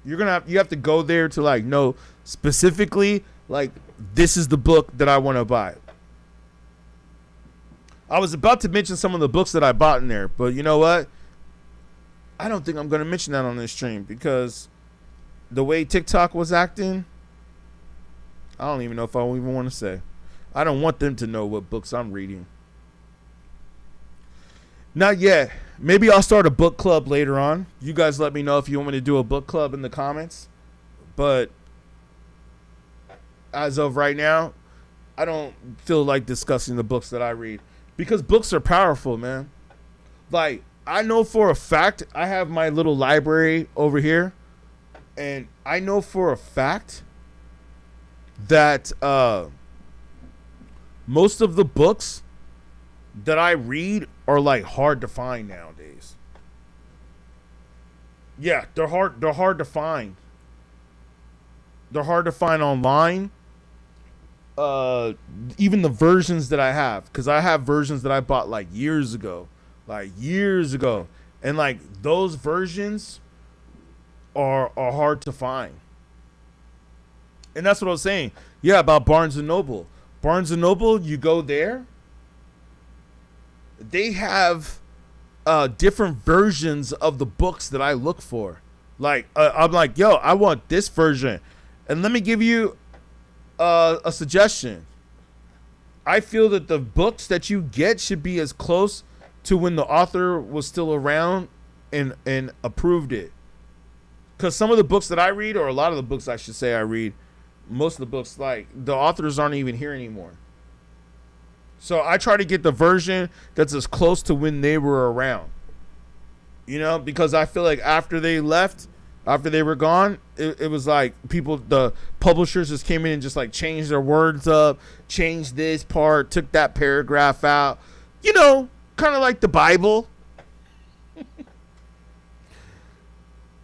You have to go there to like know specifically like this is the book that I want to buy. I was about to mention some of the books that I bought in there, but you know what? I don't think I'm going to mention that on this stream because the way TikTok was acting, I don't even know if I even want to say. I don't want them to know what books I'm reading. Not yet. Maybe I'll start a book club later on. You guys let me know if you want me to do a book club in the comments. But as of right now, I don't feel like discussing the books that I read. Because books are powerful, man. Like, I know for a fact, I have my little library over here. And I know for a fact that most of the books that I read are like hard to find nowadays. Yeah, they're hard to find. They're hard to find online. Even the versions that I have, because I have versions that I bought like years ago. And like those versions are hard to find. And that's what I was saying. Yeah, about Barnes and Noble. Barnes and Noble, you go there, they have different versions of the books that I look for. Like, I'm like, yo, I want this version. And let me give you a suggestion. I feel that the books that you get should be as close to when the author was still around and approved it. Because some of the books that I read, or a lot of the books I should say I read, most of the books, like, the authors aren't even here anymore. So I try to get the version that's as close to when they were around. You know, because I feel like after they left, After they were gone, it was like the publishers just came in and just like changed their words up, changed this part, took that paragraph out. You know, kind of like the Bible.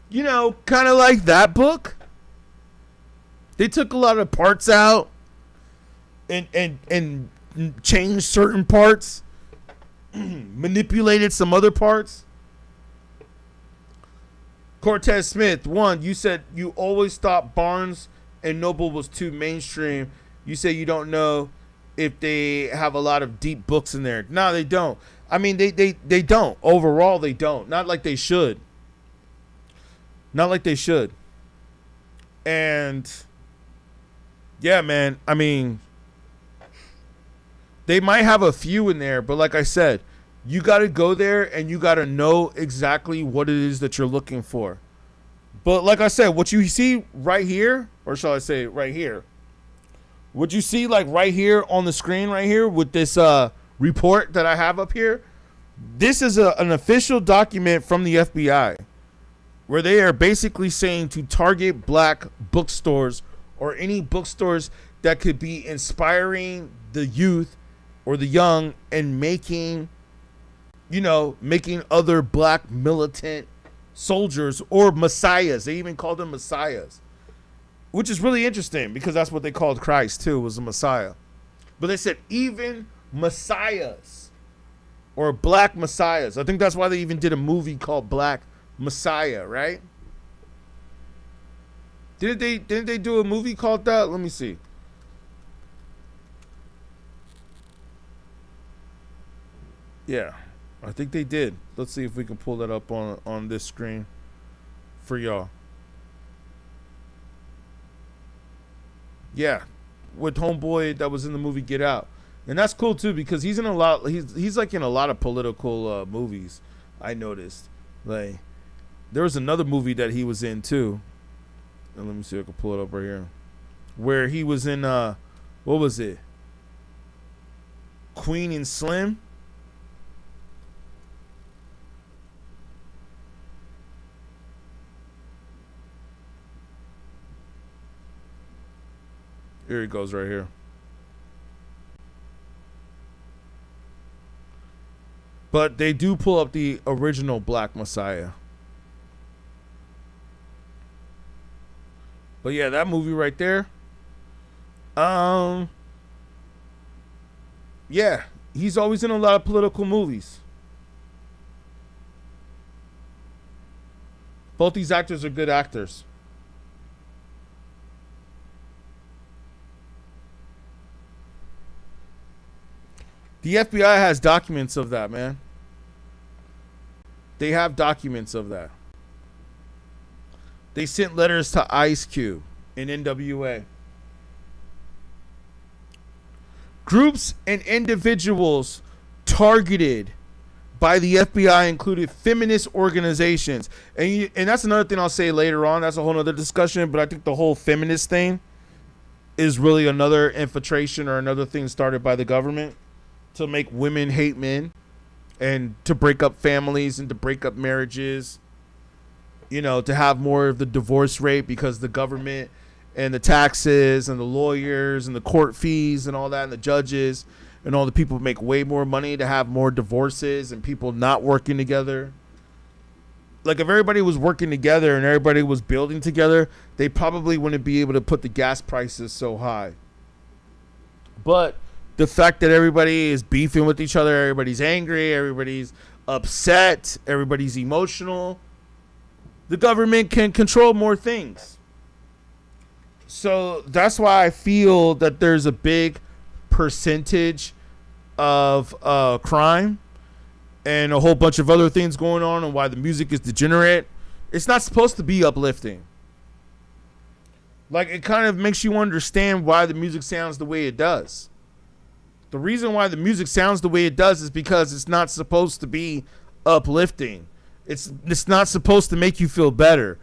You know, kind of like that book. They took a lot of parts out and changed certain parts, manipulated some other parts. Cortez Smith, one, you said you always thought Barnes and Noble was too mainstream. You say you don't know if they have a lot of deep books in there. No, they don't. I mean, they don't. Overall, they don't. Not like they should. Not like they should. And yeah, man, I mean, they might have a few in there, but like I said, you got to go there and you got to know exactly what it is that you're looking for. But like I said, what you see right here, or shall I say right here, what you see like right here on the screen right here with this report that I have up here, this is an official document from the FBI where they are basically saying to target black bookstores or any bookstores that could be inspiring the youth or the young and making other black militant soldiers or messiahs. They even called them messiahs, which is really interesting because that's what they called Christ too, was a messiah. But they said even messiahs or black messiahs. I think that's why they even did a movie called Black Messiah, right? Didn't they do a movie called that? Let me see. Yeah, I think they did. Let's see if we can pull that up on this screen for y'all. Yeah, with homeboy that was in the movie Get Out. And that's cool too because he's in a lot he's like in a lot of political movies. I noticed. Like there was another movie that he was in too. And let me see if I can pull it up right here. Where he was in what was it? Queen and Slim. Here he goes right here. But they do pull up the original Black Messiah. But yeah, that movie right there. Yeah, he's always in a lot of political movies. Both these actors are good actors. The FBI has documents of that, man. They have documents of that. They sent letters to Ice Cube in NWA. Groups and individuals targeted by the FBI included feminist organizations. And that's another thing I'll say later on. That's a whole other discussion. But I think the whole feminist thing is really another infiltration or another thing started by the government to make women hate men and to break up families and to break up marriages. You know, to have more of the divorce rate because the government and the taxes and the lawyers and the court fees and all that and the judges and all the people make way more money to have more divorces and people not working together. Like if everybody was working together and everybody was building together, they probably wouldn't be able to put the gas prices so high. But the fact that everybody is beefing with each other, everybody's angry, everybody's upset, everybody's emotional, the government can control more things. So that's why I feel that there's a big percentage of crime and a whole bunch of other things going on and why the music is degenerate. It's not supposed to be uplifting. Like it kind of makes you understand why the music sounds the way it does. The reason why the music sounds the way it does is because it's not supposed to be uplifting. It's not supposed to make you feel better.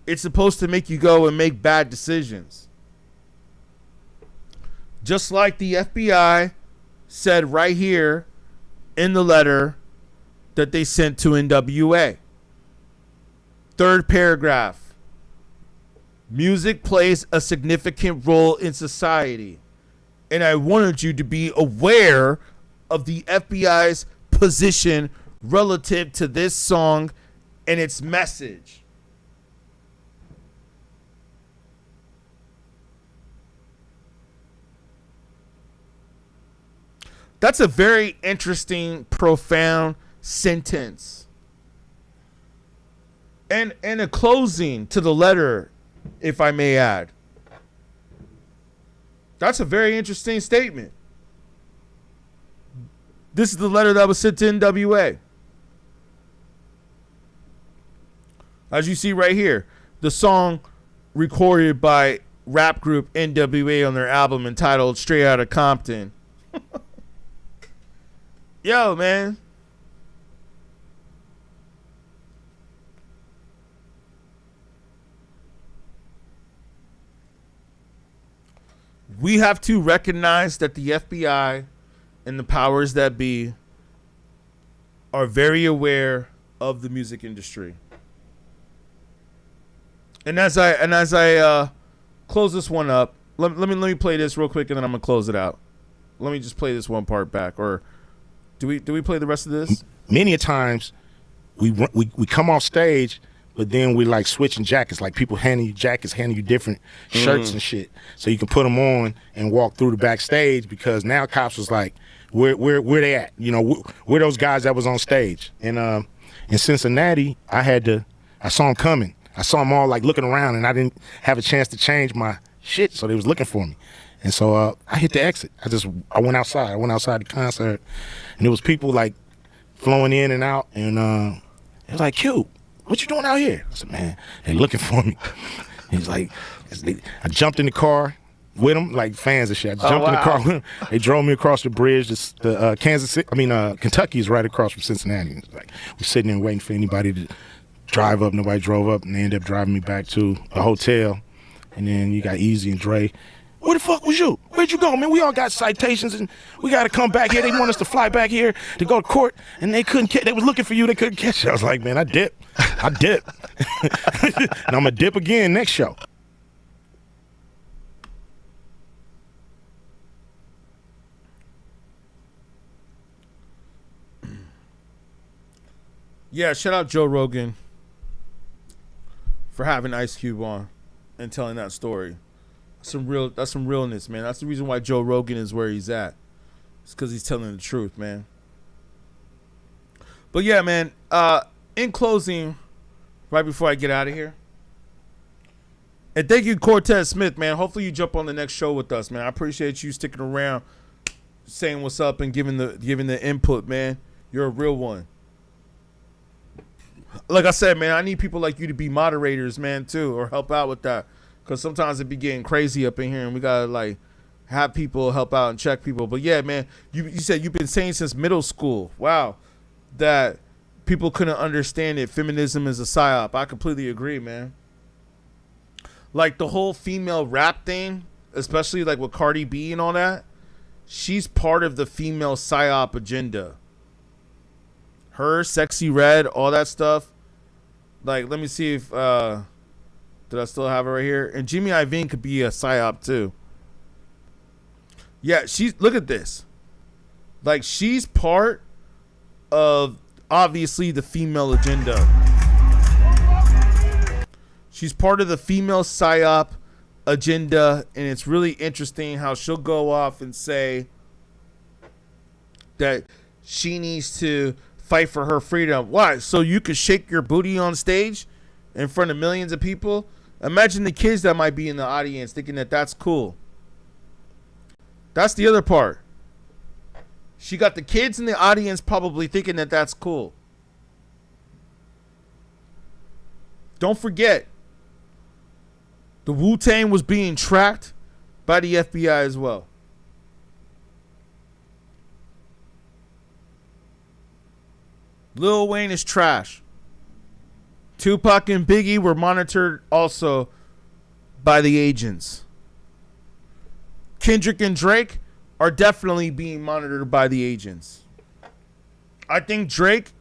It's supposed to make you go and make bad decisions. Just like the FBI said right here in the letter that they sent to NWA. Third paragraph. Music plays a significant role in society, and I wanted you to be aware of the FBI's position relative to this song and its message. That's a very interesting, profound sentence. And a closing to the letter, if I may add. That's a very interesting statement. This is the letter that was sent to NWA. As you see right here, the song recorded by rap group NWA on their album entitled Straight Outta Compton. Yo, man. We have to recognize that the FBI and the powers that be are very aware of the music industry. And as I close this one up, let me play this real quick, and then I'm gonna close it out. Let me just play this one part back, or do we play the rest of this? Many a times we come off stage, but then we like switching jackets, like people handing you jackets, handing you different shirts and shit, so you can put them on and walk through the backstage, because now cops was like, where they at? You know, where those guys that was on stage? And in Cincinnati, I saw them coming. I saw them all like looking around, and I didn't have a chance to change my shit, so they was looking for me. And so I hit the exit. I went outside. I went outside the concert, and there was people like flowing in and out, and it was like, Q, what you doing out here? I said, man, they looking for me. He's like, I jumped in the car with them, like fans and shit. I jumped in the car with them. They drove me across the bridge. Kentucky is right across from Cincinnati. It's like, we're sitting there waiting for anybody to drive up. Nobody drove up, and they ended up driving me back to a hotel. And then you got Easy and Dre. Where the fuck was you? Where'd you go, man? We all got citations, and we got to come back here. They want us to fly back here to go to court, and they couldn't catch. They was looking for you. They couldn't catch you. I was like, man, I dip. And I'm going to dip again next show. Yeah, shout out Joe Rogan for having Ice Cube on and telling that story. That's some realness, man. That's the reason why Joe Rogan is where he's at. It's because he's telling the truth, man. But yeah, man, in closing, right before I get out of here, and thank you, Cortez Smith, man. Hopefully you jump on the next show with us, man. I appreciate you sticking around, saying what's up, and giving the input, man. You're a real one. Like I said, man, I need people like you to be moderators, man, too, or help out with that. Because sometimes it be getting crazy up in here, and we got to, like, have people help out and check people. But, yeah, man, you said you've been saying since middle school, wow, that people couldn't understand it. Feminism is a psyop. I completely agree, man. Like, the whole female rap thing, especially, like, with Cardi B and all that, she's part of the female psyop agenda. Her, Sexy Red, all that stuff. Like, let me see if... did I still have it right here? And Jimmy Iovine could be a psyop too. Yeah, look at this. Like, she's part of, obviously, the female agenda. She's part of the female psyop agenda, and it's really interesting how she'll go off and say that she needs to fight for her freedom. Why? So you could shake your booty on stage in front of millions of people? Imagine the kids that might be in the audience thinking that that's cool. That's the other part. She got the kids in the audience probably thinking that that's cool. Don't forget, the Wu-Tang was being tracked by the FBI as well. Lil Wayne is trash. Tupac and Biggie were monitored also by the agents. Kendrick and Drake are definitely being monitored by the agents. I think Drake,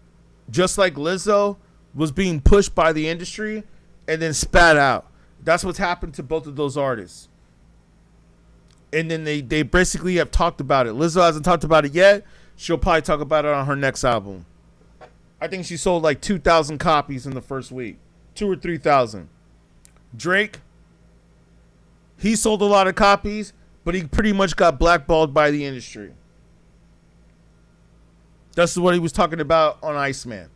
just like Lizzo, was being pushed by the industry and then spat out. That's what's happened to both of those artists. And then they basically have talked about it. Lizzo hasn't talked about it yet. She'll probably talk about it on her next album. I think she sold like 2,000 copies in the first week. 2 or 3,000. Drake, he sold a lot of copies, but he pretty much got blackballed by the industry. That's what he was talking about on Iceman.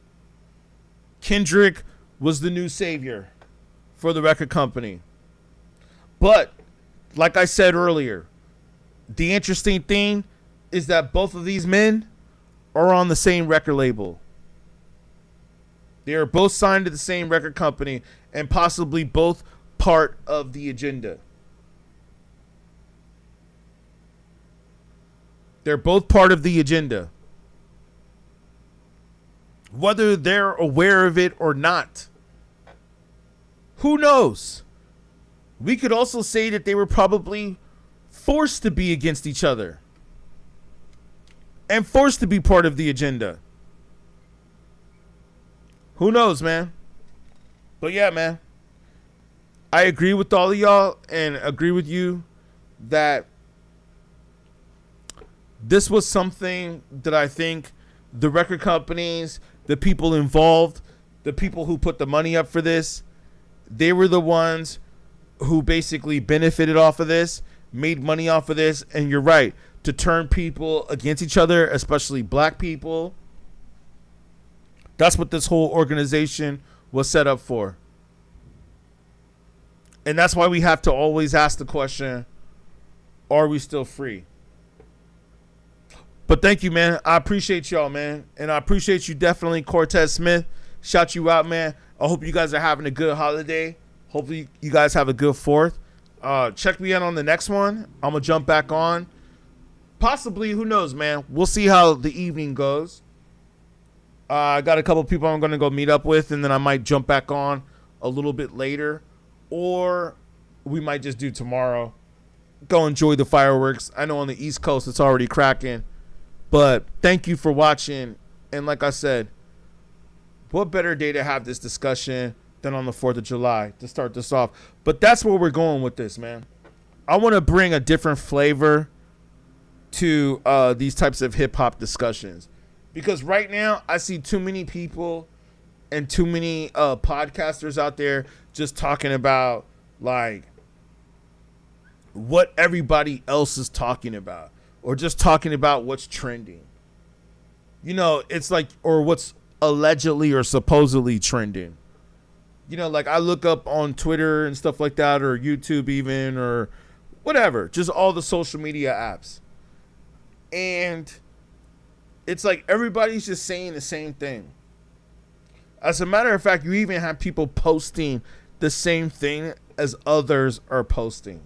Kendrick was the new savior for the record company. But, like I said earlier, the interesting thing is that both of these men are on the same record label. They are both signed to the same record company and possibly both part of the agenda. They're both part of the agenda. Whether they're aware of it or not, who knows? We could also say that they were probably forced to be against each other and forced to be part of the agenda. Who knows, man? But yeah, man, I agree with all of y'all and agree with you that this was something that I think the record companies, the people involved, the people who put the money up for this, they were the ones who basically benefited off of this, made money off of this. And you're right, to turn people against each other, especially black people. That's what this whole organization was set up for. And that's why we have to always ask the question, are we still free? But thank you, man. I appreciate y'all, man. And I appreciate you definitely, Cortez Smith. Shout you out, man. I hope you guys are having a good holiday. Hopefully you guys have a good 4th. Check me out on the next one. I'm going to jump back on. Possibly, who knows, man. We'll see how the evening goes. I got a couple people I'm going to go meet up with, and then I might jump back on a little bit later. Or we might just do tomorrow. Go enjoy the fireworks. I know on the East Coast it's already cracking. But thank you for watching. And like I said, what better day to have this discussion than on the 4th of July to start this off. But that's where we're going with this, man. I want to bring a different flavor to these types of hip-hop discussions. Because right now, I see too many people and too many podcasters out there just talking about, like, what everybody else is talking about. Or just talking about what's trending. You know, it's like, or what's allegedly or supposedly trending. You know, like I look up on Twitter and stuff like that, or YouTube even, or whatever. Just all the social media apps. And it's like everybody's just saying the same thing. As a matter of fact, you even have people posting the same thing as others are posting.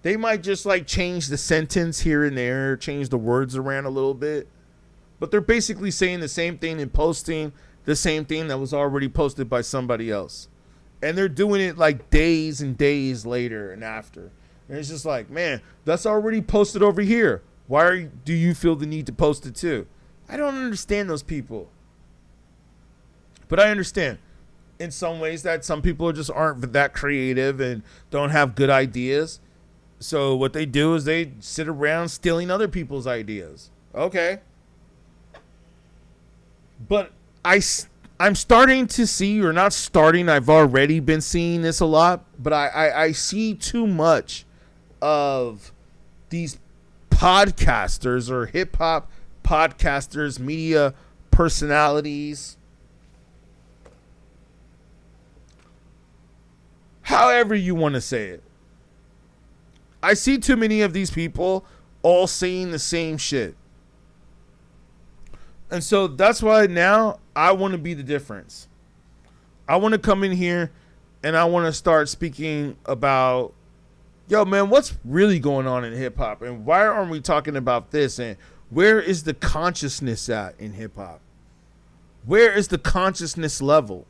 They might just like change the sentence here and there, change the words around a little bit. But they're basically saying the same thing and posting the same thing that was already posted by somebody else. And they're doing it like days and days later and after. And it's just like, man, that's already posted over here. Why do you feel the need to post it too? I don't understand those people. But I understand in some ways that some people just aren't that creative and don't have good ideas. So what they do is they sit around stealing other people's ideas. Okay. But I'm starting to see, or not starting, I've already been seeing this a lot, but I see too much of these podcasters or hip-hop podcasters, media personalities, however you want to say it. I see too many of these people all saying the same shit. And so that's why now I want to be the difference. I want to come in here and I want to start speaking about, yo, man, what's really going on in hip hop? And why aren't we talking about this? And where is the consciousness at in hip hop? Where is the consciousness level?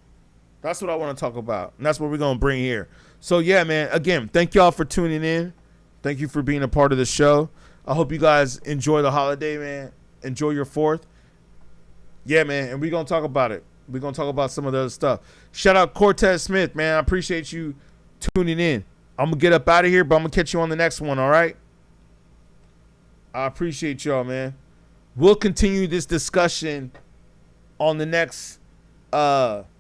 That's what I want to talk about. And that's what we're going to bring here. So, yeah, man, again, thank y'all for tuning in. Thank you for being a part of the show. I hope you guys enjoy the holiday, man. Enjoy your 4th. Yeah, man, and we're going to talk about it. We're going to talk about some of the other stuff. Shout out Cortez Smith, man. I appreciate you tuning in. I'm going to get up out of here, but I'm going to catch you on the next one, all right? I appreciate y'all, man. We'll continue this discussion on the next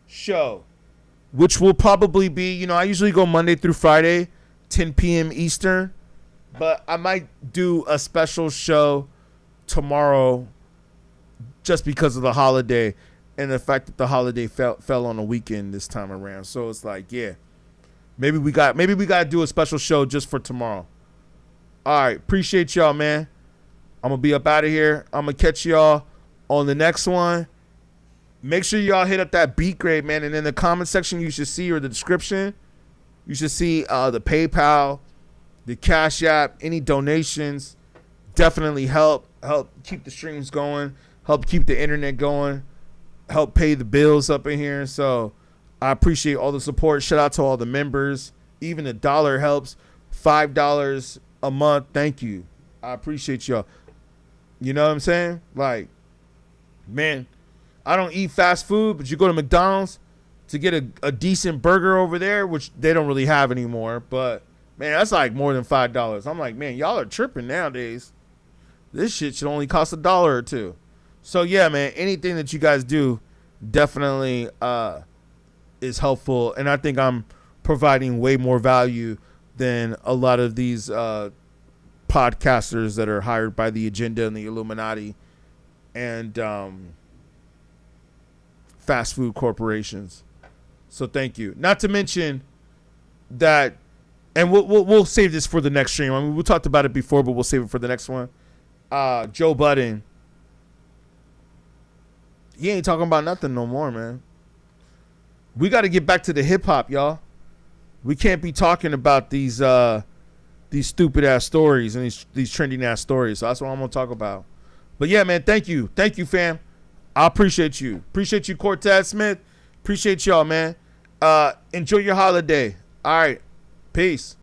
show, which will probably be, I usually go Monday through Friday, 10 p.m. Eastern, but I might do a special show tomorrow just because of the holiday and the fact that the holiday fell on a weekend this time around. So it's like, yeah, maybe we got to do a special show just for tomorrow. All right, appreciate y'all, man. I'm going to be up out of here. I'm going to catch y'all on the next one. Make sure y'all hit up that beatGrade, man. And in the comment section, you should see, or the description, you should see the PayPal, the Cashapp, any donations. Definitely help keep the streams going, help keep the internet going, help pay the bills up in here. So I appreciate all the support. Shout out to all the members. Even $1 helps. $5 a month. Thank you. I appreciate y'all. You know what I'm saying? Like, man, I don't eat fast food, but you go to McDonald's to get a decent burger over there, which they don't really have anymore. But, man, that's like more than $5. I'm like, man, y'all are tripping nowadays. This shit should only cost $1 or $2. So, yeah, man, anything that you guys do definitely is helpful. And I think I'm providing way more value than a lot of these podcasters that are hired by the agenda and the Illuminati and fast food corporations. So thank you. Not to mention that, and we'll save this for the next stream. I mean, we talked about it before, but we'll save it for the next one. Joe Budden, he ain't talking about nothing no more, man. We got to get back to the hip hop, y'all. We can't be talking about these stupid ass stories and these trending ass stories. So that's what I'm gonna talk about. But yeah, man, thank you, fam. I appreciate you. Appreciate you, Cortez Smith. Appreciate y'all, man. Enjoy your holiday. All right, peace.